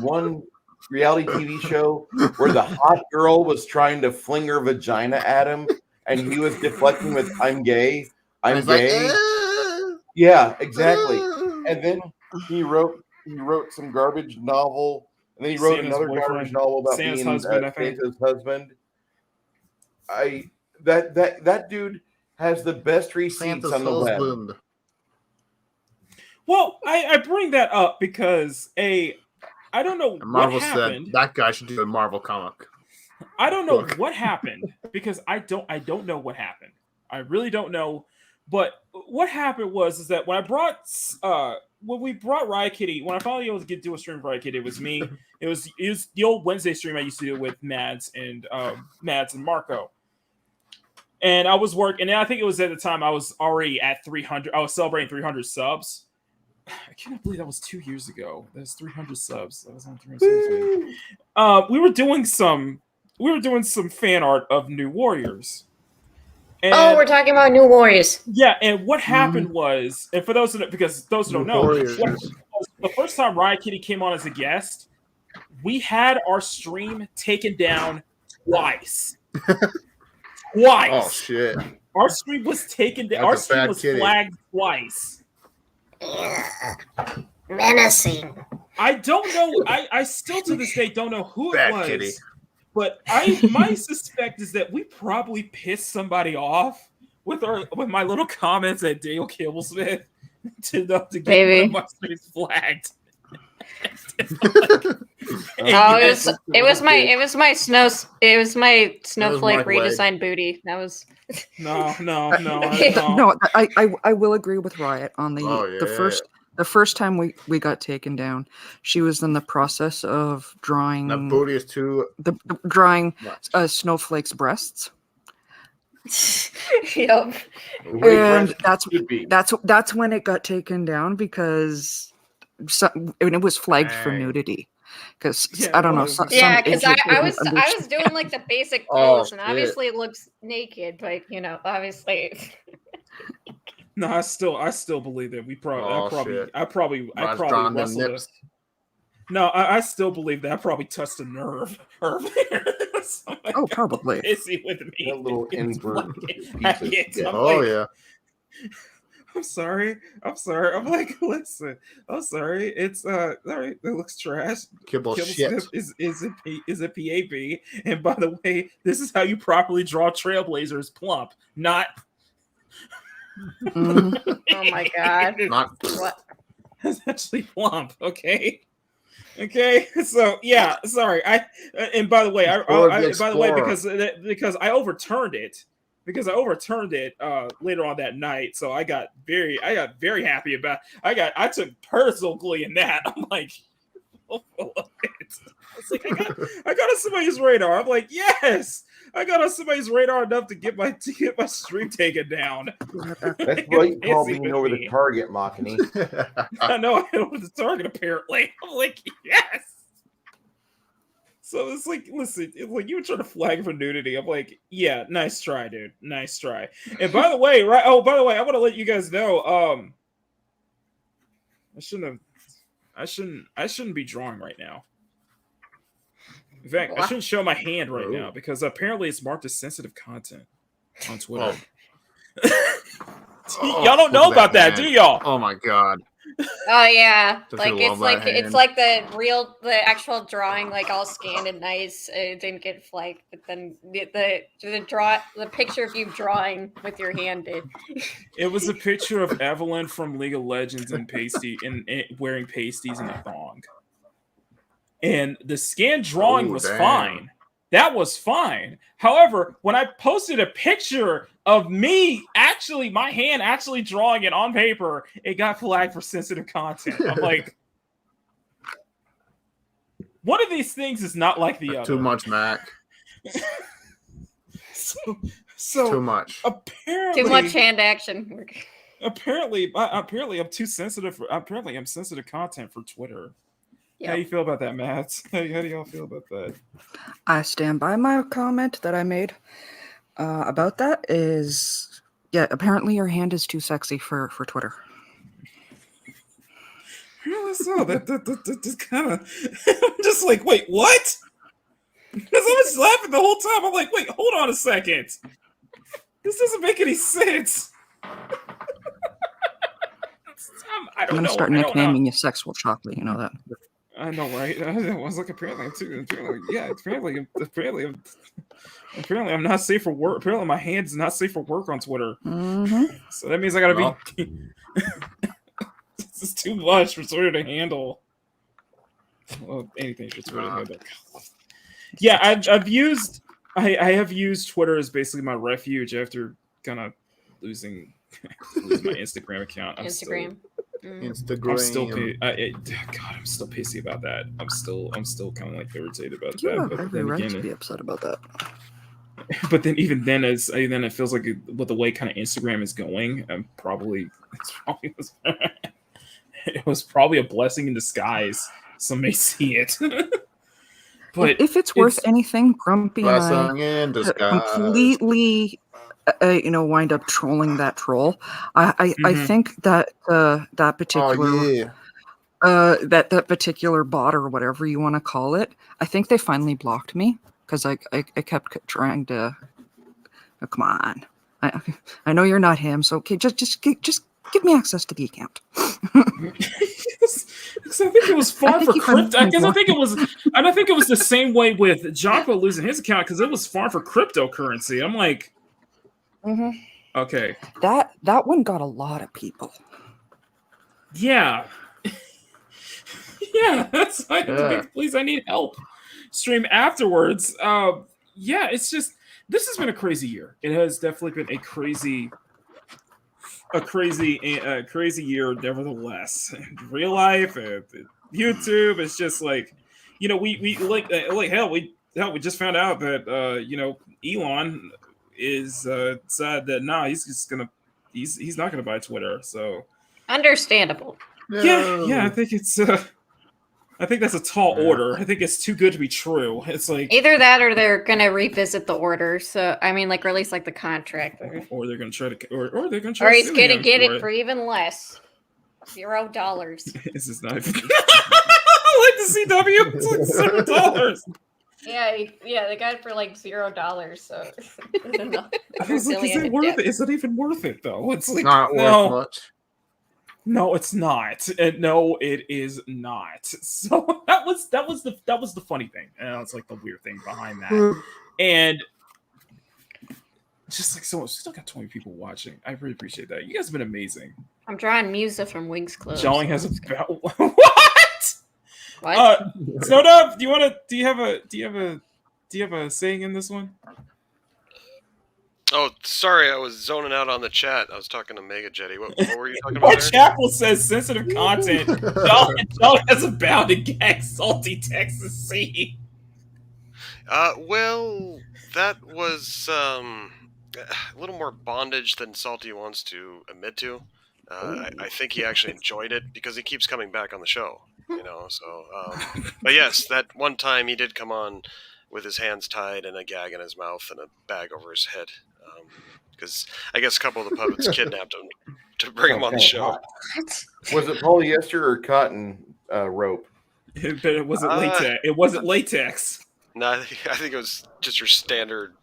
one reality TV show where the hot girl was trying to fling her vagina at him, and he was deflecting with "I'm gay, I'm gay." Yeah, exactly. And then he wrote some garbage novel, and then he wrote Santa's another boyfriend. garbage novel about Santa's being husband, I think. Santa's husband. That dude has the best receipts Santa's on the web. husband. Well, I bring that up because I don't know Marvel what happened. said that guy should do a Marvel comic. I don't know what happened because I don't know what happened. I really don't know. But what happened is that when we brought Riot Kitty, when I finally able to do a stream with Riot Kitty, it was me. It was the old Wednesday stream I used to do with Mads and Marco. And I was working, and I think it was at the time I was already at 300. I was celebrating 300 subs. I cannot believe that was 2 years ago. That's 300 subs. That was on 300 subs. We were doing some fan art of New Warriors. And, we're talking about New Warriors. Yeah, and what happened was, and for those who don't know, the first time Riot Kitty came on as a guest, we had our stream taken down twice. Twice. Oh shit! Our stream was taken down. Our stream was flagged twice. Menacing. I don't know. I still to this day don't know who it was. Kitty. But my suspect is that we probably pissed somebody off with my little comments at Dale Kibblesmith to get my face flagged. It was my snowflake redesigned booty. That was no. No, I will agree with Riot on the first time we got taken down. She was in the process of drawing. That booty is too. Drawing Snowflake's breasts. Yep. And that's when it got taken down because it was flagged for nudity. Because I don't know. Because I was doing like the basic pose, and obviously it looks naked, but obviously. No, I still believe that I probably wrestled it. No, I still believe that I probably touched a nerve earlier. Probably. Busy with me. A little invert. Yeah. I'm sorry. I'm like, listen. I'm sorry. It's all right. It looks trash. Kibble shit. Is a PAB. And by the way, this is how you properly draw Trailblazers plump, not. Oh my god! What? It's actually plump. Okay. So yeah, sorry. And by the way, because I overturned it. Because I overturned it later on that night, so I got very happy about. I took personal glee in that. I'm like, it's like I got on somebody's radar. I'm like, yes, I got on somebody's radar enough to get my stream taken down. That's why you call being over the target, Makini. I know I over the target. Apparently, I'm like, yes. So it's like, listen, you were trying to flag for nudity. I'm like, yeah, nice try, dude. Nice try. And by the way, I want to let you guys know, I shouldn't be drawing right now. In fact, I shouldn't show my hand right now because apparently it's marked as sensitive content on Twitter. Y'all don't know about that, do y'all? Oh my god. Oh yeah, it's like the actual drawing, like all scanned and nice. It didn't get flagged, but then the picture of you drawing with your hand did. It was a picture of Evelyn from League of Legends and wearing pasties and a thong, and the scanned drawing was fine. That was fine. However, when I posted a picture of me actually, my hand actually drawing it on paper, it got flagged for sensitive content. I'm like, one of these things is not like the other. Too much, Mac. So too much. Apparently, too much hand action. Apparently, I'm too sensitive. Apparently, I'm sensitive content for Twitter. Yep. How do you feel about that, Matt? How do y'all feel about that? I stand by my comment that I made about that. Is apparently your hand is too sexy for Twitter. Really? So that kind of. I'm just like, wait, what? Because I was laughing the whole time. I'm like, wait, hold on a second. This doesn't make any sense. I'm gonna start nicknaming you Sexual Chocolate. You know that. I know, right? I was like, apparently I'm not safe for work. Apparently, my hand's not safe for work on Twitter. Mm-hmm. So that means I gotta be. This is too much for Twitter to handle. Well, anything for Twitter to handle. Yeah, I have used Twitter as basically my refuge after kind of losing my Instagram account. Instagram. I'm still pissy about that. I'm still kind of like irritated about that. You have every right to be upset about that. But then even then, it feels like with the way kind of Instagram is going, it was probably a blessing in disguise. Some may see it. But if it's worth anything, Grumpy and I completely, wind up trolling that troll. I think that that particular that particular bot or whatever you want to call it, I think they finally blocked me because I kept trying to. Oh, come on, I know you're not him, so okay, just give me access to the account. Because I think it was far for crypto. Because I think it was the same way with Jocko losing his account because it was far for cryptocurrency. I'm like, okay, that one got a lot of people. Yeah, yeah. That's like, please, I need help. Stream afterwards. It's just this has been a crazy year. It has definitely been a crazy year, nevertheless. Real life, YouTube, it's just like, we just found out that Elon is said that he's not gonna buy Twitter. So understandable. Yeah, I think that's a tall order. I think it's too good to be true. It's like either that or they're gonna revisit the order. So I mean, like release like the contract, or they're gonna try to, or they're gonna try. Or he's gonna get it for even less. $0. This is not even like the CW. It's like $0. Yeah, they got it for like $0. So I was like, is it worth it? Is it even worth it though? It's like not worth much. No, it's not. No, it is not. So that was the funny thing, and it's like the weird thing behind that. And just like still got 20 people watching. I really appreciate that. You guys have been amazing. I'm drawing Musa from Wings Club. Jolly has about what? Soda, do you have a saying in this one? Oh, sorry, I was zoning out on the chat. I was talking to Mega Jetty. What were you talking about there? Chapel says sensitive content. Jolly has a bound to gag salty Texas C. Well, that was a little more bondage than Salty wants to admit to. I think he actually enjoyed it because he keeps coming back on the show. So. But yes, that one time he did come on with his hands tied and a gag in his mouth and a bag over his head. Because I guess a couple of the puppets kidnapped him to bring him on the show. What? Was it polyester or cotton rope? It wasn't latex. It wasn't latex. No, I think it was just your standard,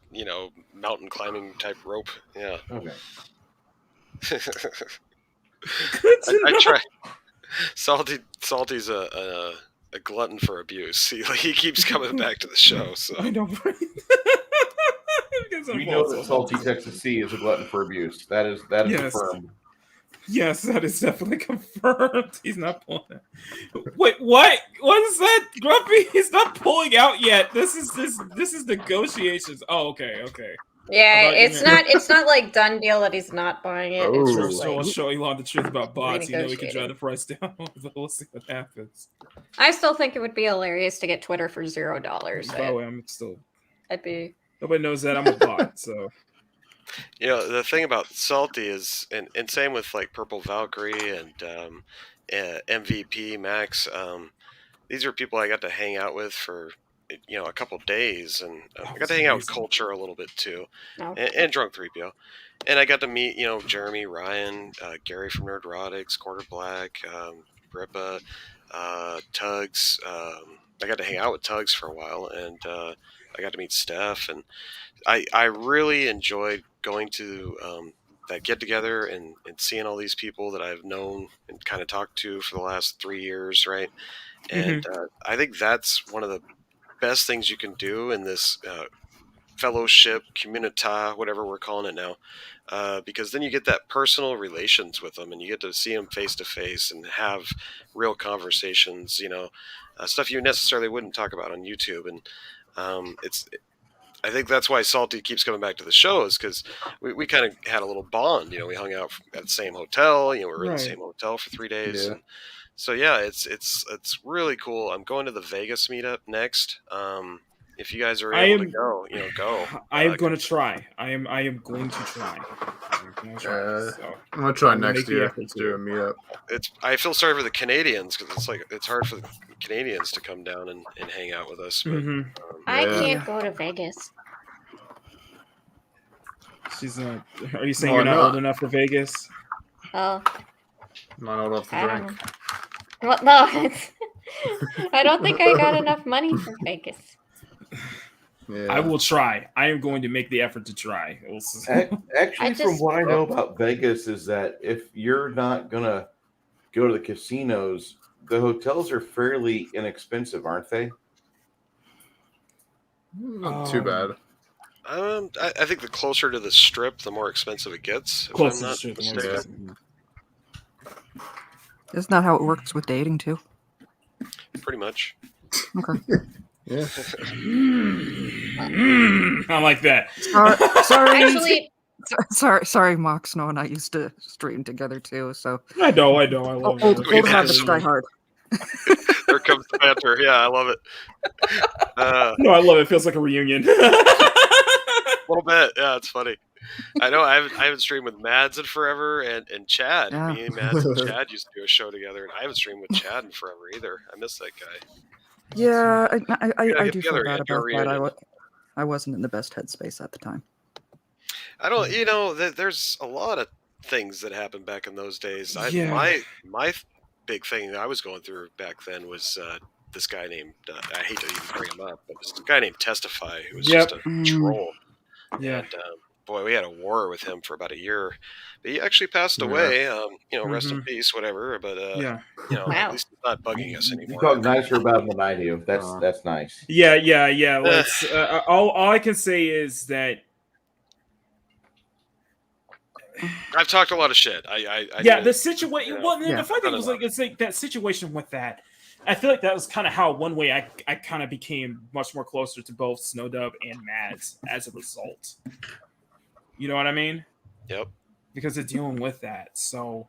mountain climbing type rope. Yeah. Okay. I try. Salty's a glutton for abuse. He keeps coming back to the show. So I know. We know that Salty Texas C is a glutton for abuse. That is confirmed. Yes, that is definitely confirmed. He's not pulling out. Wait, what? What is that, Grumpy? He's not pulling out yet. This is negotiations. Oh, okay. Yeah, it's not like done deal that he's not buying it. It's just I'll like show Elon the truth about bots. You know he can drive the price down. We'll see what happens. I still think it would be hilarious to get Twitter for $0. By the way, I'm still. I'd be. Nobody knows that I'm a bot, so. You know, the thing about Salty is, and same with like Purple Valkyrie and MVP Max. These are people I got to hang out with for a couple days, and I got to hang out with Culture a little bit too, and Drunk 3PO, and I got to meet Jeremy, Ryan, Gary from Nerdrotics, Quarter Black, Brippa, Tugs. I got to hang out with Tugs for a while, and I got to meet Steph, and I really enjoyed going to that get together and seeing all these people that I've known and kind of talked to for the last 3 years, right? And I think that's one of the best things you can do in this fellowship, community, whatever we're calling it now, because then you get that personal relations with them, and you get to see them face to face and have real conversations. Stuff you necessarily wouldn't talk about on YouTube, and I think that's why Salty keeps coming back to the show, is because we kind of had a little bond. We hung out at the same hotel. We were in the same hotel for 3 days. Yeah. And so yeah, it's really cool. I'm going to the Vegas meetup next. If you guys are able to go, go. I am going to try. I am going to try. I'm gonna try next year. Let's do a meetup. I feel sorry for the Canadians, because it's hard for the Canadians to come down and hang out with us. But, I can't go to Vegas. She's not. Are you saying you're not old enough for Vegas? Oh. Not old enough to drink. Well, no, I don't think I got enough money for Vegas. Yeah. I will try. I am going to make the effort to try. Actually, from what I know about Vegas is that if you're not gonna go to the casinos, the hotels are fairly inexpensive, aren't they? Not too bad. I think the closer to the strip, the more expensive it gets. Closer to the strip, the more expensive. Isn't that how it works with dating too? Pretty much. Okay. Yeah. I like that. Sorry. Actually, sorry, Mox. Snow and I used to stream together too. So I know. I love old habits die hard. There comes the banter. Yeah, I love it. No, I love it. It feels like a reunion. A little bit. Yeah, it's funny. I know. I haven't streamed with Mads in forever, and Chad. Yeah. Me and Mads and Chad used to do a show together, and I haven't streamed with Chad in forever either. I miss that guy. Yeah, I do together, feel bad do a about reunion. that. I wasn't in the best headspace at the time. I don't. There's a lot of things that happened back in those days. Yeah. My big thing that I was going through back then was this guy named. I hate to even bring him up, but this guy named Testify, who was just a troll. Yeah. And boy, we had a war with him for about a year. But he actually passed away. Rest in peace, whatever. But at least he's not bugging us You anymore. talk nicer about him than I do. That's nice. Yeah. Let's, all I can say is that. I've talked a lot of shit. The situation. The funny thing was it's like that situation with that. I feel like that was kind of how one way I kind of became much more closer to both Snowdub and Mads as a result. You know what I mean? Yep. Because of dealing with that, so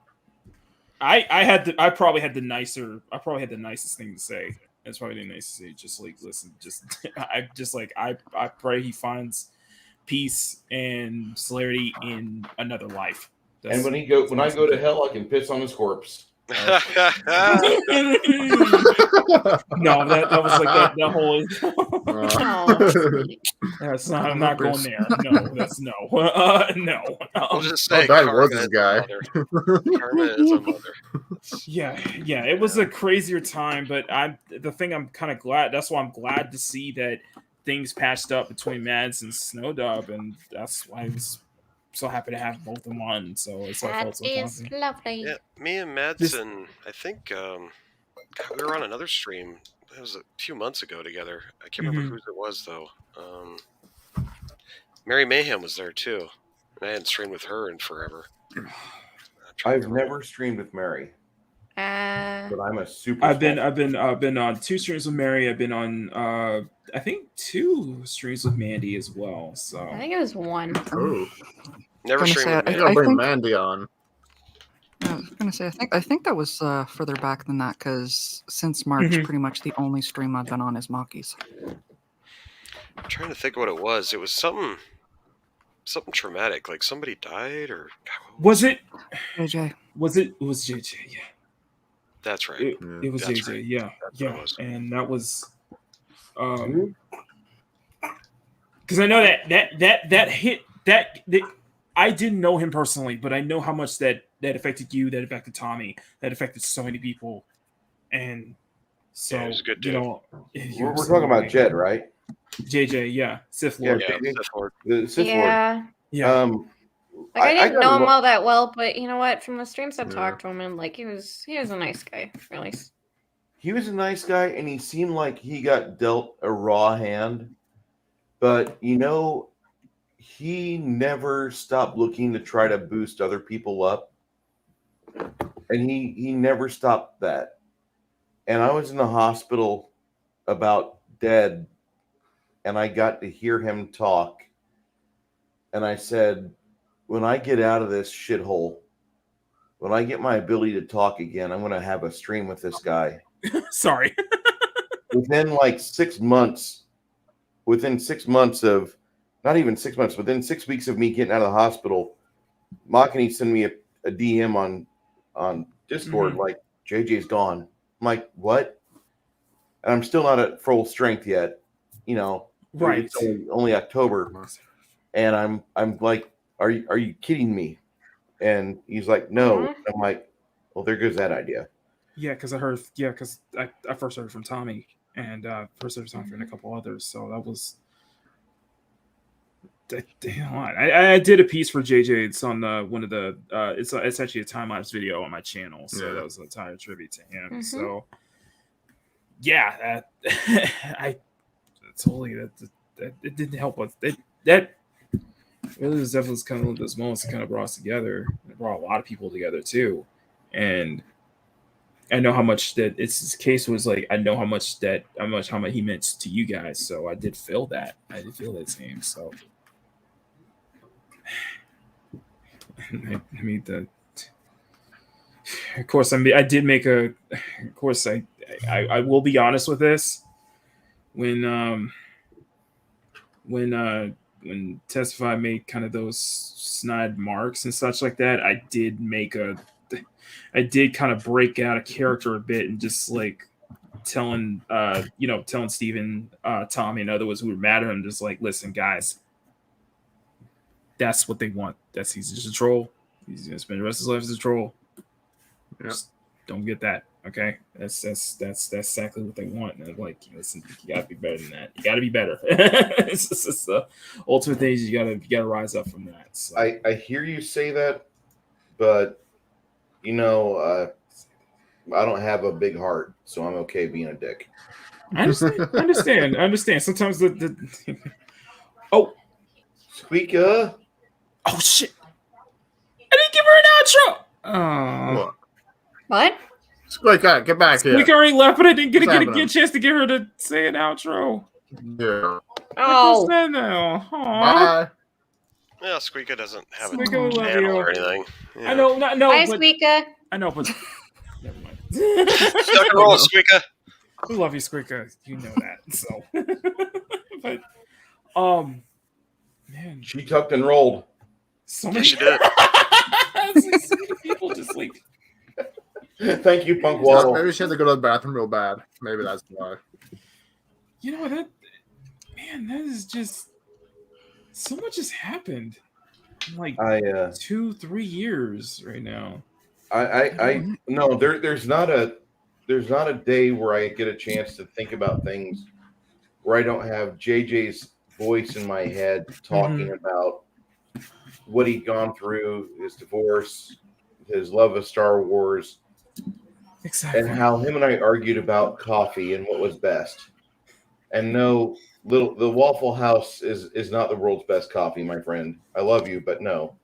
I probably had the nicest thing to say. That's probably the nicest thing. Just like listen, I pray he finds peace and celerity in another life. And when I go to hell, I can piss on his corpse. No, that was like that whole. That's not. I'm not going there. No, that's no. No. I'll just say, that was this guy. Karma is a mother. Yeah. It was a crazier time, but I'm kind of glad. That's why I'm glad to see that things patched up between Mads and Snowdub, and that's why I was so happy to have both of them on. So it's that is lovely. Yeah, me and Madsen, I think we were on another stream. It was a few months ago together. I can't remember whose it was though. Mary Mayhem was there too. I hadn't streamed with her in forever. I've never streamed with Mary. But I'm a super. I've been on 2 streams with Mary. I've been on I think 2 streams with Mandy as well. So I think it was 1. Ooh. Never Gonna streamed say, with I Mandy. gotta bring think- Mandy on. I was gonna say, I think that was further back than that, because since March, Mhm. pretty much the only stream I've been on is Maki's. I'm trying to think of what it was. It was something traumatic, like somebody died, or was it JJ? It was JJ? Yeah, that's right. It was That's JJ. right. Yeah, That's what it yeah, was. and that was because I know that hit that I didn't know him personally, but I know how much that affected you, that affected Tommy, that affected so many people, and so Yeah, he was a good you dude. know, We're talking about Jed, right? JJ, yeah, Sith Yeah, Lord. Sith Lord. The Sith Yeah. Yeah. Lord. Like I didn't gotta know him lo- all that well, but you know what? From the streams I've Yeah. talked to him, and like he was a nice guy, really. He was a nice guy, and he seemed like he got dealt a raw hand. But you know, he never stopped looking to try to boost other people up, and he never stopped that. And I was in the hospital about dead, and I got to hear him talk. And I said, when I get out of this shithole, when I get my ability to talk again, I'm going to have a stream with this guy. Sorry. Within like 6 months, within 6 months of, not even 6 months, within 6 weeks of me getting out of the hospital, Makini sent me a DM on Discord, like, JJ's gone. I'm like, what? And I'm still not at full strength yet. You know, Right. It's only October. And I'm like, are you kidding me? And he's like, no. I'm like, well, there goes that idea. Yeah, because I heard. Yeah, because I first heard from Tommy, and first heard from Tommy and a couple others. So that was. Damn, I did a piece for JJ. It's on one of the. It's actually a time lapse video on my channel. So that was a entire tribute to him. Mhm. So. Yeah, I totally that it didn't help us. That really was definitely kind of one of those moments that kind of brought us together. It brought a lot of people together too, and I know how much that his case was like. I know how much he meant to you guys. So I did feel that. I did feel that same. So I mean of course I did make a. Of course I will be honest with this. When Testify made kind of those snide marks and such like that, I did kind of break out a character a bit and just like telling Steven, Tommy, and others who were mad at him, just like, listen, guys, that's what they want. He's just a troll. He's gonna spend the rest of his life as a troll. Yeah. Just don't get that. Okay, that's exactly what they want. And I'm like, listen, you gotta be better than that. You gotta be better. It's just the ultimate thing is you gotta rise up from that. So. I hear you say that, but you know, I don't have a big heart, so I'm okay being a dick. I understand. Sometimes the oh, Squeaka. Oh shit! I didn't give her an outro. Oh. What? Squeaka, get back here. Squeaka already left, but I didn't get What's a chance to get her to say an outro. Yeah. Oh. What's that now? Bye. Yeah, Squeaka doesn't have Squeaka, a we love channel you. or anything. Yeah. I know, no, Bye, but Squeaka. I know, but never mind. Stuck and roll, Squeaka. We love you, Squeaka. You know that. So, but man, She tucked and rolled. so Yeah, many she did. so many people just like. Thank you, Punk Waddle. Maybe she had to go to the bathroom real bad. Maybe that's why. You know that, man. That is just so much has happened. In like 2-3 years right now. I no, there's not a day where I get a chance to think about things where I don't have JJ's voice in my head talking about what he'd gone through, his divorce, his love of Star Wars, exactly, and how him and I argued about coffee and what was best. And no, the Waffle House is not the world's best coffee, my friend. I love you, but no.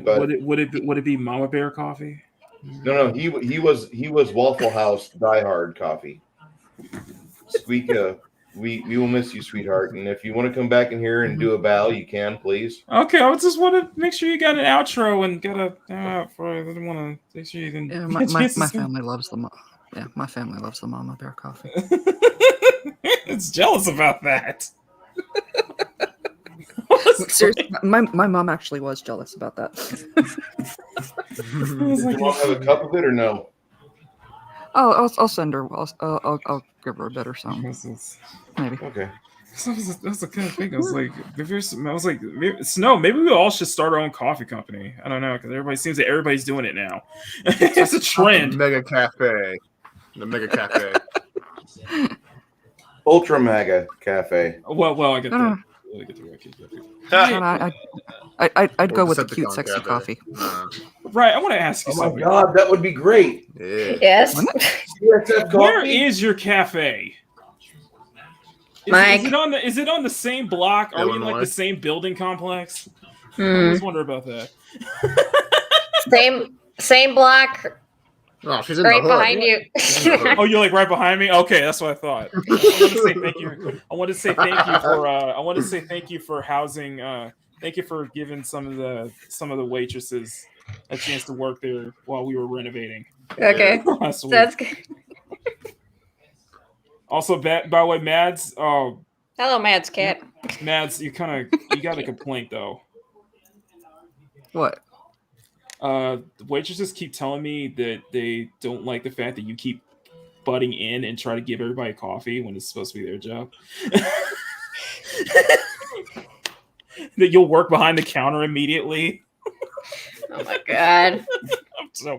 But would it be Mama Bear coffee? No, he was Waffle House diehard coffee. Squeaka, we will miss you, sweetheart. And if you want to come back in here and do a bow, you can, please. Okay, I just want to make sure you got an outro and get a. I didn't want to make sure you can. Yeah, my family loves the. Yeah, my family loves the Mama Bear coffee. It's jealous about that. Seriously, my mom actually was jealous about that. You want to have a cup of it or no? Oh, I'll send her. I'll give her a bit or something. Maybe. Okay. That's the kind of thing. I was like, maybe we all should start our own coffee company. I don't know, because everybody's doing it now. It's a trend. Mega Cafe. The Mega Cafe. Ultra Mega Cafe. Well, I get the I'd go with the cute, sexy coffee. Right, I want to ask you something. something. Oh my God, that would be great. Yes. Where is your cafe? Is it on the same block? Are we in like the same building complex? I just wonder about that. Same block. Oh, she's in right the hood. behind you. Oh, you're like right behind me? Okay, that's what I thought. I want to say thank you for housing. Thank you for giving some of the waitresses a chance to work there while we were renovating. Okay, that's good. Also, by the way, Mads. Hello, Mads cat. Mads, you got a complaint though. What? The waitresses keep telling me that they don't like the fact that you keep butting in and try to give everybody coffee when it's supposed to be their job. That you'll work behind the counter immediately. Oh my God.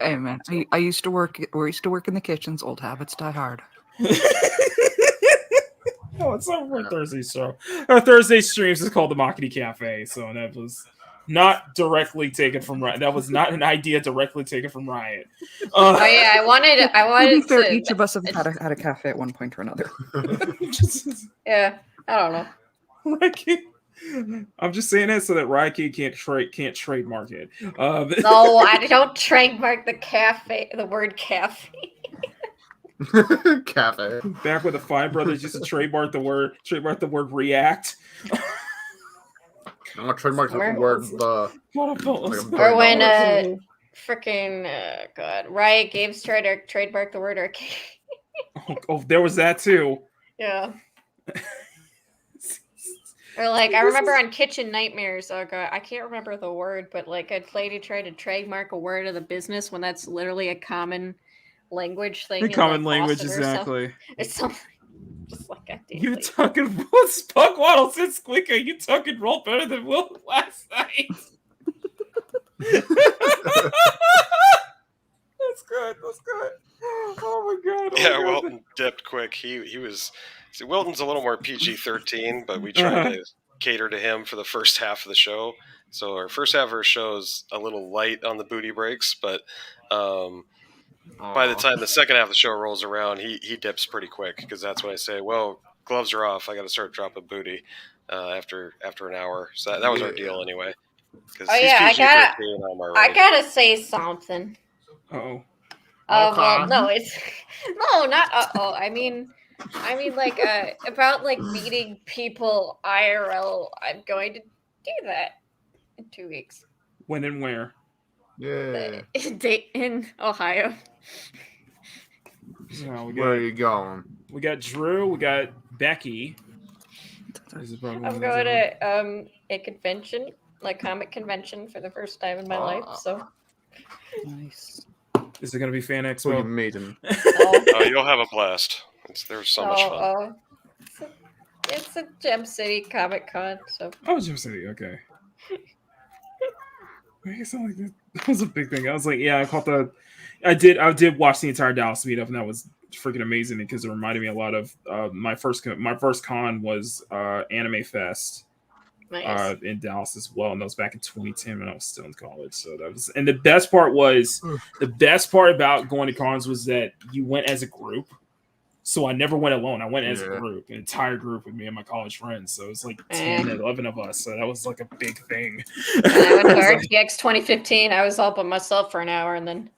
Hey man, I used to work in the kitchens. Old habits die hard. Oh, it's our Thursday show. Our Thursday streams is called the Makini Cafe, so that was not directly taken from Riot. That was not an idea directly taken from Riot. Oh yeah, I wanted To be fair, to. each of us have had a cafe at one point or another. Yeah, I don't know. I'm just saying that so that Riot can't trademark it. No, I don't trademark the word cafe. Cafe. Back when the Fine Brothers used to trademark the word react. I'm gonna trademark the word or when freaking God, Riot Games tried to trademark the word arcade. Oh, there was that too. Yeah. Or like I remember on Kitchen Nightmares, oh God, I can't remember the word, but like a lady tried to trademark a word of the business when that's literally a common language thing. A common language, exactly. It's something just like I did. You talking Spugwaddle said Squeaka, you talking roll better than Will last night. That's good. Oh my God. Yeah, Wilton dipped quick. He was. See, Wilton's a little more PG-13, but we tried to cater to him for the first half of the show. So our first half of our show is a little light on the booty breaks, but by the time the second half of the show rolls around, he dips pretty quick because that's when I say, well, gloves are off. I got to start dropping booty after an hour. So that was our deal anyway. Oh yeah, I gotta say something. Uh-oh. Well, no, it's not uh-oh. I mean like about like meeting people IRL. I'm going to do that in 2 weeks. When and where? Yeah. In Ohio. So where are you going? We got Drew. We got Becky. I'm going to a convention, like comic convention, for the first time in my life. So nice. Is it going to be Fan Expo? Meeting. You'll have a blast. There's so much fun. It's a Gem City Comic Con. So. Oh, Gem City. Okay. I guess that was a big thing. I was like, yeah, I did watch the entire Dallas meetup, and that was freaking amazing because it reminded me a lot of my first con was Anime Fest. Nice. In Dallas as well, and that was back in 2010 when I was still in college. So that was, and the best part about going to cons was that you went as a group. So I never went alone. I went as a group, an entire group with me and my college friends. So it was like 10 or 11 of us. So that was like a big thing. When I went to RTX 2015, I was all by myself for an hour, and then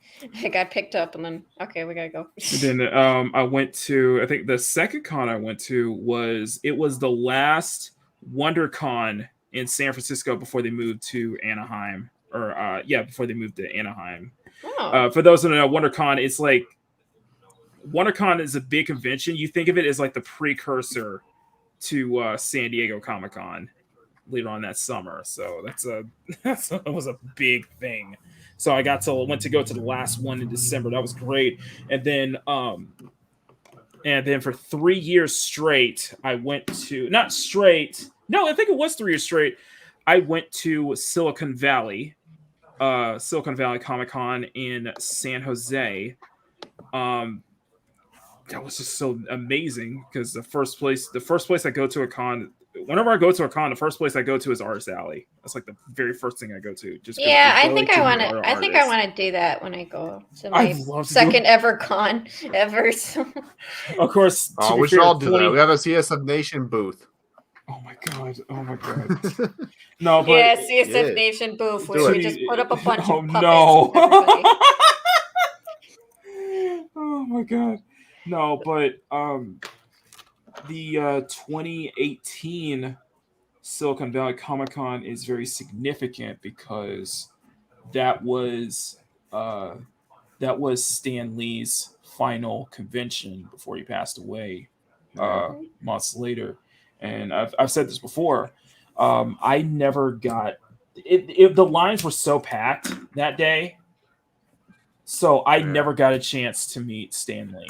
I got picked up, and then, okay, we got to go. And then I went to, I think the second con I went to was the last WonderCon in San Francisco before they moved to Anaheim. Before they moved to Anaheim. Oh. For those who don't know, WonderCon, it's like, WonderCon is a big convention. You think of it as like the precursor to San Diego Comic-Con later on that summer. So that was a big thing. So I went to go to the last one in December. That was great. And then for 3 years straight, I went to I think it was 3 years straight. I went to Silicon Valley Comic-Con in San Jose. That was just so amazing because the first place I go to a con, whenever I go to a con, the first place I go to is Artist Alley. That's like the very first thing I go to. I think I want to do that when I go to my second ever con ever. So. Of course. We should all do that. We have a CSF Nation booth. Oh my god! No, but CSF Nation booth where we just put up a bunch of puppets. No. Oh my god. No, but the 2018 Silicon Valley Comic-Con is very significant because that was Stan Lee's final convention before he passed away months later. And I've said this before. I never got it. The lines were so packed that day, so I never got a chance to meet Stan Lee.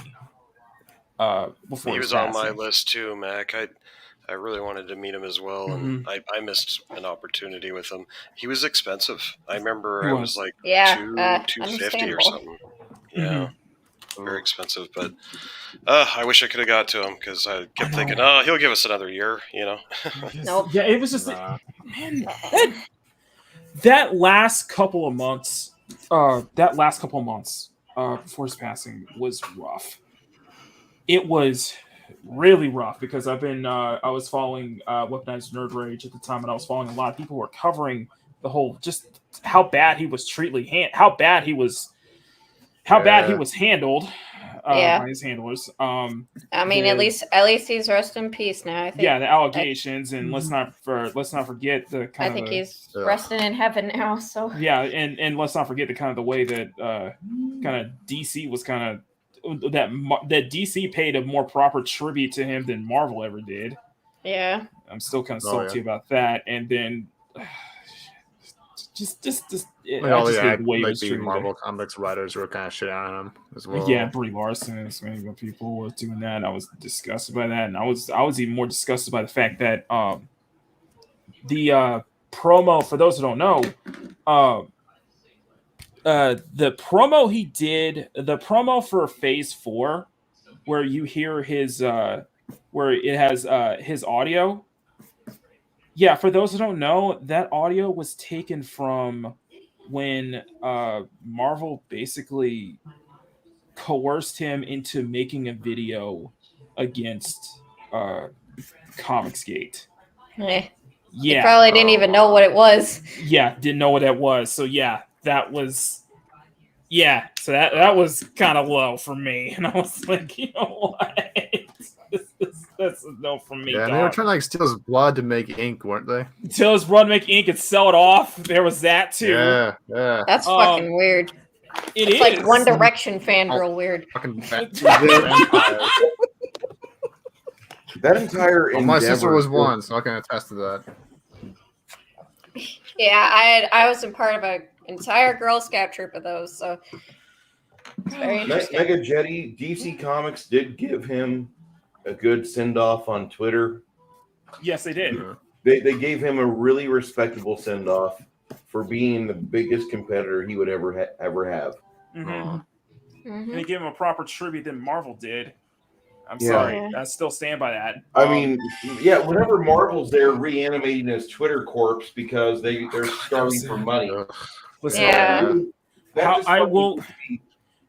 Before he was on my list too, Mac. I really wanted to meet him as well, and I missed an opportunity with him. He was expensive. I remember it was like $250 or something. Yeah, very expensive. But I wish I could have got to him because I kept thinking, he'll give us another year, you know. Nope. Yeah, it was just man. That last couple of months before his passing was rough. It was really rough because I was following Weaponized Nerd Rage at the time, and I was following a lot of people who were covering the whole, just how bad he was how bad he was handled by his handlers. I mean, at least he's rest in peace now. I think. Yeah, the allegations, and let's not forget the kind of. I think he's resting in heaven now. So yeah, and let's not forget the way that kind of DC was kind of. That DC paid a more proper tribute to him than Marvel ever did. Yeah, I'm still kind of salty about that. And then the Marvel Comics writers were kind of shit on him as well. Yeah, Brie Larson and so many people were doing that. I was disgusted by that, and I was even more disgusted by the fact that the promo, for those who don't know, the promo he did, the promo for Phase 4, where you hear his where it has his audio. Yeah, for those who don't know, that audio was taken from when Marvel basically coerced him into making a video against Comicsgate. Yeah. He probably didn't even know what it was. Yeah, didn't know what that was. So yeah, that was that was kind of low for me. And I was like, you know what? That's a no from me. Yeah, and they were trying to like steal his blood to make ink, weren't they? Steal his blood to make ink and sell it off. There was that too. Yeah. That's fucking weird. It's like One Direction fangirl weird. That entire my sister was one, so I can attest to that. Yeah, I was a part of an entire Girl Scout troop of those, so it's very interesting. Mega Jetty, DC Comics did give him a good send-off on Twitter. Yes, they did. They gave him a really respectable send-off for being the biggest competitor he would ever have. And they gave him a proper tribute than Marvel did. I'm sorry. I still stand by that. I mean, yeah, whenever Marvel's there reanimating his Twitter corpse because they're starving for money. Listen,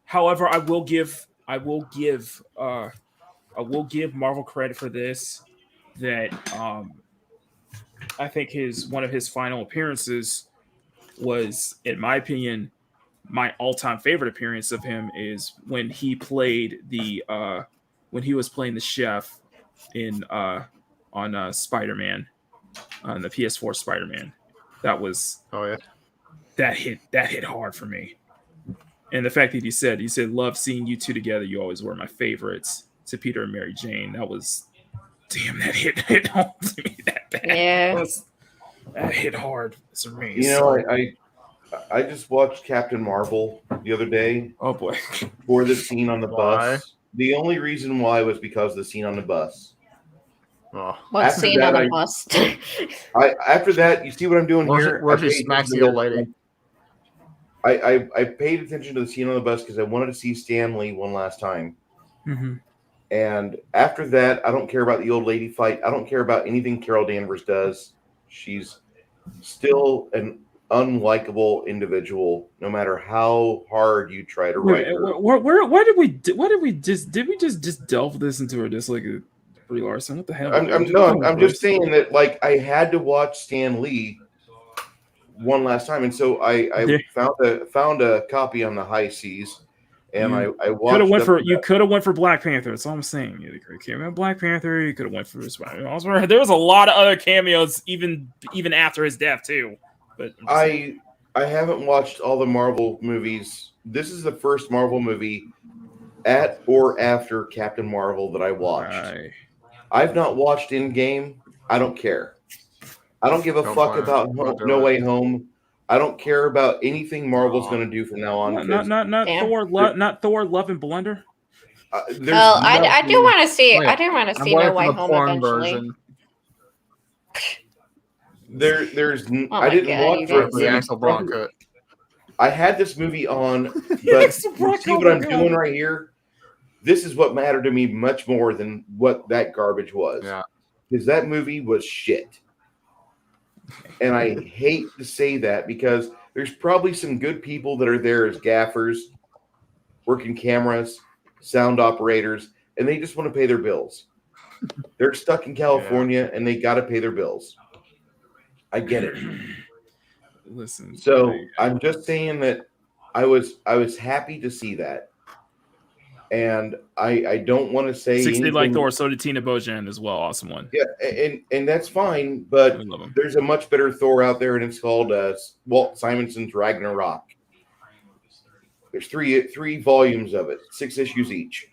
however, I will give I will give Marvel credit for this. That I think one of his final appearances was, in my opinion, my all-time favorite appearance of him is when he played when he was playing the chef in on Spider-Man, on the PS4 Spider-Man. That was that hit hard for me. And the fact that he said love seeing you two together. You always were my favorites, to Peter and Mary Jane. That was, damn, that hit home to me that bad. Yeah. That hit hard for me. You know, I just watched Captain Marvel the other day. Oh boy. For the scene on the bus. The only reason why was because of the scene on the bus. Oh. What scene on the bus? After that, you see what I'm doing here? Where she smacks the old lady. I paid attention to the scene on the bus because I wanted to see Stan Lee one last time. Mm-hmm. And after that, I don't care about the old lady fight. I don't care about anything Carol Danvers does. She's still an unlikable individual, no matter how hard you try to write her. Why did we just delve this into a dislike of Brie Larson? What the hell? I'm just saying that, like, I had to watch Stan Lee one last time, and so I found a copy on the high seas, and I watched. You could have went for Black Panther. That's all I'm saying. You could have Black Panther. You could have went for Spider-Man. There was a lot of other cameos, even after his death too. But I haven't watched all the Marvel movies. This is the first Marvel movie at or after Captain Marvel that I watched. I've not watched Endgame. I don't care. I don't give a fuck about No Way Home. I don't care about anything Marvel's going to do from now on. Not Thor. Not Thor. Love and Blunder. Well, I do want to see. I do want to see No Way Home eventually. I didn't watch it. I had this movie on, but see what I'm doing right here? This is what mattered to me much more than what that garbage was. Yeah. Because that movie was shit. And I hate to say that because there's probably some good people that are there as gaffers, working cameras, sound operators, and they just want to pay their bills. They're stuck in California and they got to pay their bills. I get it. Listen. So I'm just saying that I was happy to see that. And I don't want to say 60 like Thor, so did Tina Bojan as well. Awesome one. Yeah, and that's fine, but there's a much better Thor out there, and it's called Walt Simonson's Ragnarok. There's three volumes of it, 6 issues each,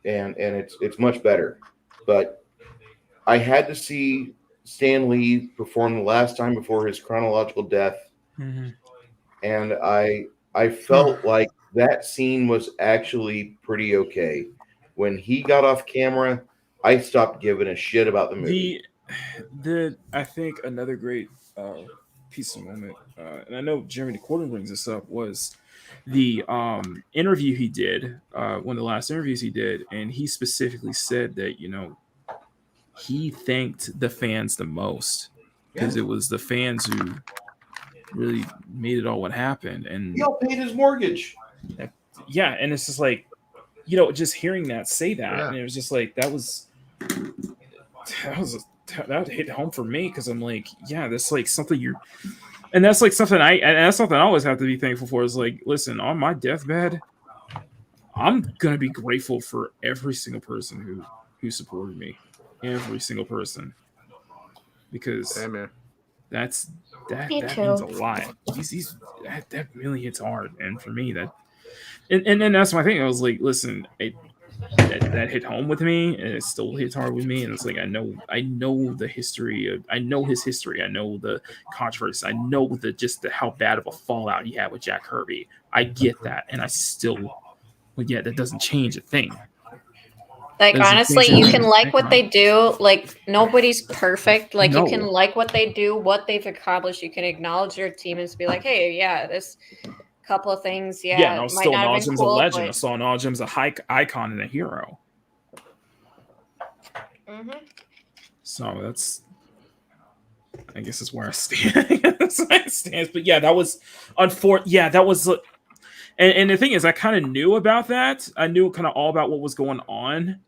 and it's much better. But I had to see Stan Lee perform the last time before his chronological death, and I felt like that scene was actually pretty okay. When he got off camera, I stopped giving a shit about the movie. I think another great piece of moment, and I know Jeremy DeCorden brings this up, was the interview he did, one of the last interviews he did, and he specifically said that, he thanked the fans the most because it was the fans who really made it all what happened. And he all paid his mortgage. Yeah, and it's just like, just hearing that say that, and it was just like that hit home for me because I'm like, yeah, that's like something that's like something that's something I always have to be thankful for. Is like, listen, on my deathbed, I'm gonna be grateful for every single person who supported me, every single person, because that means a lot. That really hits hard, and for me and then that's my thing. I was like, listen, that hit home with me, and it still hits hard with me. And it's like I know the history I know his history. I know the controversy. I know how bad of a fallout he had with Jack Kirby. I get that, and I still, that doesn't change a thing. Like, honestly, you can like what they do. Like, nobody's perfect. Like, you can like what they do, what they've accomplished. You can acknowledge your team and just be like, hey, yeah, this couple of things, and I'll still acknowledge him as a legend. I'll still acknowledge him as a high icon and a hero. So that's, I guess, that's where I stand. But yeah, that was unfortunate. Yeah, that was, and the thing is, I kind of knew about that. I knew kind of all about what was going on,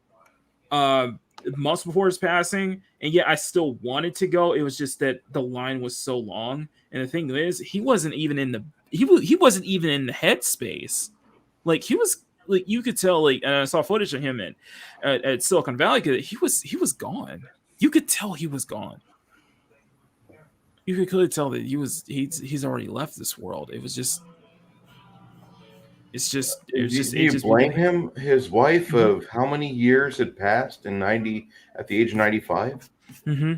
months before his passing, and yet I still wanted to go. It was just that the line was so long, and the thing is, he wasn't even in the headspace. Like he was, like you could tell, like, and I saw footage of him at Silicon Valley. He was gone. You could tell he was gone. You could clearly tell that he's already left this world. It was just. Do you blame him? His wife of how many years had passed at the age of 95? Mm-hmm.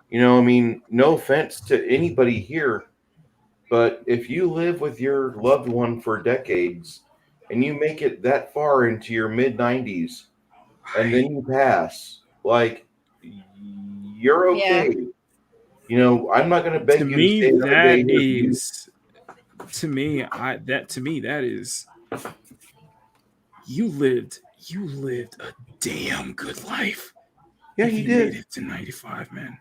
You know, I mean, no offense to anybody here, but if you live with your loved one for decades and you make it that far into your mid 90s and then you pass, like, you're okay. Yeah. You know, I'm not going to beg you to stay another day here. To me, that is you lived a damn good life. Yeah, he did. Made it to 95, man.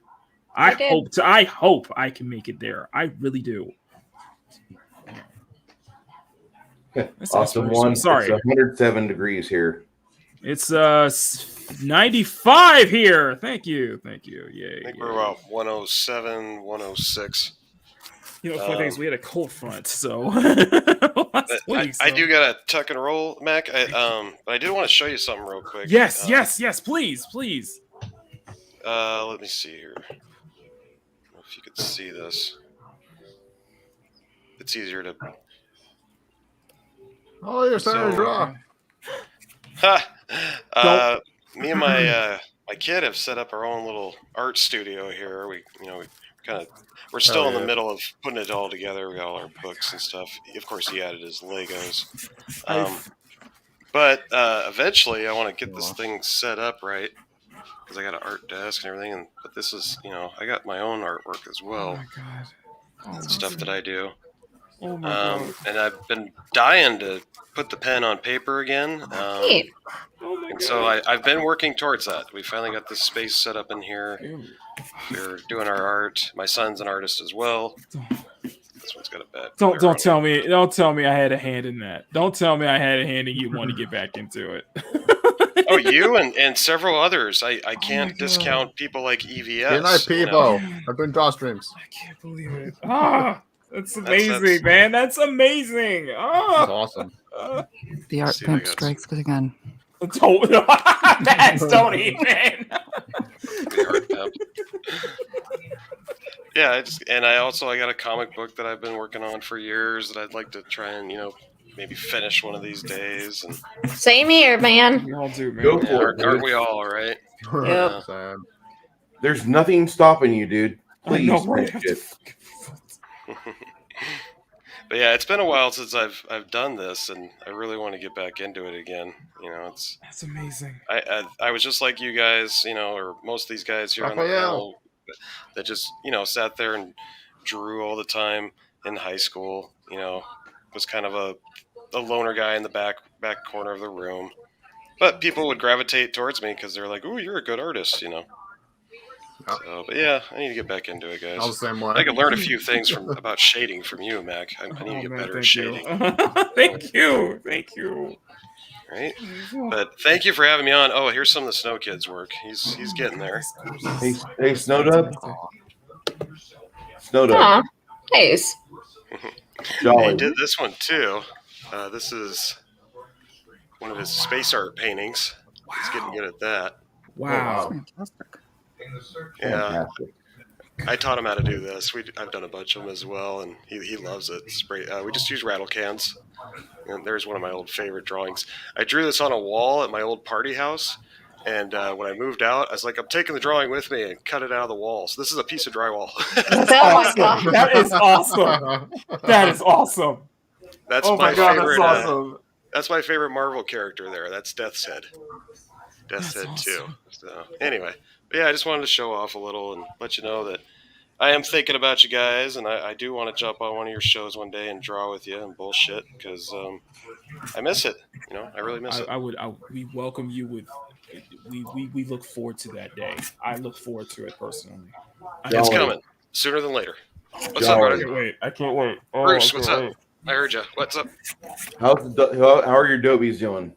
I hope I can make it there. I really do. Awesome one. Sorry. It's 107 degrees here. It's 95 here. Thank you. Yay. I think we're about 107, 106. You know, funny thing is we had a cold front, so I do gotta tuck and roll, Mac. But I did want to show you something real quick. Yes, please. Let me see here. I don't know if you could see this. It's easier to. Oh, you're starting to draw. Me and my kid have set up our own little art studio here. We're still in the middle of putting it all together. We got all our books and stuff. Of course, he added his Legos. But eventually, I want to get this thing set up right because I got an art desk and everything. But this is, I got my own artwork as well. Oh my god! Stuff that I do. Oh my god! And I've been dying to put the pen on paper again. And so I've been working towards that. We finally got this space set up in here. We're doing our art. My son's an artist as well. This one's got a bad. Don't tell me I had a hand in that. Don't tell me I had a hand in you want to get back into it. Oh, you and several others. I can't discount people like EVS. Good night, people. I've been Drawstreams. I can't believe it. That's amazing, man. That's amazing. That's awesome. The art pimp strikes again. Don't even. Yeah, I got a comic book that I've been working on for years that I'd like to try and maybe finish one of these days. And Same here, man. We all do, man. Go for it, aren't we all, right? Yep. There's nothing stopping you, dude. Please. I know, right? But yeah, it's been a while since I've done this, and I really want to get back into it again. That's amazing. I was just like you guys, or most of these guys here on the panel that just sat there and drew all the time in high school. Was kind of a loner guy in the back corner of the room, but people would gravitate towards me because they're like, "Ooh, you're a good artist," So, but yeah, I need to get back into it, guys. I was the same way. I could learn a few things about shading from you, Mac. I need to get better at shading. Thank you. Right? But thank you for having me on. Oh, here's some of the Snow Kids' work. He's getting there. Hey, Snowdub. Aw, nice. I did this one too. This is one of his space art paintings. He's getting good at that. Wow. Fantastic. Yeah, I taught him how to do this. I've done a bunch of them as well, and he loves it. We just use rattle cans. And there's one of my old favorite drawings. I drew this on a wall at my old party house, and when I moved out, I was like, I'm taking the drawing with me and cut it out of the wall. So this is a piece of drywall. That's awesome. That is awesome. That is awesome. That's my favorite. That's awesome. That's my favorite Marvel character there. That's Death's Head. Death's Head awesome. 2. So anyway. But yeah, I just wanted to show off a little and let you know that I am thinking about you guys, and I do want to jump on one of your shows one day and draw with you and bullshit because I miss it. I really miss it. We welcome you with. We look forward to that day. I look forward to it personally. It's coming sooner than later. What's up, brother? I can't wait. Bruce, what's up? I heard you. What's up? How are your dobies doing?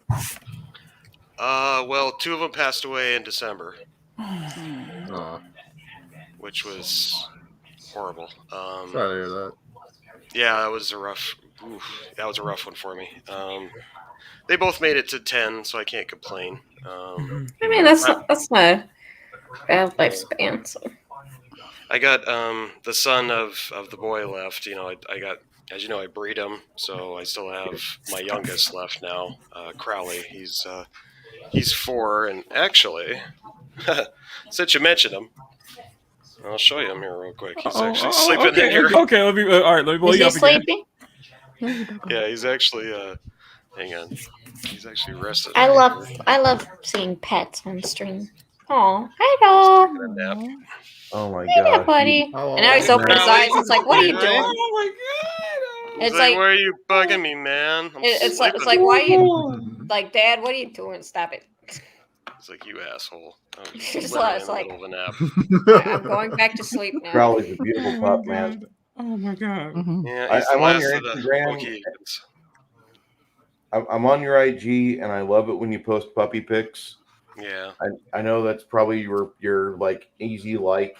Well, 2 of them passed away in December, which was horrible. Sorry to hear that. Yeah, that was a rough one for me. They both made it to 10, so I can't complain. I mean, that's not a bad lifespan. So. I got the son of the boy left. I got, as you know, I breed him, so I still have my youngest left now, Crowley. He's 4, and actually, since you mentioned him, I'll show you him here real quick. He's actually sleeping in here. Okay, let me blow you up again. Yeah, he's actually. Hang on. He's actually rested. I love seeing pets on stream. Oh, hi dog. Oh my Hey there, god, buddy. And now he's opening his eyes. It's like, what are you doing? Oh my god! It's like, why are you bugging me, man? It's like, why are you like, Dad? What are you doing? Stop it. It's like, you asshole. It's like, of a nap. I'm going back to sleep now. Crowley's a beautiful pup, man. Oh my god. Yeah, I'm on your Instagram. I'm on your IG, and I love it when you post puppy pics. Yeah. I know that's probably your like easy like,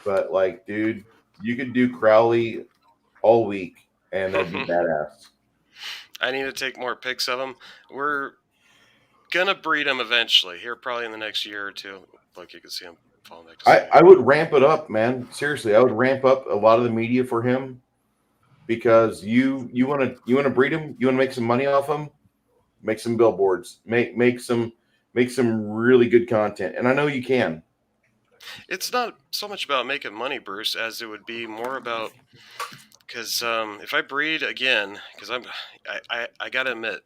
but like, dude, you could do Crowley all week, and that'd be badass. I need to take more pics of him. We're gonna breed him eventually. Here, probably in the next year or 2. Look, you can see him falling back to sleep. I would ramp it up, man. Seriously, I would ramp up a lot of the media for him, because you want to breed him, you want to make some money off him, make some billboards, make some really good content, and I know you can. It's not so much about making money, Bruce, as it would be more about, because if I breed again, because I gotta admit,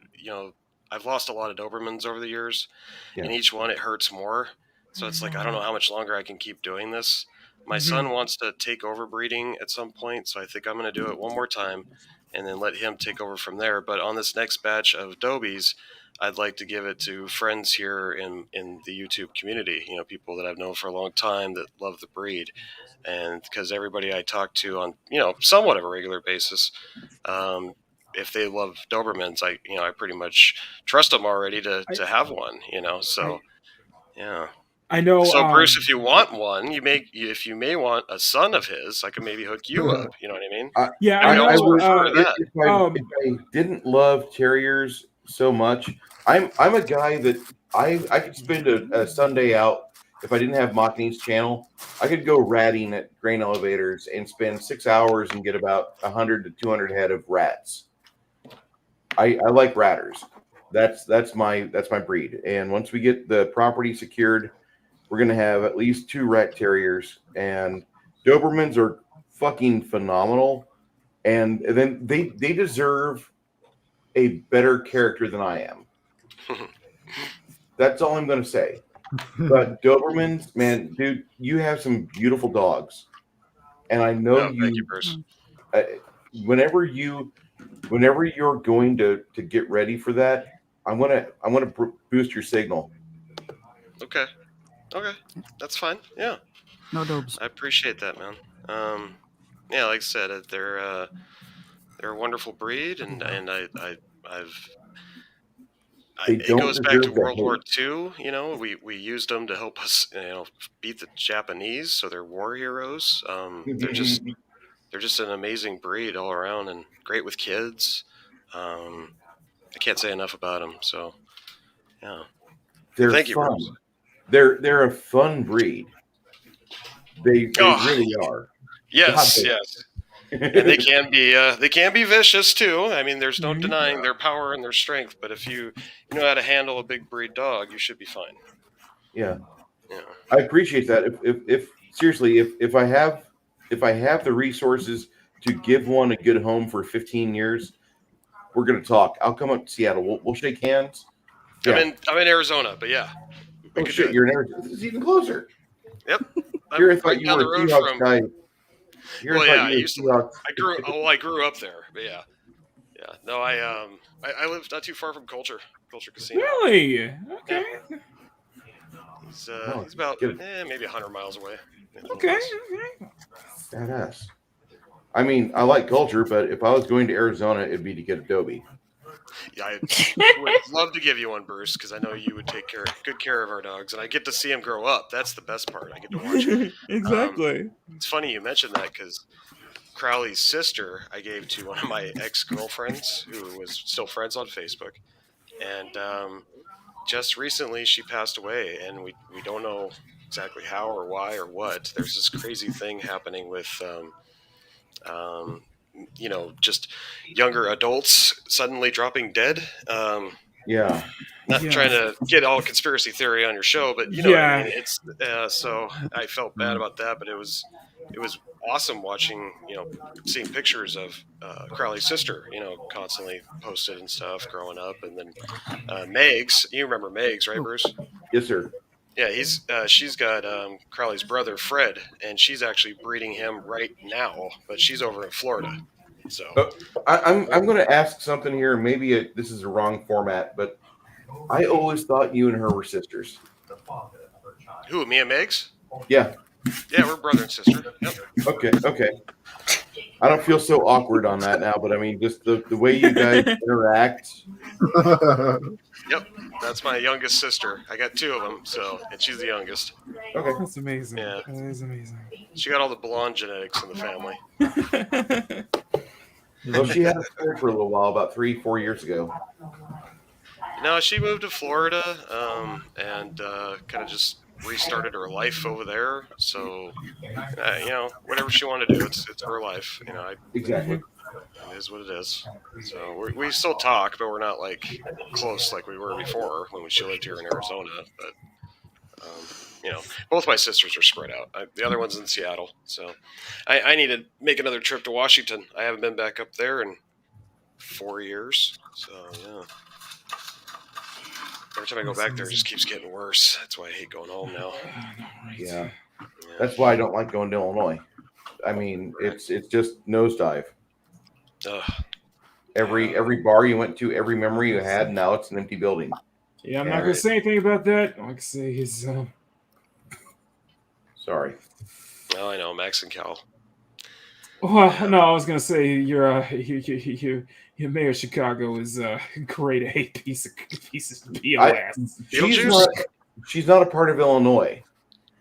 I've lost a lot of Dobermans over the years, and each one it hurts more. So it's like, I don't know how much longer I can keep doing this. My son wants to take over breeding at some point, so I think I'm going to do it one more time and then let him take over from there. But on this next batch of Dobies, I'd like to give it to friends here in the YouTube community, people that I've known for a long time that love the breed. And because everybody I talk to on, somewhat of a regular basis, if they love Dobermans, I pretty much trust them already to have one, so yeah. I know. So Bruce, if you want one, if you may want a son of his, I can maybe hook you up. You know what I mean? If I didn't love terriers so much, I'm a guy that I could spend a Sunday out. If I didn't have Makini's channel, I could go ratting at grain elevators and spend 6 hours and get about 100 to 200 head of rats. I like ratters. That's my breed. And once we get the property secured, we're going to have at least 2 rat terriers, and Dobermans are fucking phenomenal. And then they deserve a better character than I am. That's all I'm going to say. But Dobermans, man, dude, you have some beautiful dogs. And I know thank you, Bruce. Whenever you're going to get ready for that, I'm gonna boost your signal. Okay, that's fine. Yeah, no dobes. I appreciate that, man. Yeah, like I said, they're a wonderful breed, and it goes back to World War II. We used them to help us, beat the Japanese. So they're war heroes. They're just an amazing breed all around, and great with kids. I can't say enough about them. So, yeah. Thank you, Bruce. They're a fun breed. They really are. Yes. And they can be vicious too. I mean, there's no denying their power and their strength. But if you know how to handle a big breed dog, you should be fine. Yeah. I appreciate that. If seriously, if I have the resources to give one a good home for 15 years, we're gonna talk. I'll come up to Seattle. We'll shake hands. Yeah. I'm in Arizona, but yeah. Oh shit, you're in Arizona. This is even closer. Yep. Here I thought you were a Seahawks guy. I grew up there, but yeah. No, I live not too far from Culture Casino. Really? Okay. Yeah. He's about maybe 100 miles away. Okay. Badass. I mean, I like Culture, but if I was going to Arizona, it'd be to get Adobe. Yeah, I would love to give you one, Bruce, because I know you would take good care of our dogs, and I get to see them grow up. That's the best part. I get to watch them. Exactly. It's funny you mentioned that because Crowley's sister I gave to one of my ex-girlfriends who was still friends on Facebook, and just recently she passed away, and we don't know exactly how or why or what. There's this crazy thing happening with just younger adults suddenly dropping dead. Yeah. Not trying to get all conspiracy theory on your show, but you know what I mean. It's so I felt bad about that, but it was awesome watching, seeing pictures of Crowley's sister, constantly posted and stuff growing up, and then Megs. You remember Megs, right, Bruce? Yes, sir. Yeah, she's got Crowley's brother Fred, and she's actually breeding him right now, but she's over in Florida. So I'm going to ask something here. Maybe this is a wrong format, but I always thought you and her were sisters. Who, me and Megs? Yeah. Yeah, we're brother and sister. Yep. Okay. I don't feel so awkward on that now, but I mean, just the way you guys interact. Yep, that's my youngest sister. I got two of them, and she's the youngest. Okay, that's amazing. Yeah, that is amazing. She got all the blonde genetics in the family. Well, she had us there for a little while, about 3-4 years ago. No, she moved to Florida and kind of just restarted her life over there. So, whatever she wanted to do, it's her life. Exactly. It is what it is. So we still talk, but we're not like close like we were before when she lived here in Arizona. But both my sisters are spread out. The other one's in Seattle, so I need to make another trip to Washington. I haven't been back up there in 4 years. So yeah. Every time I go back there, it just keeps getting worse. That's why I hate going home now. Yeah. That's why I don't like going to Illinois. I mean, it's just nosedive. Every bar you went to, every memory you had, now it's an empty building. Yeah, I'm not going to say anything about that. All I can say is... Sorry. Oh, I know, Max and Cal. Well, no, I was going to say your mayor of Chicago is grade A piece of POS. She's not a part of Illinois.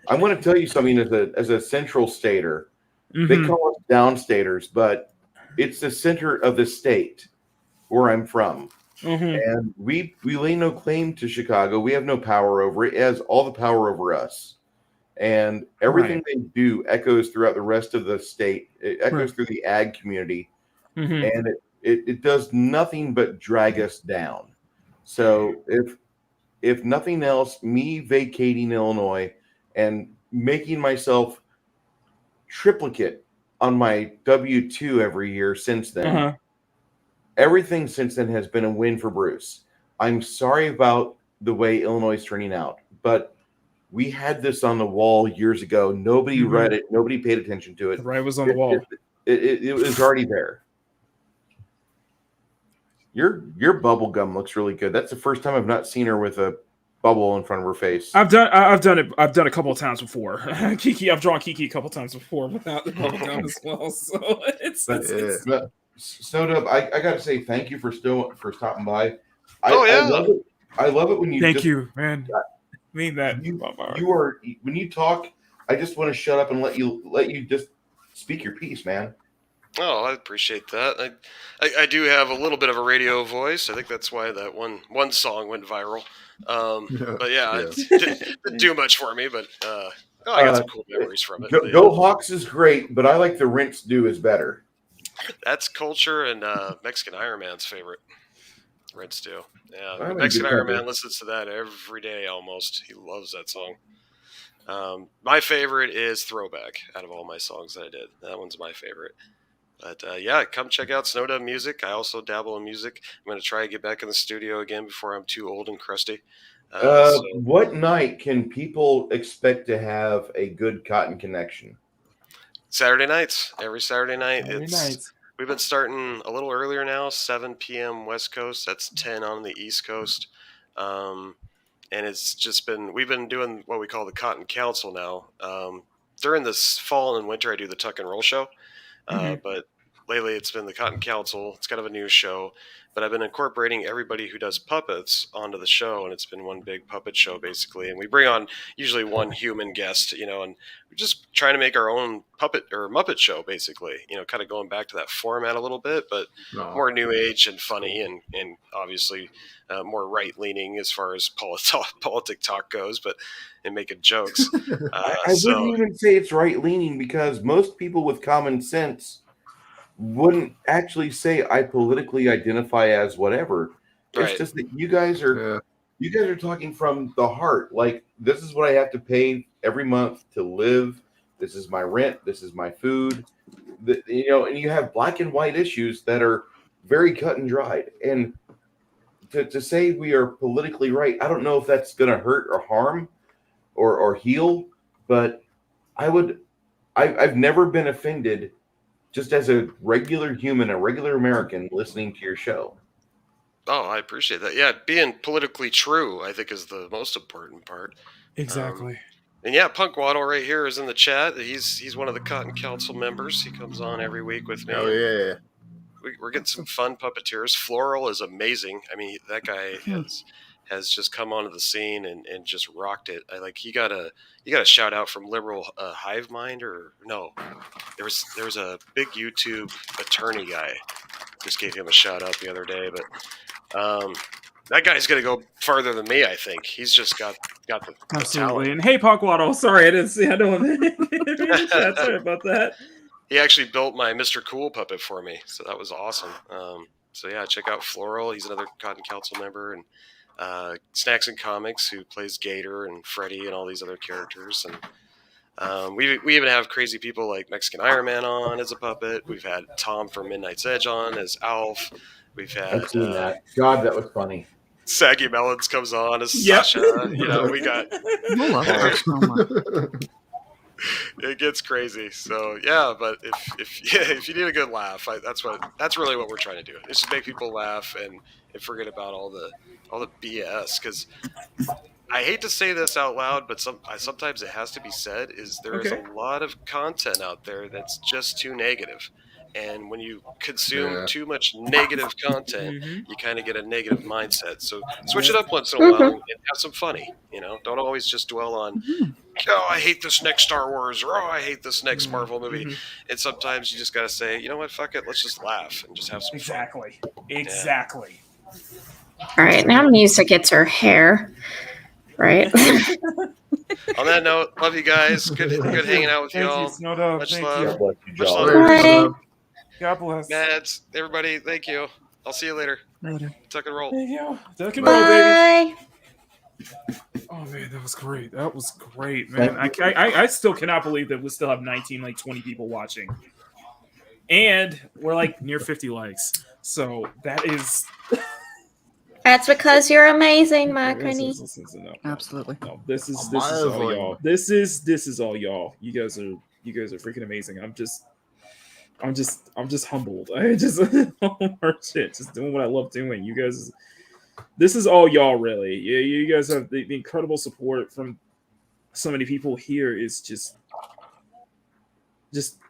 I'm going to tell you something as a central stater. Mm-hmm. They call us downstaters, but it's the center of the state where I'm from. Mm-hmm. And we lay no claim to Chicago. We have no power over it. It has all the power over us. And everything they do echoes throughout the rest of the state. It echoes through the ag community. Mm-hmm. And it does nothing but drag us down. So if nothing else, me vacating Illinois and making myself triplicate on my W-2 every year since then, everything since then has been a win for Bruce. I'm sorry about the way Illinois is turning out, but we had this on the wall years ago. Nobody read it. Nobody paid attention to it. The right was on the wall. It was already there. Your bubble gum looks really good. That's the first time I've not seen her with a bubble in front of her face. I've done it a couple of times before. I've drawn Kiki a couple of times before without the bubble gum as well. So it's Snowdub, I got to say thank you for stopping by. I love it when you. Thank you, man. I mean that you are when you talk. I just want to shut up and let you just speak your piece, man. Oh, I appreciate that. I do have a little bit of a radio voice. I think that's why that one song went viral. But yeah, it didn't do much for me. But I got some cool memories from it. Go Hawks is great, but I like the Rinse Do is better. That's Culture and Mexican Iron Man's favorite. Rinse Do. Yeah, Mexican Iron Man listens to that every day almost. He loves that song. My favorite is Throwback out of all my songs that I did. That one's my favorite. But come check out Snowdub Music. I also dabble in music. I'm going to try to get back in the studio again before I'm too old and crusty. What night can people expect to have a good Cotton Connection? Saturday nights. Every Saturday night. We've been starting a little earlier now, 7 p.m. West Coast. That's 10 on the East Coast. And it's just we've been doing what we call the Cotton Council now. During this fall and winter, I do the Tuck and Roll show. But lately it's been the Cotton Council. It's kind of a new show, but I've been incorporating everybody who does puppets onto the show, and it's been one big puppet show basically. And we bring on usually one human guest, and we're just trying to make our own puppet or Muppet show basically. Kind of going back to that format a little bit, but more new age and funny, and obviously more right leaning as far as politic talk goes, and making jokes. I wouldn't even say it's right leaning, because most people with common sense wouldn't actually say I politically identify as whatever. It's just that you guys are talking from the heart. Like, this is what I have to pay every month to live. This is my rent. This is my food. And you have black and white issues that are very cut and dried. And to say we are politically right, I don't know if that's going to hurt or harm or heal, but I've never been offended just as a regular human, a regular American listening to your show. Oh, I appreciate that. Yeah, being politically true, I think, is the most important part. Exactly. And yeah, Punk Waddle right here is in the chat. He's one of the Cotton Council members. He comes on every week with me. Oh, yeah. We're getting some fun puppeteers. Floral is amazing. I mean, that guy has just come onto the scene and just rocked it. You got a shout out from Liberal Hive Mind, or no? There was a big YouTube attorney guy. Just gave him a shout out the other day, but that guy's gonna go farther than me. I think he's just got the Absolutely. talent. And hey, Pogwaddle, sorry I didn't see. I know. Sorry about that. He actually built my Mr. Cool puppet for me, so that was awesome. So yeah, check out Floral. He's another Cotton Council member, and Snacks and Comics, who plays Gator and Freddy and all these other characters. And we even have crazy people like Mexican Iron Man on as a puppet. We've had Tom from Midnight's Edge on as Alf. We've had I've seen that. God, that was funny. Saggy Melons comes on as Sasha. We got. It gets crazy. So yeah, but if you need a good laugh, that's really what we're trying to do. It's just make people laugh and forget about all the BS. Because I hate to say this out loud, but sometimes it has to be said. There is a lot of content out there that's just too negative. And when you consume too much negative content, you kind of get a negative mindset. So switch it up once in a while and have some funny. Don't always just dwell on, oh, I hate this next Star Wars, or oh, I hate this next Marvel movie. And sometimes you just got to say, you know what, fuck it, let's just laugh and just have some fun. Exactly. All right, now Musa gets her hair. Right. On that note, love you guys. Good hanging out with y'all. Much love. Much love. God bless. Mads, everybody, thank you. I'll see you later. Tuck and roll. Thank you. Tuck and roll, baby. Oh man, that was great. That was great, man. I still cannot believe that we still have 20 people watching, and we're like near 50 likes. So that is. That's because you're amazing, Makini. Absolutely. No, this is all y'all. This is all y'all. You guys are freaking amazing. I'm just humbled. I just just doing what I love doing. You guys, this is all y'all, really. You guys have the incredible support from so many people here is just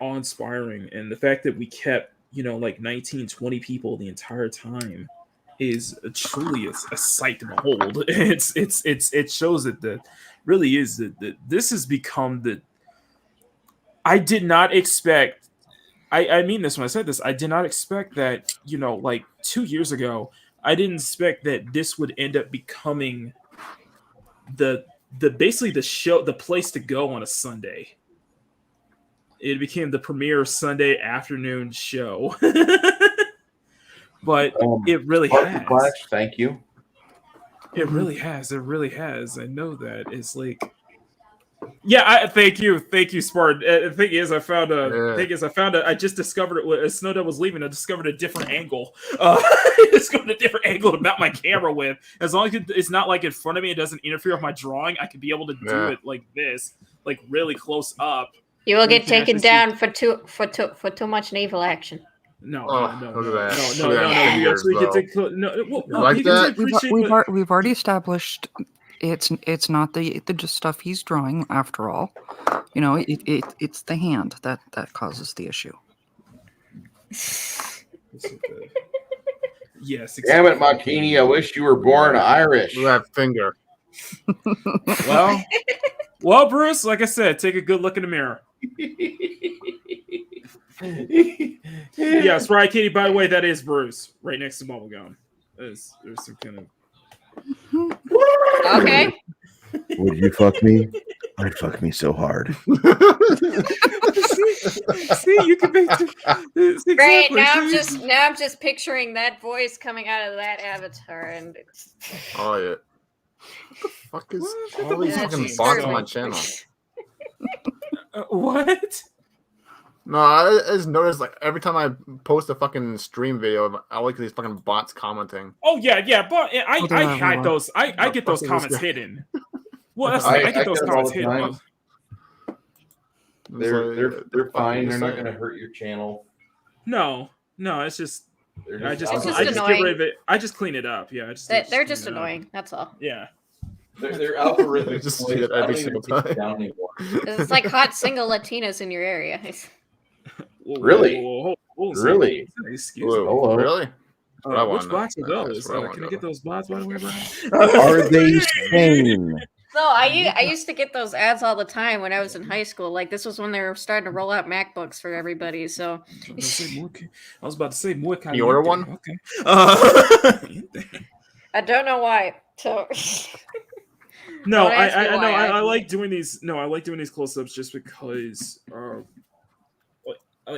awe-inspiring. And the fact that we kept, 19, 20 people the entire time is truly a sight to behold. It shows that really is that this has become the. I did not expect. I mean this when I said this. I did not expect that, 2 years ago, I didn't expect that this would end up becoming the basically the show, the place to go on a Sunday. It became the premier Sunday afternoon show. But it really has. Flash, thank you. It really has. It really has. I know that. It's like. Yeah, thank you, Spartan. The thing is, I just discovered it as Snowdub was leaving. I discovered a different angle. I discovered a different angle to mount my camera with. As long as it's not like in front of me, it doesn't interfere with my drawing. I could be able to do it like this, like really close up. You will get taken down for too much naval action. No. We've already established it's not the stuff he's drawing after all. It's the hand that causes the issue. Yes. Exactly. Damn it, Makini! I wish you were born Irish. That finger. Well, Bruce. Like I said, take a good look in the mirror. Yes, right, Katie. By the way, that is Bruce, right next to Bubblegum. There's some kind of. Okay. Would you fuck me? I'd fuck me so hard. See, you can make exactly. Great. Now I'm just picturing that voice coming out of that avatar, and it's. Oh yeah. What the fuck is all these fucking bots on my channel? What? No, I just noticed like every time I post a fucking stream video, I like these fucking bots commenting. Oh yeah, but I hide those. I get those comments hidden. Well, that's I get those comments hidden. They're fine. They're not going to hurt your channel. No, it's just I just annoying. get rid of it. I just clean it up. Yeah, They're just annoying. That's all. Yeah. They're algorithmic. Just see it every single time. It's like hot single Latinas in your area. Really? Really? Excuse me. Hello. Really? Which bots are those? Can I get those bots, by the way, bro? Are they sane? No, I used to get those ads all the time when I was in high school. Like this was when they were starting to roll out MacBooks for everybody. So I was about to say more. You order one? Okay. I don't know why. So no, I like doing these. No, I like doing these close-ups just because.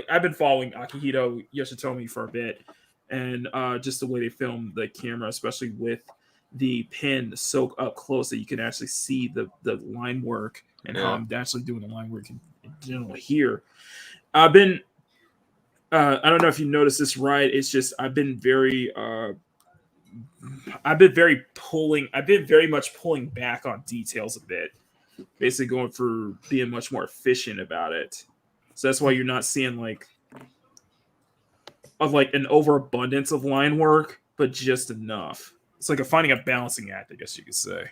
I've been following Akihito Yoshitomi for a bit, and just the way they film the camera, especially with the pin so up close that you can actually see the line work and how I'm actually doing the line work in general here. I've been I don't know if you noticed this, right? It's just I've been very much pulling back on details a bit, basically going for being much more efficient about it. So that's why you're not seeing like an overabundance of line work, but just enough. It's like finding a balancing act, I guess you could say.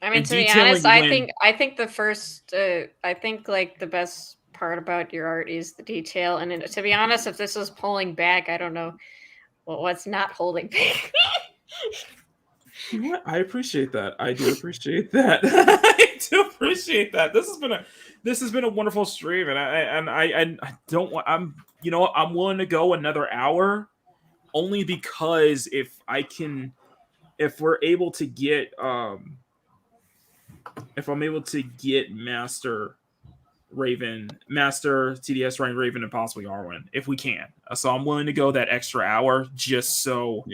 I mean, to be honest, I think the first, I think like the best part about your art is the detail. And to be honest, if this is pulling back, I don't know what's not holding back. I appreciate that. I do appreciate that. I do appreciate that. This has been a wonderful stream, and I don't want. I'm willing to go another hour, only because if we're able to get if I'm able to get Master TDS Raven, and possibly Arwen, if we can. So I'm willing to go that extra hour just so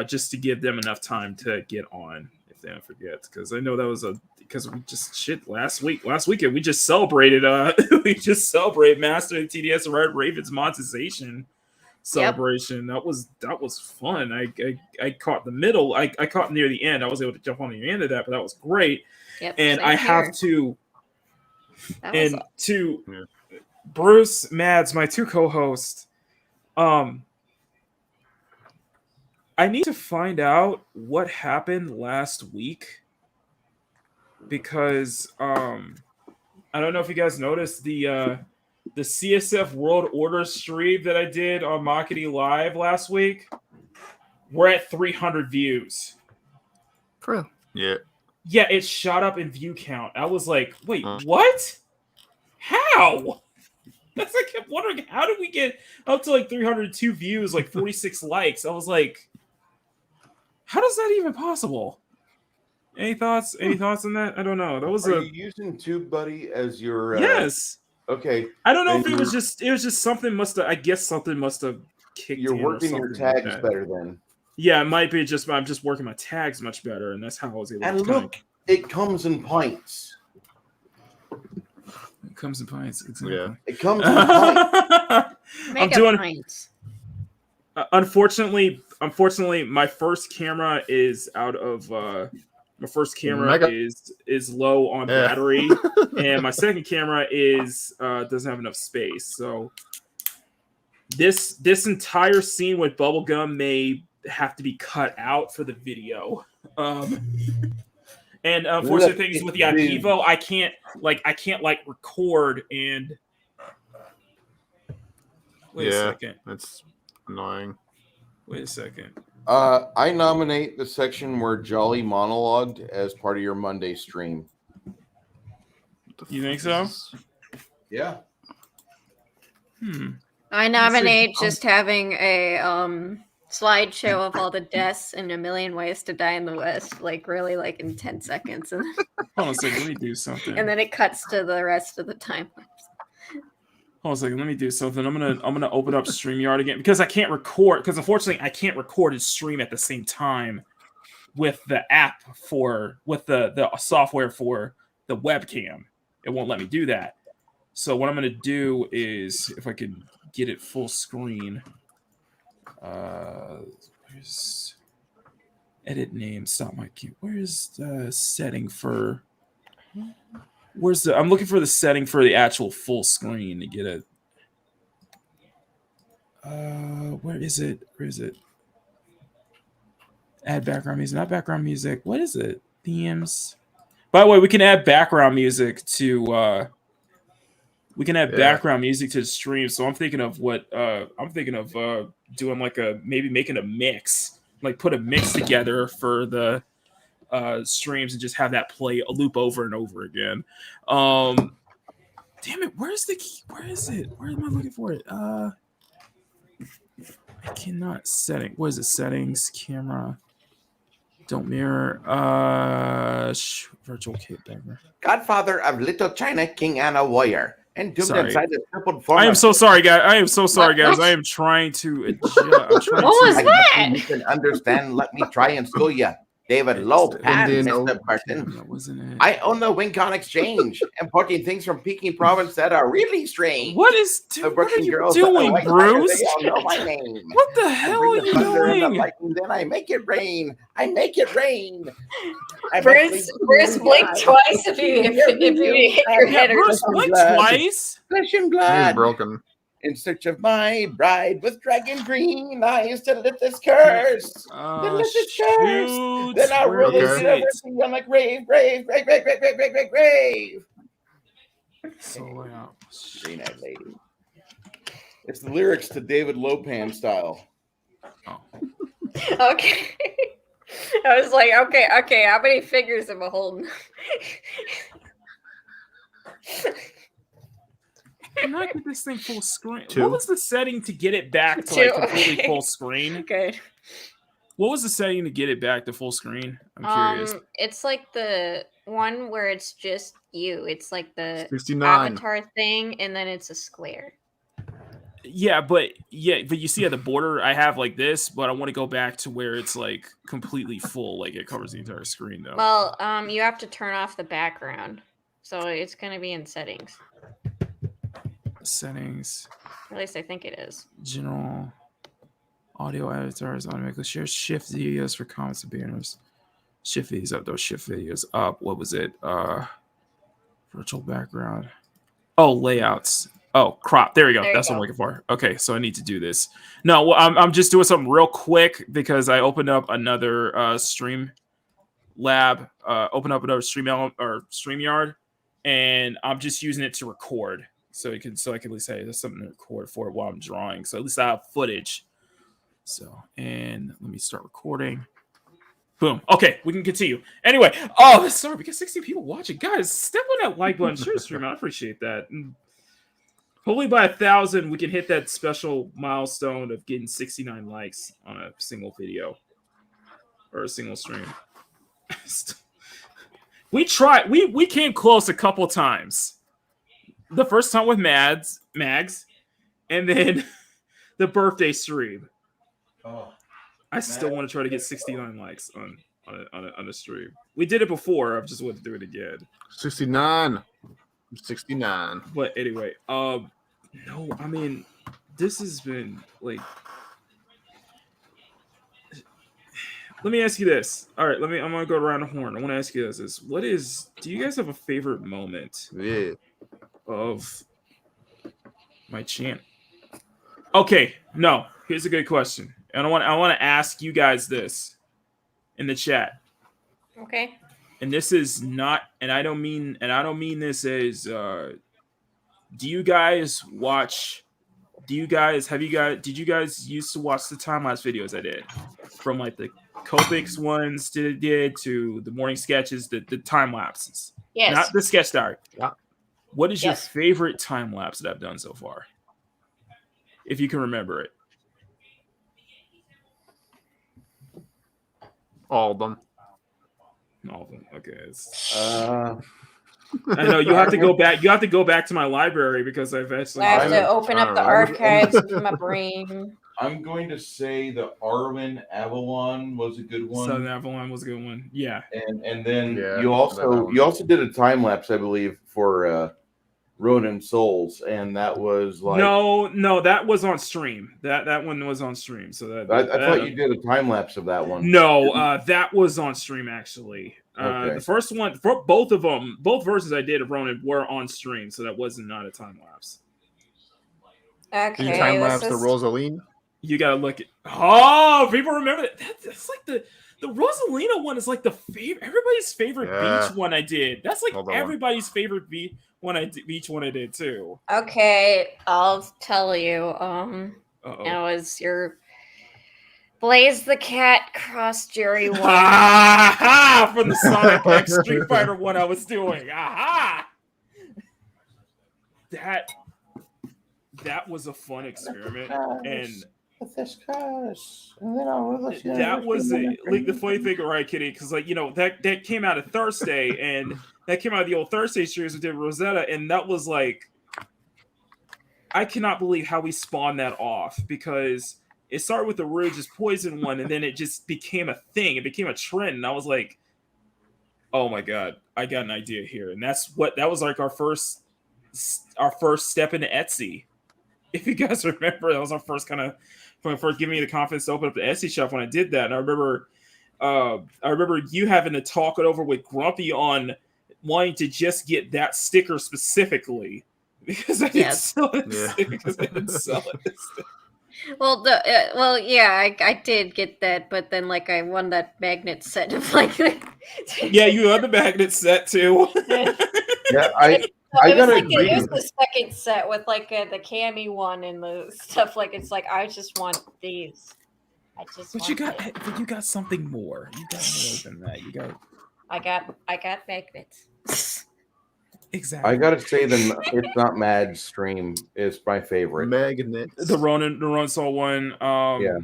just to give them enough time to get on if they don't forget, because I know that was because we just last weekend we just celebrated Master TDS Raven's monetization celebration. That was fun. I caught the middle. I caught near the end. I was able to jump on the end of that, but that was great. Yep, and I have to Bruce, Mads, my two co-hosts, I need to find out what happened last week, because I don't know if you guys noticed the CSF World Order stream that I did on Makini Live last week. We're at 300 views. True. Yeah. Yeah, it shot up in view count. I was like, wait, what? How? That's I kept wondering, how did we get up to like 302 views, like 46 likes? I was like, how is that even possible? Any thoughts? Any thoughts on that? I don't know. That was Are you using TubeBuddy as your yes. Okay. I don't know if it was just something must have kicked. You're working your tags like better then. Yeah, it might be just I'm just working my tags much better, and that's how I was able and to look, it comes in pints. It comes in pints. Exactly. Yeah. It comes in pints. I'm doing pints. Unfortunately, my first camera is out of my first camera is low on battery, and my second camera is doesn't have enough space. So this entire scene with Bubblegum may have to be cut out for the video. And unfortunate things with the Akivo, I can't record and Wait a second. That's annoying. Wait a second. I nominate the section where Jolly monologued as part of your Monday stream. You think so? Yeah. I nominate just having a slideshow of all the deaths in A Million Ways to Die in the West, like really like in 10 seconds. And Hold on a second, let me do something. and then it cuts to the rest of the time. Hold on a second, let me do something. I'm gonna open up StreamYard again because I can't record, because unfortunately I can't record and stream at the same time with the app with the software for the webcam. It won't let me do that. So what I'm gonna do is, if I can get it full screen, where's edit name, stop my queue. Where's the setting for? I'm looking for the setting for the actual full screen to get it. Where is it? Add background music, not background music. What is it? Themes. By the way, we can add background music to background music to the stream. So I'm thinking of doing like maybe making a mix, like put a mix together for the streams and just have that play a loop over and over again. Damn it, where's the key? Where is it? Where am I looking for it? I cannot setting. What is it? Settings, camera, don't mirror, virtual kit background. Godfather of Little China, King Anna Warrior. And doomed inside the tripled form. I am so sorry, guys. I am trying to adjust. What was that? You can understand. Let me try and school you. David Lopan, Mr. Burton. I own the Wincon Exchange, importing things from Peking Province that are really strange. What are you doing, Bruce? They all know my name. What the hell are you doing? Then I make it rain. Bruce blink twice if you hit your head. Bruce blink twice. Flesh and blood. He's broken. In search of my bride with dragon green eyes to lift this curse. Then lift this curse. Then I'll roll this over on like grave. So loud. Green-eyed lady. It's the lyrics to David Lopan style. Okay. I was like, okay, how many figures am I holding? Can I get this thing full screen? What was the setting to get it back to like completely full screen? Okay. What was the setting to get it back to full screen? I'm curious. It's like the one where it's just you. It's like the 69 avatar thing, and then it's a square. Yeah, but you see at the border, I have like this, but I want to go back to where it's like completely full, like it covers the entire screen though. Well, you have to turn off the background, so it's going to be in settings. Settings. At least I think it is. General audio editors automatically share shift videos for comments and banners. Shift videos up, those shift videos up. What was it? Virtual background. Oh, layouts. Oh, crop. There we go. That's what I'm looking for. Okay, so I need to do this. No, well, I'm just doing something real quick because I opened up another stream lab, opened up another StreamYard, and I'm just using it to record. So I can at least say there's something to record for it while I'm drawing. So at least I have footage. So, and let me start recording. Boom. Okay, we can continue. Anyway, sorry, we got 60 people watching. Guys, step on that like button. Share the stream. I appreciate that. And hopefully by 1,000, we can hit that special milestone of getting 69 likes on a single video or a single stream. We tried. We came close a couple times. The first time with Mags, and then the birthday stream. I still want to try to get 69 likes on a stream. We did it before. I just want to do it again. 69. But anyway, no, I mean, this has been like. Let me ask you this. All right, I'm gonna go around the horn. I want to ask you this: do you guys have a favorite moment? Yeah. Of my channel. Okay, no. Here's a good question, and I want to ask you guys this in the chat. Okay. And this is not, and I don't mean this as. Do you guys watch did you guys used to watch the time lapse videos I did? From like the Copics ones did to the morning sketches, the time lapses. Yes. Not the sketch diary. Yeah. What is your favorite time lapse that I've done so far? If you can remember it. All of them. All of them. Okay. I know you have to go back. You have to go back to my library because I've actually. I have to open up the archives of my brain. I'm going to say the Arwen Avalon was a good one. Southern Avalon was a good one. Yeah. And then you also did a time lapse, I believe, for Ronin Souls, and that was like no, that was on stream. That one was on stream. So that I thought you did a time lapse of that one. No, that was on stream actually. Okay. The first one for both of them, both versions I did of Ronin were on stream, so that was not a time lapse. Okay. Did you time lapse the Rosaline? You gotta look at. Oh, people remember that. That's like the Rosalina one is like the favorite, everybody's favorite beach one I did. That's like everybody's favorite beach one I did too. Okay, I'll tell you. It was your Blaze the Cat Cross Jerry one. From the Sonic X Street Fighter one I was doing. Aha! That was a fun experiment, and that was like the funny thing, right, Kitty? Because like that came out of Thursday, and that came out of the old Thursday series we did Rosetta, and that was like, I cannot believe how we spawned that off, because it started with the Rouge's Poison one, and then it just became a thing. It became a trend, and I was like, oh my god, I got an idea here, and that was like our first step into Etsy. If you guys remember, that was our first first giving me the confidence to open up the Etsy shop when I did that. And I remember you having to talk it over with Grumpy on wanting to just get that sticker specifically because I didn't sell it. Well, I did get that, but then like I won that magnet set of like. Yeah, you had the magnet set too. Yeah, It was the second set with like the Cammy one and the stuff. Like it's like I just want these. But you got something more. You got more than that. I got magnets. Exactly. I gotta say, It's Not Mad stream is my favorite. Magnets. The Ronin Soul one. Yeah.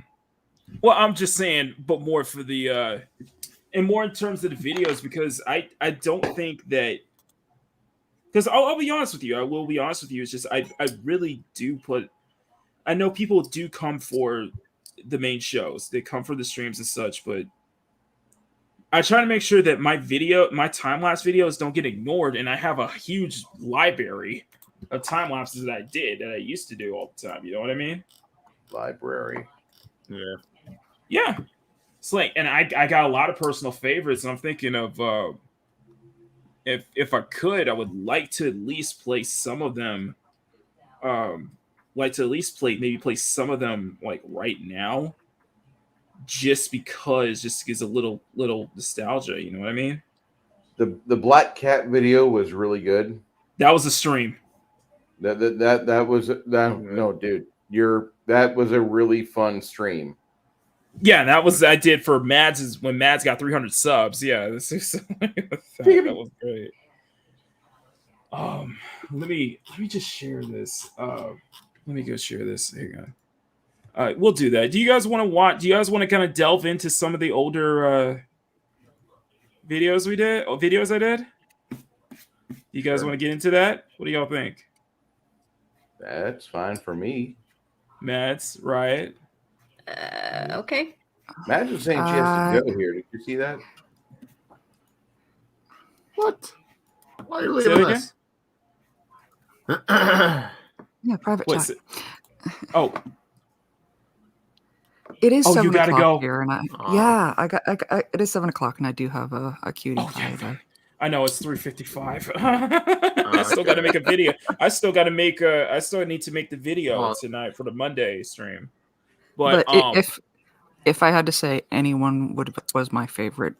Well, I'm just saying, but more for the and more in terms of the videos, because I don't think that. Because I'll be honest with you. I will be honest with you. It's just I really do put. I know people do come for the main shows. They come for the streams and such, but I try to make sure that my time lapse videos don't get ignored, and I have a huge library of time lapses that I used to do all the time. You know what I mean? Library. Yeah. Yeah. It's like, and I got a lot of personal favorites, and I'm thinking of. If I could, I would like to at least play some of them. Play some of them like right now, just gives a little nostalgia. You know what I mean? The Black Cat video was really good. That was a stream. That was no, dude. That was a really fun stream. Yeah, that was I did for Mads when Mads got 300 subs. Yeah, that was great. Let me just share this. Let me go share this. Hang on. All right, we'll do that. Do you guys want to watch? Do you guys want to kind of delve into some of the older videos I did? You guys want to get into that? What do y'all think? That's fine for me. Mads, right? Okay. Mads was saying she has to go here. Did you see that? What? Why are you leaving us? Yeah, private chat. Oh. It is 7 you gotta o'clock go. here, and it is 7 o'clock, and I do have a cutie pie. I know it's 3:55. I still got to make a video. I still need to make the video tonight for the Monday stream. But if I had to say anyone was my favorite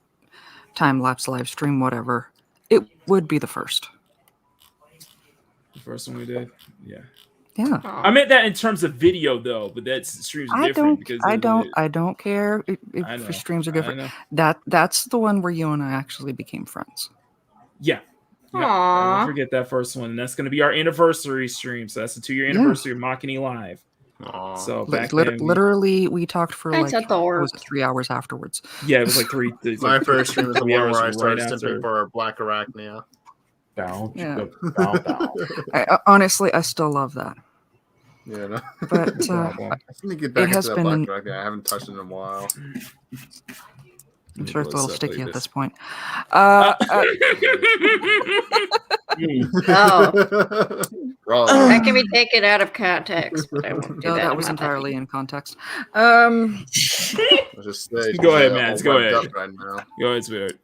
time lapse live stream, whatever, it would be the first. The first one we did, yeah. Yeah. I meant that in terms of video though, but that's streams are different because I don't care if your streams are different. That's the one where you and I actually became friends. Yeah. Yeah, Aww. don't forget that first one. And that's going to be our anniversary stream. So that's the 2-year anniversary of Makini Live. Aww. So back then, literally, we talked for That's like adorable. was it 3 hours afterwards. Yeah, it was like three. My first stream was the 3 one hours where I right started after. simping for Black Arachnia. Yeah. Honestly, I still love that. Yeah, no. But I need to get back it has into that been. Black Arachnia. I haven't touched it in a while. I'm sure it's a little sticky at this point. That can be taken out of context, but I won't do No, that. that was entirely in context. Just say, Go ahead, man. all Go revved ahead. up right now. Go ahead, Spirit.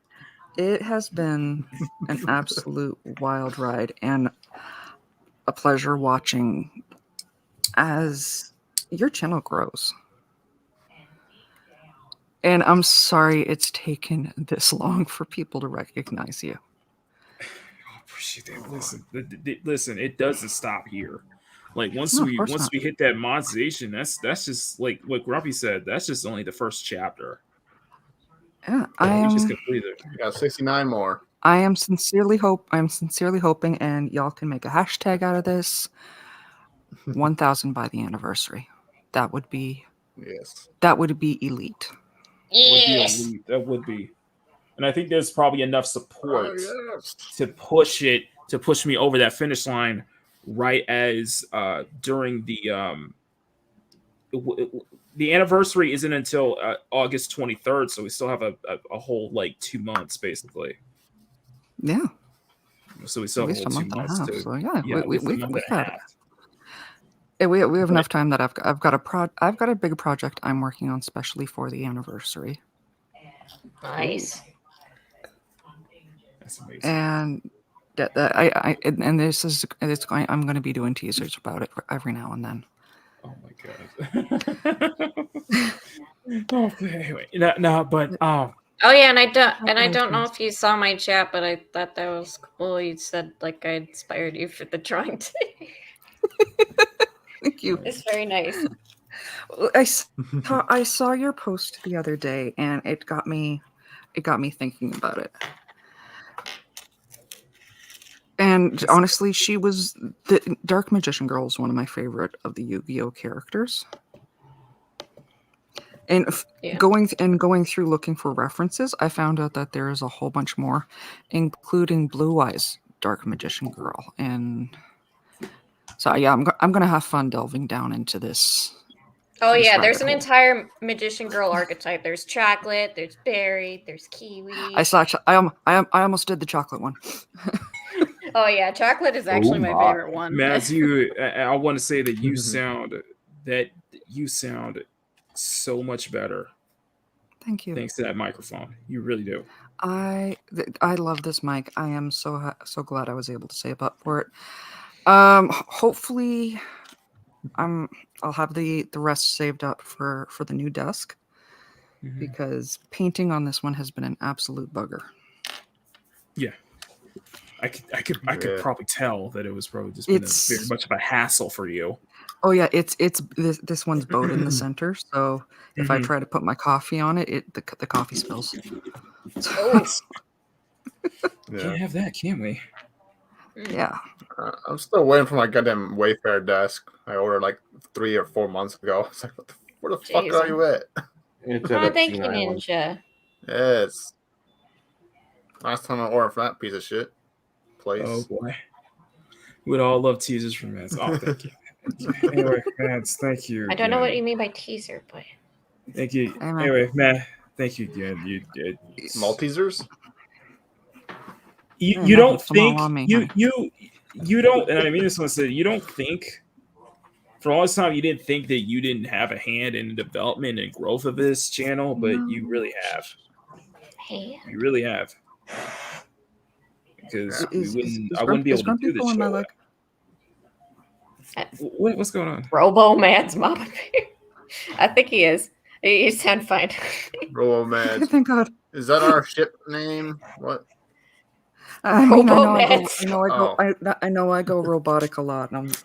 It has been an absolute wild ride and a pleasure watching as your channel grows. And I'm sorry it's taken this long for people to recognize you. Listen, it doesn't stop here. Like once No, of we course not. hit that monetization, that's just like what Grumpy said. That's just only the first chapter. Yeah, We just completed it. We got 69 more. I am sincerely hoping, and y'all can make a hashtag out of this. 1,000 by the anniversary. That would be yes. That would be elite. Yes. That would be. And I think there's probably enough support to push me over that finish line right as during the anniversary isn't until August 23rd, so we still have a whole like 2 months basically. Yeah. So we still have a whole 2 months to. So yeah, we we got it. Yeah, we have enough time that I've got a big project I'm working on specially for the anniversary. Nice. That's amazing. And I'm going to be doing teasers about it every now and then. Oh my god. Oh, anyway, no, but Oh yeah, and I don't know if you saw my chat, but I thought that was cool. You said like I inspired you for the drawing today. Thank you. It's very nice. I saw your post the other day, and it got me thinking about it. And honestly, the Dark Magician Girl is one of my favorite of the Yu-Gi-Oh characters. And going through looking for references, I found out that there is a whole bunch more, including Blue Eyes Dark Magician Girl. And so yeah, I'm gonna have fun delving down into this. Oh yeah, there's an entire magician girl archetype. There's chocolate, there's berry, there's kiwi. I almost did the chocolate one. Oh yeah, chocolate is actually my favorite one. Maz, I want to say that you sound so much better. Thank you. Thanks to that microphone, you really do. I love this mic. I am so glad I was able to save up for it. Hopefully, I'll have the rest saved up for the new desk, because painting on this one has been an absolute bugger. Yeah. I could probably tell that it was probably just been very much of a hassle for you. Oh yeah, this one's bowed in the center, so if I try to put my coffee on it, the coffee spills. Can't have that, can we? Yeah. I'm still waiting for my goddamn Wayfair desk. I ordered like 3 or 4 months ago. It's like, where the fuck are you at? Thank you, Ninja. Yes. Last time I ordered from that piece of shit place. Oh boy. We'd all love teasers from Mans. Oh, thank you. Anyway, Mans, thank you. I don't know what you mean by teaser, but thank you. Anyway, man, thank you again. You Maltesers? You don't think you don't, and I mean this one said you don't think for all this time you didn't think that you didn't have a hand in the development and growth of this channel, but you really have. Hey. You really have. Because I wouldn't be able to do this show. What's going on? Robo Mad's mom. I think he is. You sound fine. Robo Mad. Thank God. Is that our ship name? What? I know I go robotic a lot. And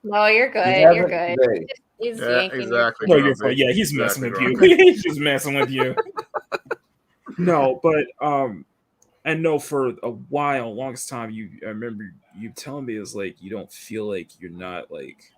No, you're good. He You're hasn't good. today. He's Yeah, yanking exactly. No, your you're Grumpy. fine. Yeah, he's messing Exactly, with you. Grumpy. He's just messing with you. No, but I know for a while, longest time, I remember you telling me, it was like you don't feel like you're not like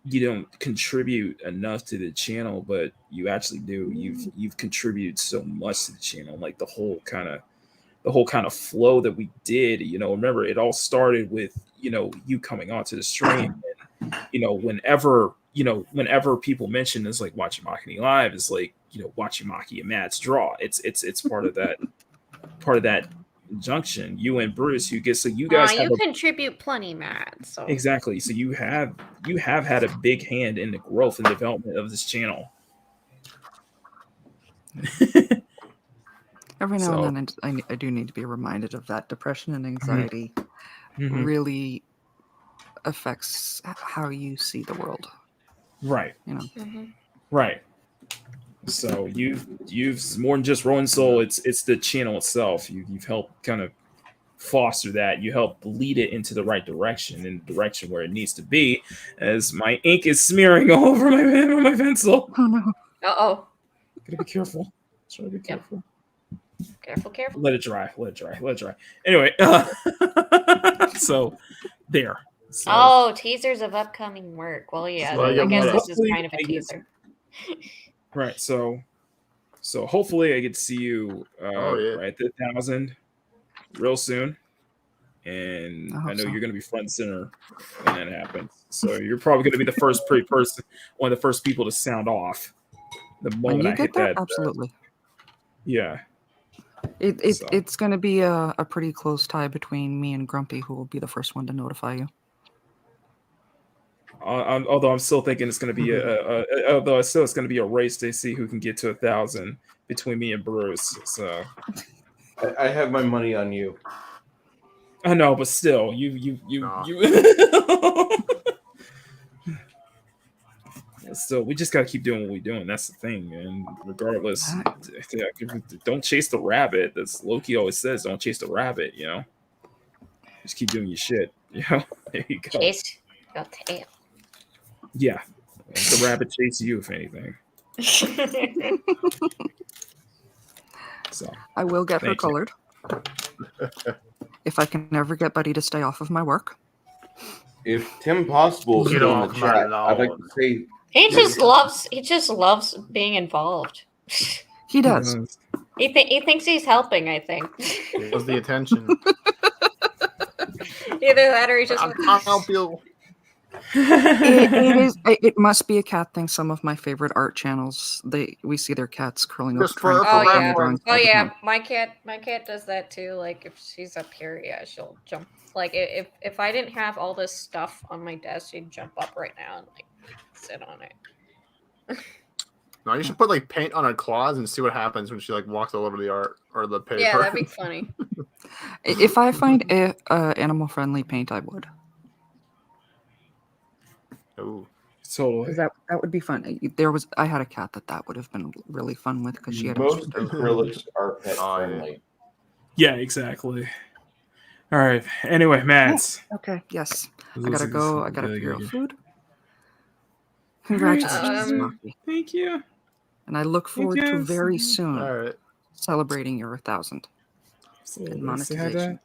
you don't contribute enough to the channel, but you actually do. You've contributed so much to the channel, like the whole kind of flow that we did. Remember, it all started with you coming onto the stream, and whenever people mention this, like watching Makini live is like watching Maki and Matt's draw. It's part of that junction. You and Bruce, you guys have you contribute plenty, Matt. So exactly. So you have had a big hand in the growth and development of this channel. Every now and then, I do need to be reminded of that. Depression and anxiety really affects how you see the world. Right. Right. So you've more than just Rowan Soul. It's the channel itself. You've helped kind of foster that. You help lead it into the right direction, in the direction where it needs to be. As my ink is smearing all over my pencil. Oh no! Uh-oh. Gotta be careful. Try to be careful. Careful. Let it dry. Anyway, so there. So, teasers of upcoming work. Well, yeah, So, I guess this is hopefully kind of a teaser. right. So hopefully I get to see you right at the 1,000 real soon. And I know you're going to be front and center when that happens. So you're probably going to be the first one of the first people to sound off the moment I hit that. Absolutely. Yeah. It's going to be a pretty close tie between me and Grumpy, who will be the first one to notify you. Although I'm still thinking it's going to be it's going to be a race to see who can get to 1,000 between me and Bruce. So I have my money on you. I know, but still, you. Still, we just got to keep doing what we're doing. That's the thing. And regardless, don't chase the rabbit. That's Loki always says, don't chase the rabbit, Just keep doing your shit. There you go. Chase your tail. Yeah. The rabbit chases you, if anything. So I will get her colored. If I can ever get Buddy to stay off of my work. If Tim Possible is in the chat, I'd like to say He just loves being involved. He does. He thinks he's helping, I think. It was the attention. Either that or he's just I'll help you. It must be a cat thing. Some of my favorite art channels, we see their cats curling up. Oh yeah, my cat does that too. Like if she's up here, yeah, she'll jump. Like if I didn't have all this stuff on my desk, she'd jump up right now and like sit on it. No, you should put like paint on her claws and see what happens when she like walks all over the art or the paper. Yeah, that'd be funny. If I find animal friendly paint, I would. Oh, totally. That would be fun. I had a cat that would have been really fun with because she had most acrylics are pet friendly. Yeah, exactly. All right. Anyway, Matt. Okay. Yes. I gotta go. I gotta figure out food. Congratulations, Maki. Thank you. And I look forward to very soon celebrating your 1,000 in monetization.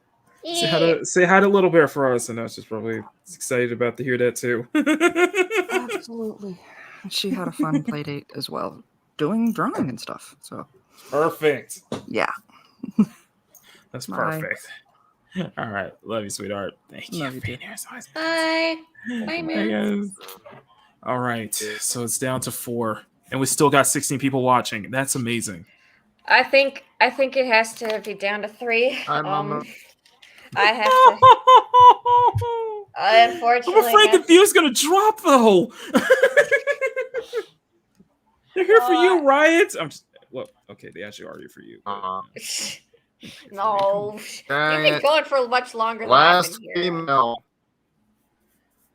Say hi to Little Bear for us. I know she's probably excited about to hear that too. Absolutely. She had a fun play date as well, doing drawing and stuff. So perfect. Yeah. That's perfect. All right. Love you, sweetheart. Thank you. Love you too. Bye. Bye, man. All right. So it's down to 4, and we still got 16 people watching. That's amazing. I think it has to be down to 3. Hi, Mama. I have to. Unfortunately, I'm afraid the view's gonna drop though. They're here for you, Riot. I'm just okay. They actually are here for you. No, you've been going for much longer than last I've been here. female.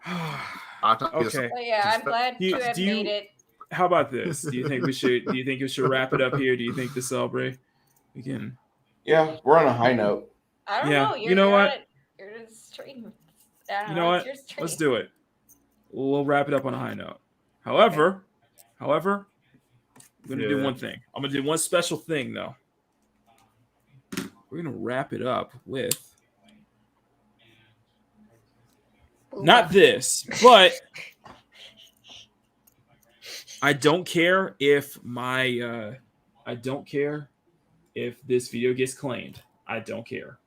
Okay. But yeah, I'm glad to have made it. How about this? Do you think we should wrap it up here? Do you think to celebrate? We can. Yeah, we're on a high note. I don't know. You know what? You're in the stream. You know what? Let's do it. We'll wrap it up on a high note. However, I'm gonna do one thing. I'm gonna do one special thing though. We're gonna wrap it up with not this, but I don't care if I don't care if this video gets claimed. I don't care.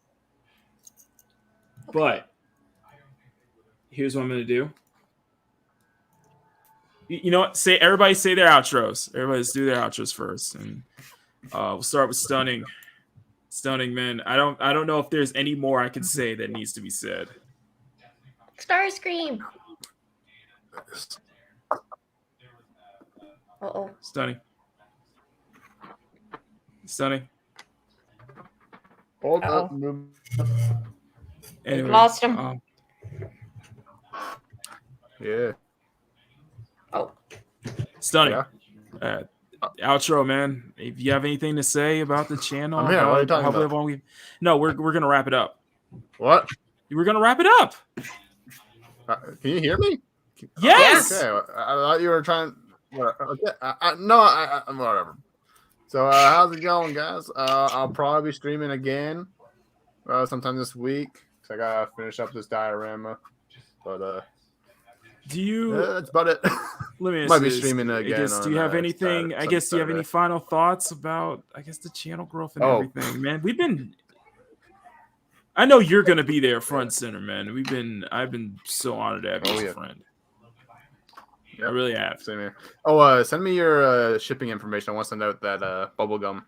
But here's what I'm gonna do. You know what? Everybody say their outros. Everybody just do their outros first, and we'll start with Stunning. Stunning, man. I don't know if there's any more I can say that needs to be said. Starscream. Uh-oh. Stunning. Hold up. Anyway, lost him. Yeah. Oh. Stunning. Outro, man. If you have anything to say about the channel, I'm here. What are you talking about? No, we're gonna wrap it up. What? We're gonna wrap it up. Can you hear me? Yes. Okay. I thought you were trying. Okay. No. Whatever. So how's it going, guys? I'll probably be streaming again sometime this week. So I gotta finish up this diorama. But do you? That's about it. Let me. Might be streaming again. Do you have anything? Do you have any final thoughts about? the channel growth and everything, man. I know you're gonna be there front and center, man. I've been so honored to have you as a friend. Yep. I really have. Same here. Send me your shipping information. I want to send out that bubble gum.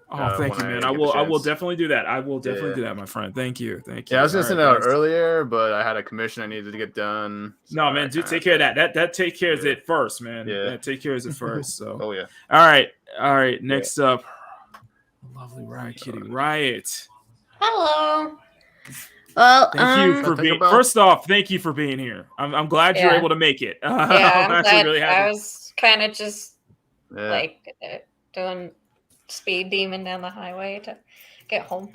Oh, thank you, man. I will definitely do that. I will definitely do that, my friend. Thank you. Yeah, I was gonna send it out earlier, but I had a commission I needed to get done. So no, man, dude, take care of that. That take care of it first, man. Yeah, take care of it first. So. Oh yeah. All right. Next up, lovely Riot Kitty. Riot. Hello. Well, thank you for being. First off, thank you for being here. I'm glad you're able to make it. Yeah, I'm glad. Really happy. I was kind of just doing speed demon down the highway to get home.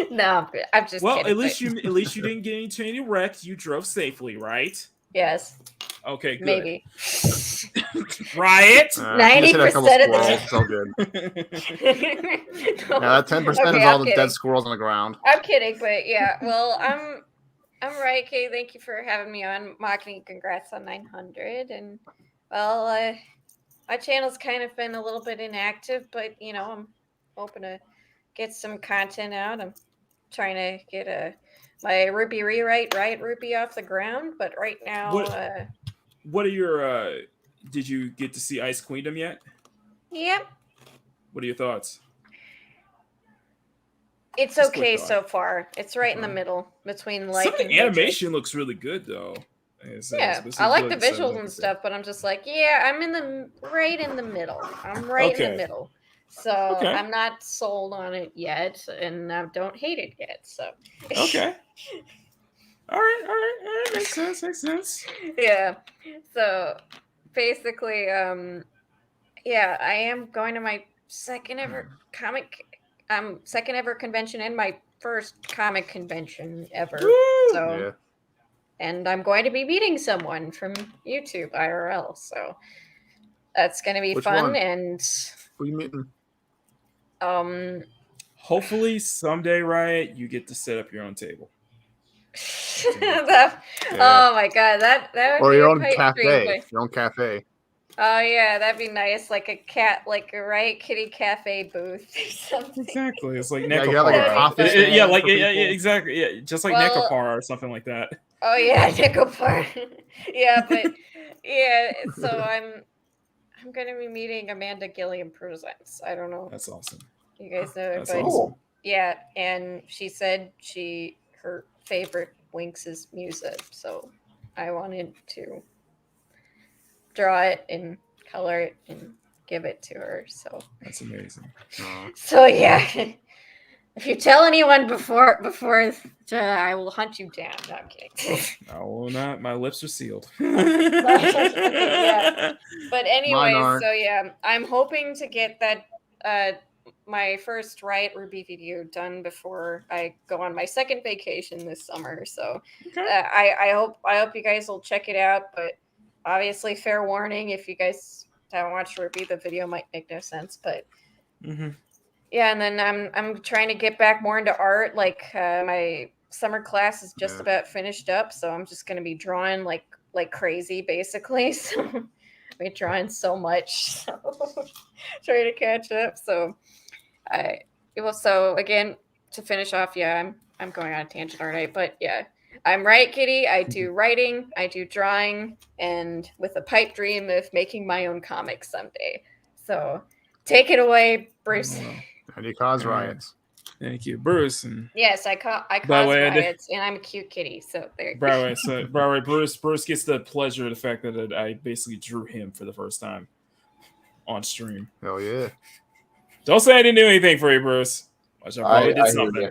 No, I'm just kidding. At least you didn't get into any wrecks. You drove safely, right? Yes. Okay, good. Maybe. Riot. 90% of the time. So good. That 10% is all the dead squirrels on the ground. I'm kidding, but yeah. Well, I'm Riot Kitty. Thank you for having me on. Makini, congrats on 900. And well, my channel's kind of been a little bit inactive, but I'm hoping to get some content out. I'm trying to get my Rupee rewrite Riot Rupee off the ground, but right now, what are your? Did you get to see Ice Queendom yet? Yep. What are your thoughts? It's okay so far. It's right in the middle between Some of the animation looks really good though. Yeah, I like the visuals and stuff, but I'm just like, I'm right in the middle. I'm right in the middle. So I'm not sold on it yet, and I don't hate it yet. So okay. All right. Makes sense. Yeah. So basically, I am going to my second ever convention and my first comic convention ever. Woo! So and I'm going to be meeting someone from YouTube IRL. So that's going to be fun. One? And who are you meeting? Hopefully someday, Riot, you get to set up your own table. Oh my god, that would or be your a own cafe. Your own cafe. Oh yeah, that'd be nice, like a Riot Kitty cafe booth or something. Exactly, it's like Necopar. Exactly, yeah, just like Necopar or something like that. Oh yeah, Necopar. Yeah, but so I'm gonna be meeting Amanda Gilliam Presents. I don't know. That's awesome. You guys know, That's awesome. Yeah, and she said her favorite Winx is Musa, so I wanted to draw it and color it and give it to her. So that's amazing. So yeah, if you tell anyone before I will hunt you down. No, I'm kidding. I will not. My lips are sealed. Yeah. But anyway, so yeah, I'm hoping to get that my first Riot Ruby video done before I go on my second vacation this summer. So I hope you guys will check it out. But obviously, fair warning, if you guys haven't watched Ruby, the video might make no sense. But yeah, and then I'm trying to get back more into art. Like my summer class is just about finished up, so I'm just gonna be drawing like crazy, basically. So I've been drawing so much, so trying to catch up. So so again, to finish off, I'm going on a tangent, all right, but yeah. I'm right, Kitty. I do writing, I do drawing, and with a pipe dream of making my own comics someday. So take it away, Bruce. And you cause riots. Thank you, Bruce. And yes, I cause riots, and I'm a cute kitty. So there. Bruce gets the pleasure of the fact that I basically drew him for the first time on stream. Hell yeah! Don't say I didn't do anything for you, Bruce. I probably did something.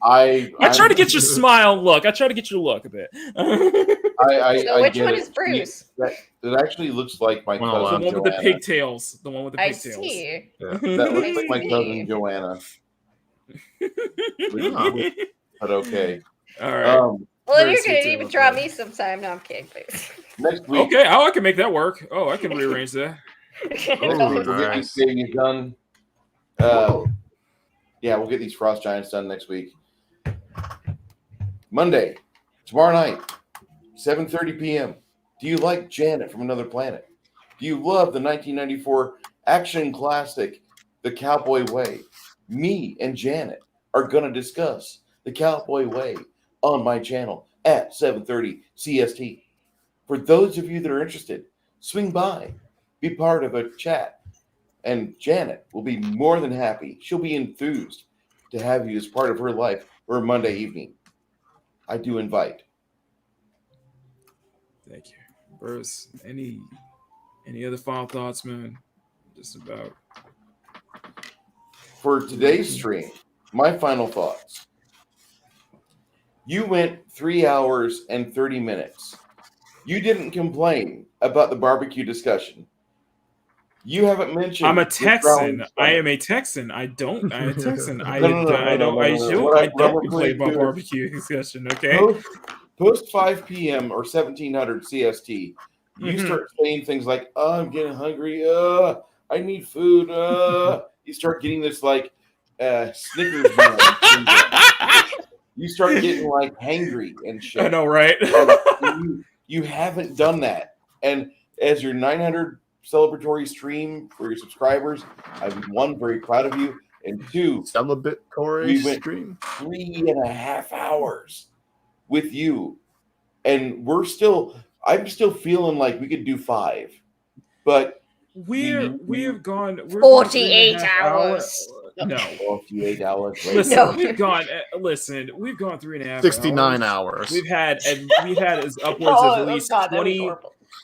I try to get your smile look. I try to get your look a bit. So which one is Bruce? It actually looks like my cousin. The one with the pigtails. The one with the pigtails. I see. Yeah. That looks like my cousin Joanna. But okay. All right. Well, you're gonna even draw me sometime. No, I'm kidding, please. Next week. Okay. Oh, I can make that work. Oh, I can rearrange that. We'll get these things done. Yeah, we'll get these Frost Giants done next week. Monday, tomorrow night, 7:30 p.m. Do you like Janet from Another Planet? Do you love the 1994 action classic, The Cowboy Way? Me and Janet are going to discuss The Cowboy Way on my channel at 7:30 CST. For those of you that are interested, swing by, be part of a chat, and Janet will be more than happy. She'll be enthused to have you as part of her life for a Monday evening. I do invite. Thank you, Bruce. Any other final thoughts, man? Just about for today's stream. My final thoughts. You went 3 hours and 30 minutes. You didn't complain about the barbecue discussion. You haven't mentioned. I'm a Texan. I am a Texan. I don't. I'm a Texan. I don't complain about barbecue discussion. Okay. Post 5 p.m. or 1700 CST. You start saying things like, "Oh, I'm getting hungry. I need food." You start getting this like Snickers bar. You start getting like hangry and shit. I know, right? You haven't done that, and as your 900 celebratory stream for your subscribers, I'm one, very proud of you, and two, we went stream 3.5 hours with you, and I'm still feeling like we could do 5, but we've gone 48 hours. No, 48 hours. Listen, we've gone 3.5 69 hours. We've had as upwards of at least 20.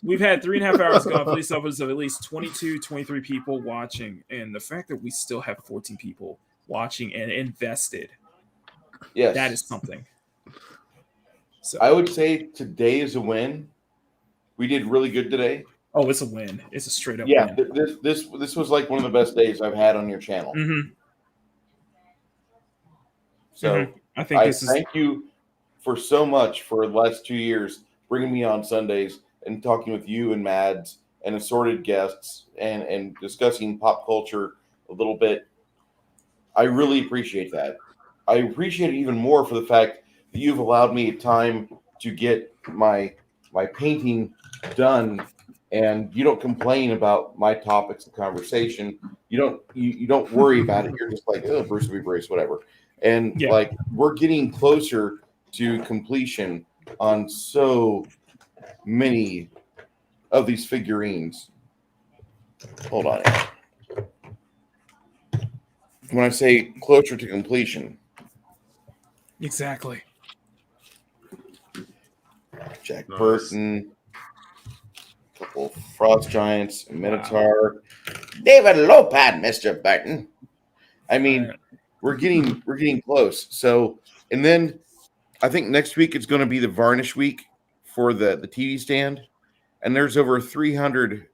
We've had 3.5 hours gone, at least upwards of at least 22, 23 people watching, and the fact that we still have 14 people watching and invested, that is something. So I would say today is a win. We did really good today. Oh, it's a win. It's a straight up win. This was like one of the best days I've had on your channel. So I thank you for so much for the last 2 years, bringing me on Sundays and talking with you and Mads and assorted guests and discussing pop culture a little bit. I really appreciate that. I appreciate it even more for the fact that you've allowed me time to get my painting done, and you don't complain about my topics of conversation. You don't worry about it. You're just like, oh, Bruce will be Bruce, whatever. And like we're getting closer to completion on so many of these figurines. Hold on. When I say closer to completion, exactly. Jack Burton, a couple of Frost Giants, Minotaur, David Lopad, Mr. Burton. I mean, we're getting close. So, and then I think next week it's going to be the varnish week for the TV stand, and there's over 200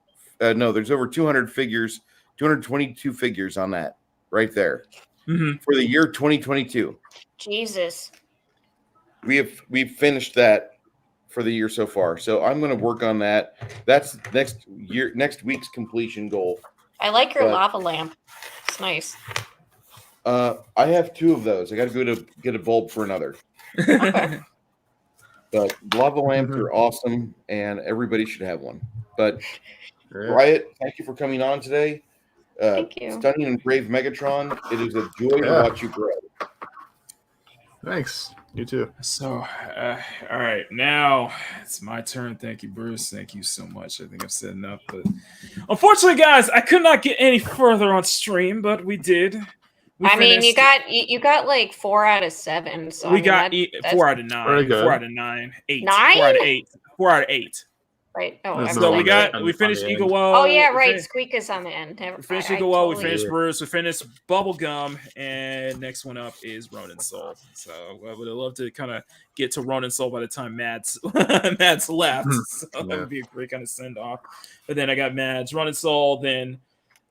figures 222 figures on that right there Mm-hmm. for the year 2022. Jesus. We've finished that for the year so far. So I'm going to work on that. That's next week's completion goal. I like your But, lava lamp. It's nice. I have 2 of those. I got to go to get a bulb for another. Okay. But lava lamps are awesome, and everybody should have one. But Riot, thank you for coming on today. Thank you. Stunning and brave Megatron. It is a joy to watch you grow. Thanks. You too. So, all right, now it's my turn. Thank you, Bruce. Thank you so much. I think I've said enough, but unfortunately, guys, I could not get any further on stream, but we did. I mean, you got like 4 out of 7. So we got 4 out of 9. 4 out of 9. 8. 9? 4 out of 8. 4 out of 8. Right. Oh, so we finished Eagle Woe. Oh yeah, right. Squeak is on the end. We finished Eagle Woe. We finished Bruce. We finished Bubblegum, and next one up is Ronin Soul. So I would have loved to kind of get to Ronin Soul by the time Mads left. So that would be a great kind of send off. But then I got Mads, Ronin Soul, then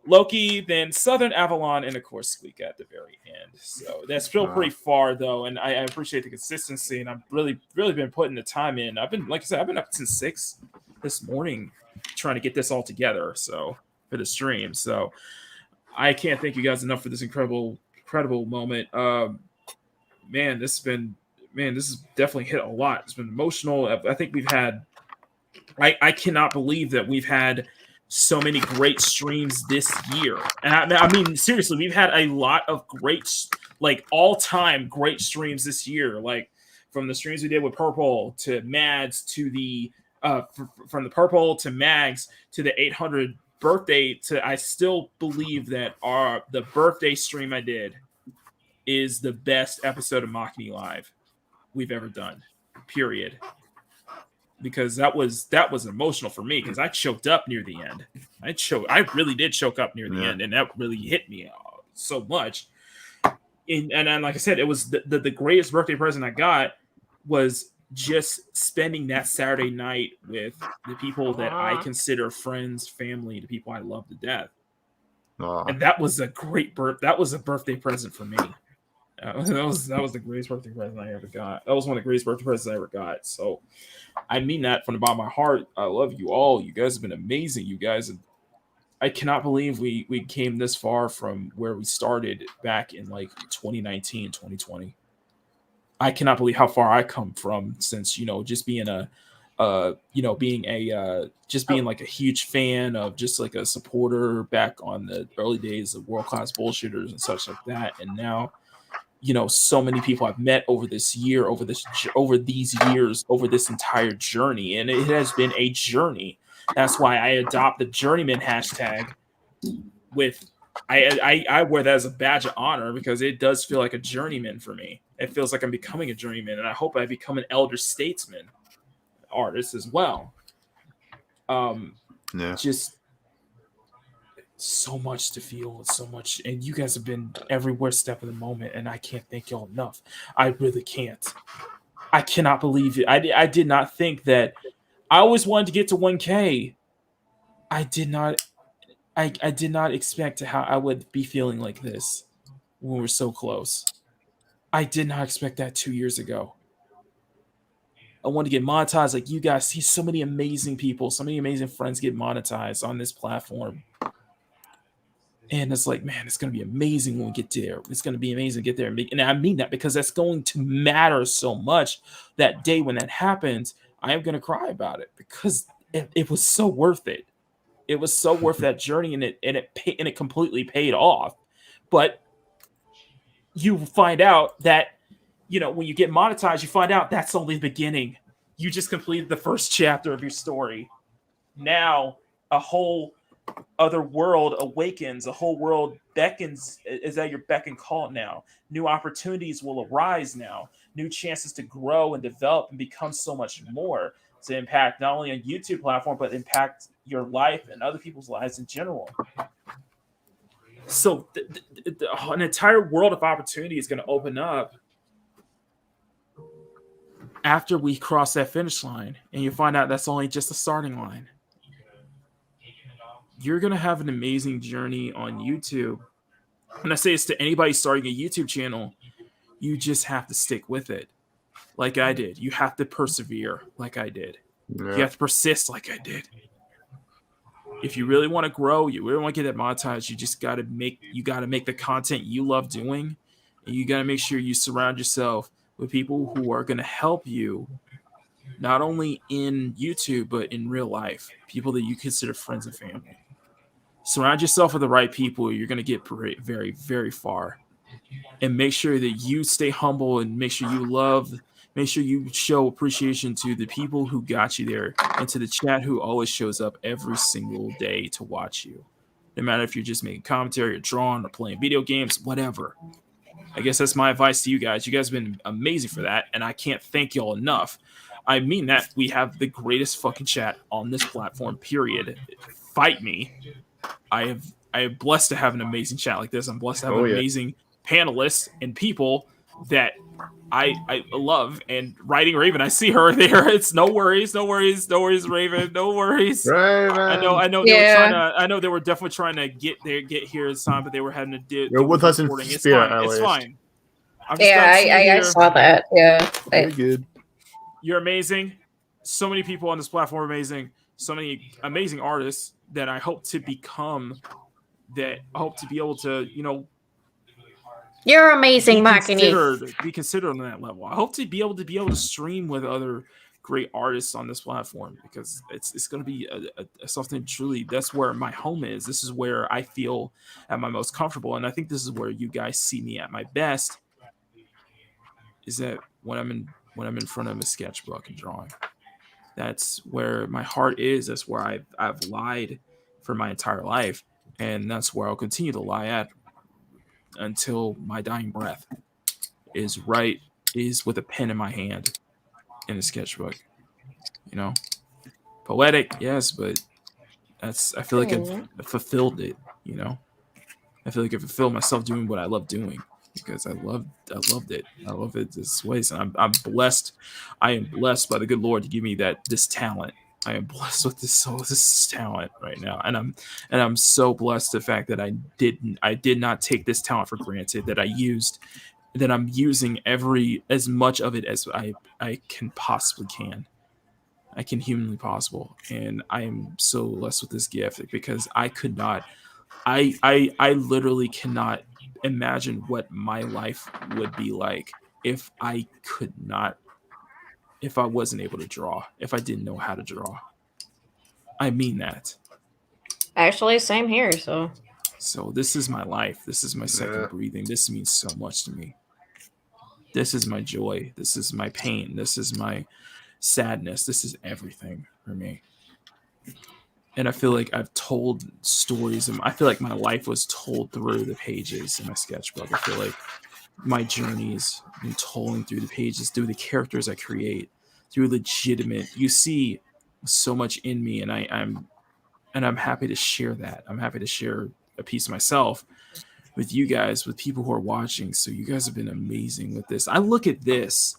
Loki, then Southern Avalon, and of course Squeak at the very end. So that's still pretty far though, and I appreciate the consistency, and I've really been putting the time in. I've been, like I said, I've been up since 6 this morning trying to get this all together. So for the stream, so I can't thank you guys enough for this incredible moment. Man, this has definitely hit a lot. It's been emotional. I think we've had. I cannot believe that we've had so many great streams this year. And I mean, seriously, we've had a lot of great, like all-time great streams this year. Like from the streams we did with Purple to Mads to the from the Purple to Mags to the 800 birthday to, I still believe that the birthday stream I did is the best episode of Makini Live we've ever done, period. Because that was emotional for me, because I choked up near the end. I really did choke up near the end, and that really hit me so much. And like I said, it was the greatest birthday present I got was just spending that Saturday night with the people that I consider friends, family, the people I love to death. And that was a great birthday present for me. That was the greatest birthday present I ever got. That was one of the greatest birthday presents I ever got. So I mean that from the bottom of my heart. I love you all. You guys have been amazing. You guys, I cannot believe we came this far from where we started back in like 2019, 2020. I cannot believe how far I come from since, just being being like a huge fan of, just like a supporter back on the early days of World Class Bullshitters and such like that. And now, so many people I've met over this year, over these years, over this entire journey. And it has been a journey. That's why I adopt the Journeyman hashtag I wear that as a badge of honor, because it does feel like a journeyman for me. It feels like I'm becoming a journeyman, and I hope I become an elder statesman artist as well. Just so much to feel, so much, and you guys have been everywhere step of the moment, and I can't thank y'all enough. I really can't. I cannot believe it. I did not think that. I always wanted to get to 1K. I did not expect how I would be feeling like this when we're so close. I did not expect that 2 years ago. I want to get monetized like you guys see so many amazing people, so many amazing friends get monetized on this platform. And it's like, man, it's going to be amazing when we get there. It's going to be amazing to get there. And I mean that because that's going to matter so much. That day when that happens, I am going to cry about it because it was so worth it. It was so worth that journey, and it completely paid off. But you find out that, when you get monetized, you find out that's only the beginning. You just completed the first chapter of your story. Now a whole other world awakens, a whole world beckons, is at your beck and call now. New opportunities will arise now. New chances to grow and develop and become so much more to impact not only a YouTube platform, but impact your life and other people's lives in general. So an entire world of opportunity is going to open up after we cross that finish line, and you find out that's only just the starting line. you're going to have an amazing journey on YouTube. And I say this to anybody starting a YouTube channel, you just have to stick with it. Like I did. You have to persevere like I did. Yeah. You have to persist like I did. If you really want to grow, you really want to get it monetized, you just got to make the content you love doing. And you got to make sure you surround yourself with people who are going to help you, not only in YouTube, but in real life, people that you consider friends and family. Surround yourself with the right people. You're going to get very, very far. And make sure that you stay humble and make sure you show appreciation to the people who got you there and to the chat who always shows up every single day to watch you. No matter if you're just making commentary or drawing or playing video games, whatever. I guess that's my advice to you guys. You guys have been amazing for that, and I can't thank y'all enough. I mean that. We have the greatest fucking chat on this platform, period. Fight me. I am blessed to have an amazing chat like this. I'm blessed to have amazing panelists and people that I love. And Writing Raven, I see her there. It's no worries, Raven, no worries. Raven. I know. Yeah. I know they were definitely trying to get here this time, but they were having to do. You're with us in spirit. It's fine. I saw that. Yeah, very good. You're amazing. So many people on this platform are amazing. So many amazing artists that I hope to become. That I hope to be able to, You're amazing, Makini. Be considered on that level. I hope to be able to stream with other great artists on this platform, because it's going to be a something truly. That's where my home is. This is where I feel at my most comfortable, and I think this is where you guys see me at my best. Is that when I'm in front of a sketchbook and drawing? That's where my heart is. That's where I've lied for my entire life, and that's where I'll continue to lie at until my dying breath is with a pen in my hand in a sketchbook. Poetic, yes, but I feel like I've fulfilled it. I feel like I fulfilled myself doing what I love doing, because I loved it. I love it this way. And I'm blessed. I am blessed by the good Lord to give me this talent. I am blessed with this talent right now, and I'm so blessed the fact that I did not take this talent for granted, that I'm using as much of it as I can possibly I can humanly possible, and I am so blessed with this gift, because I literally cannot imagine what my life would be like if I wasn't able to draw, if I didn't know how to draw. I mean that. Actually, same here. So this is my life. This is my second breathing. This means so much to me. This is my joy. This is my pain. This is my sadness. This is everything for me. And I feel like I've told stories, and I feel like my life was told through the pages in my sketchbook. I feel like my journeys been told through the pages, through the characters I create, through legitimate. You see so much in me, and I'm happy to share that. I'm happy to share a piece of myself with you guys, with people who are watching. So you guys have been amazing with this. I look at this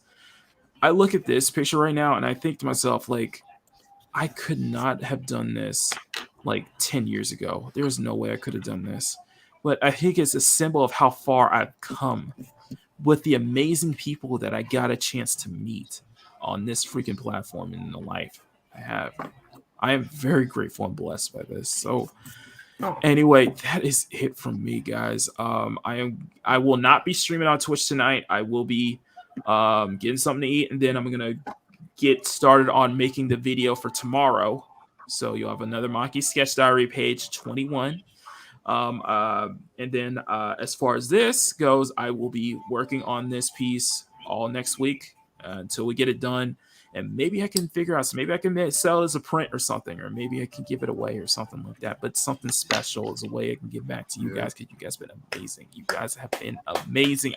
picture right now, and I think to myself, like, I could not have done this like 10 years ago. There's no way I could have done this. But I think it's a symbol of how far I've come with the amazing people that I got a chance to meet on this freaking platform and in the life I have. I am very grateful and blessed by this. So anyway, that is it from me, guys. I will not be streaming on Twitch tonight. I will be getting something to eat, and then I'm gonna get started on making the video for tomorrow. So you'll have another Monkey Sketch Diary page 21. And then as far as this goes, I will be working on this piece all next week until we get it done. And maybe I can figure out, so maybe I can sell it as a print or something, or maybe I can give it away or something like that. But something special is a way I can give back to you guys, because you guys have been amazing. You guys have been amazing.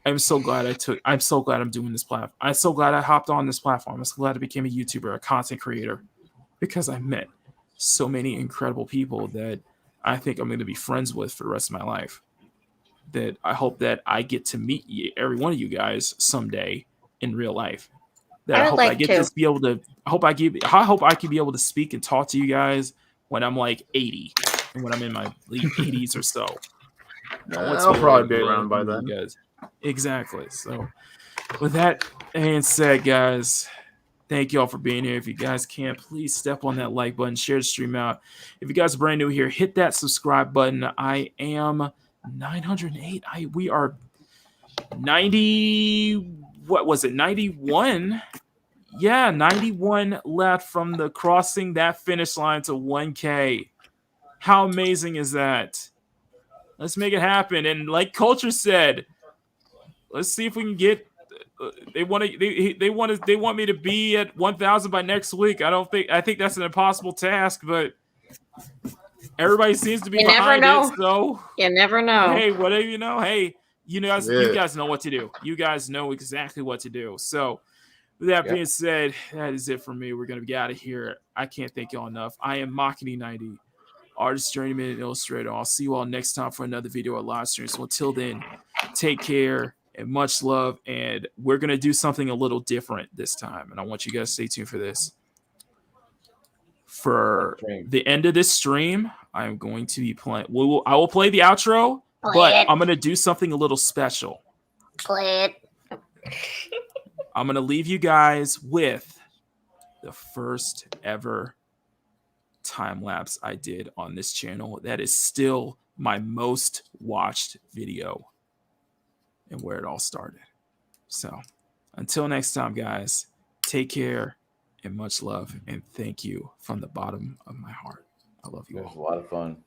I'm so glad I'm so glad I'm doing this platform. I'm so glad I hopped on this platform. I'm so glad I became a YouTuber, a content creator, because I met so many incredible people that I think I'm going to be friends with for the rest of my life. That I hope that I get to meet every one of you guys someday in real life. That I hope I get to be able to. I hope I can be able to speak and talk to you guys when I'm like 80 and when I'm in my late 80s or so. I'll probably be around by then. Guys. Exactly. So with that being said, guys, thank you all for being here. If you guys can, please step on that like button, share the stream out. If you guys are brand new here, hit that subscribe button. I am 908. We are 90. What was it? 91. Yeah, 91 left from the crossing that finish line to 1K. How amazing is that? Let's make it happen. And like Culture said, let's see if we can get. They want me to be at 1,000 by next week. I think that's an impossible task, but everybody seems to be behind it. So you never know. Hey, whatever you know. Hey, you guys know what to do. You guys know exactly what to do. So with that being said, that is it for me. We're gonna get out of here. I can't thank y'all enough. I am Makini 90, artist, journeyman, and illustrator. I'll see you all next time for another video or live stream. So until then, take care. And much love, and we're going to do something a little different this time, and I want you guys to stay tuned for this. For the end of this stream, I'm going to be playing. I will play the outro, but I'm going to do something a little special. Play it. I'm going to leave you guys with the first ever time lapse I did on this channel. That is still my most watched video. And where it all started. So until next time, guys, take care and much love. And thank you from the bottom of my heart. I love you all. It was a lot of fun.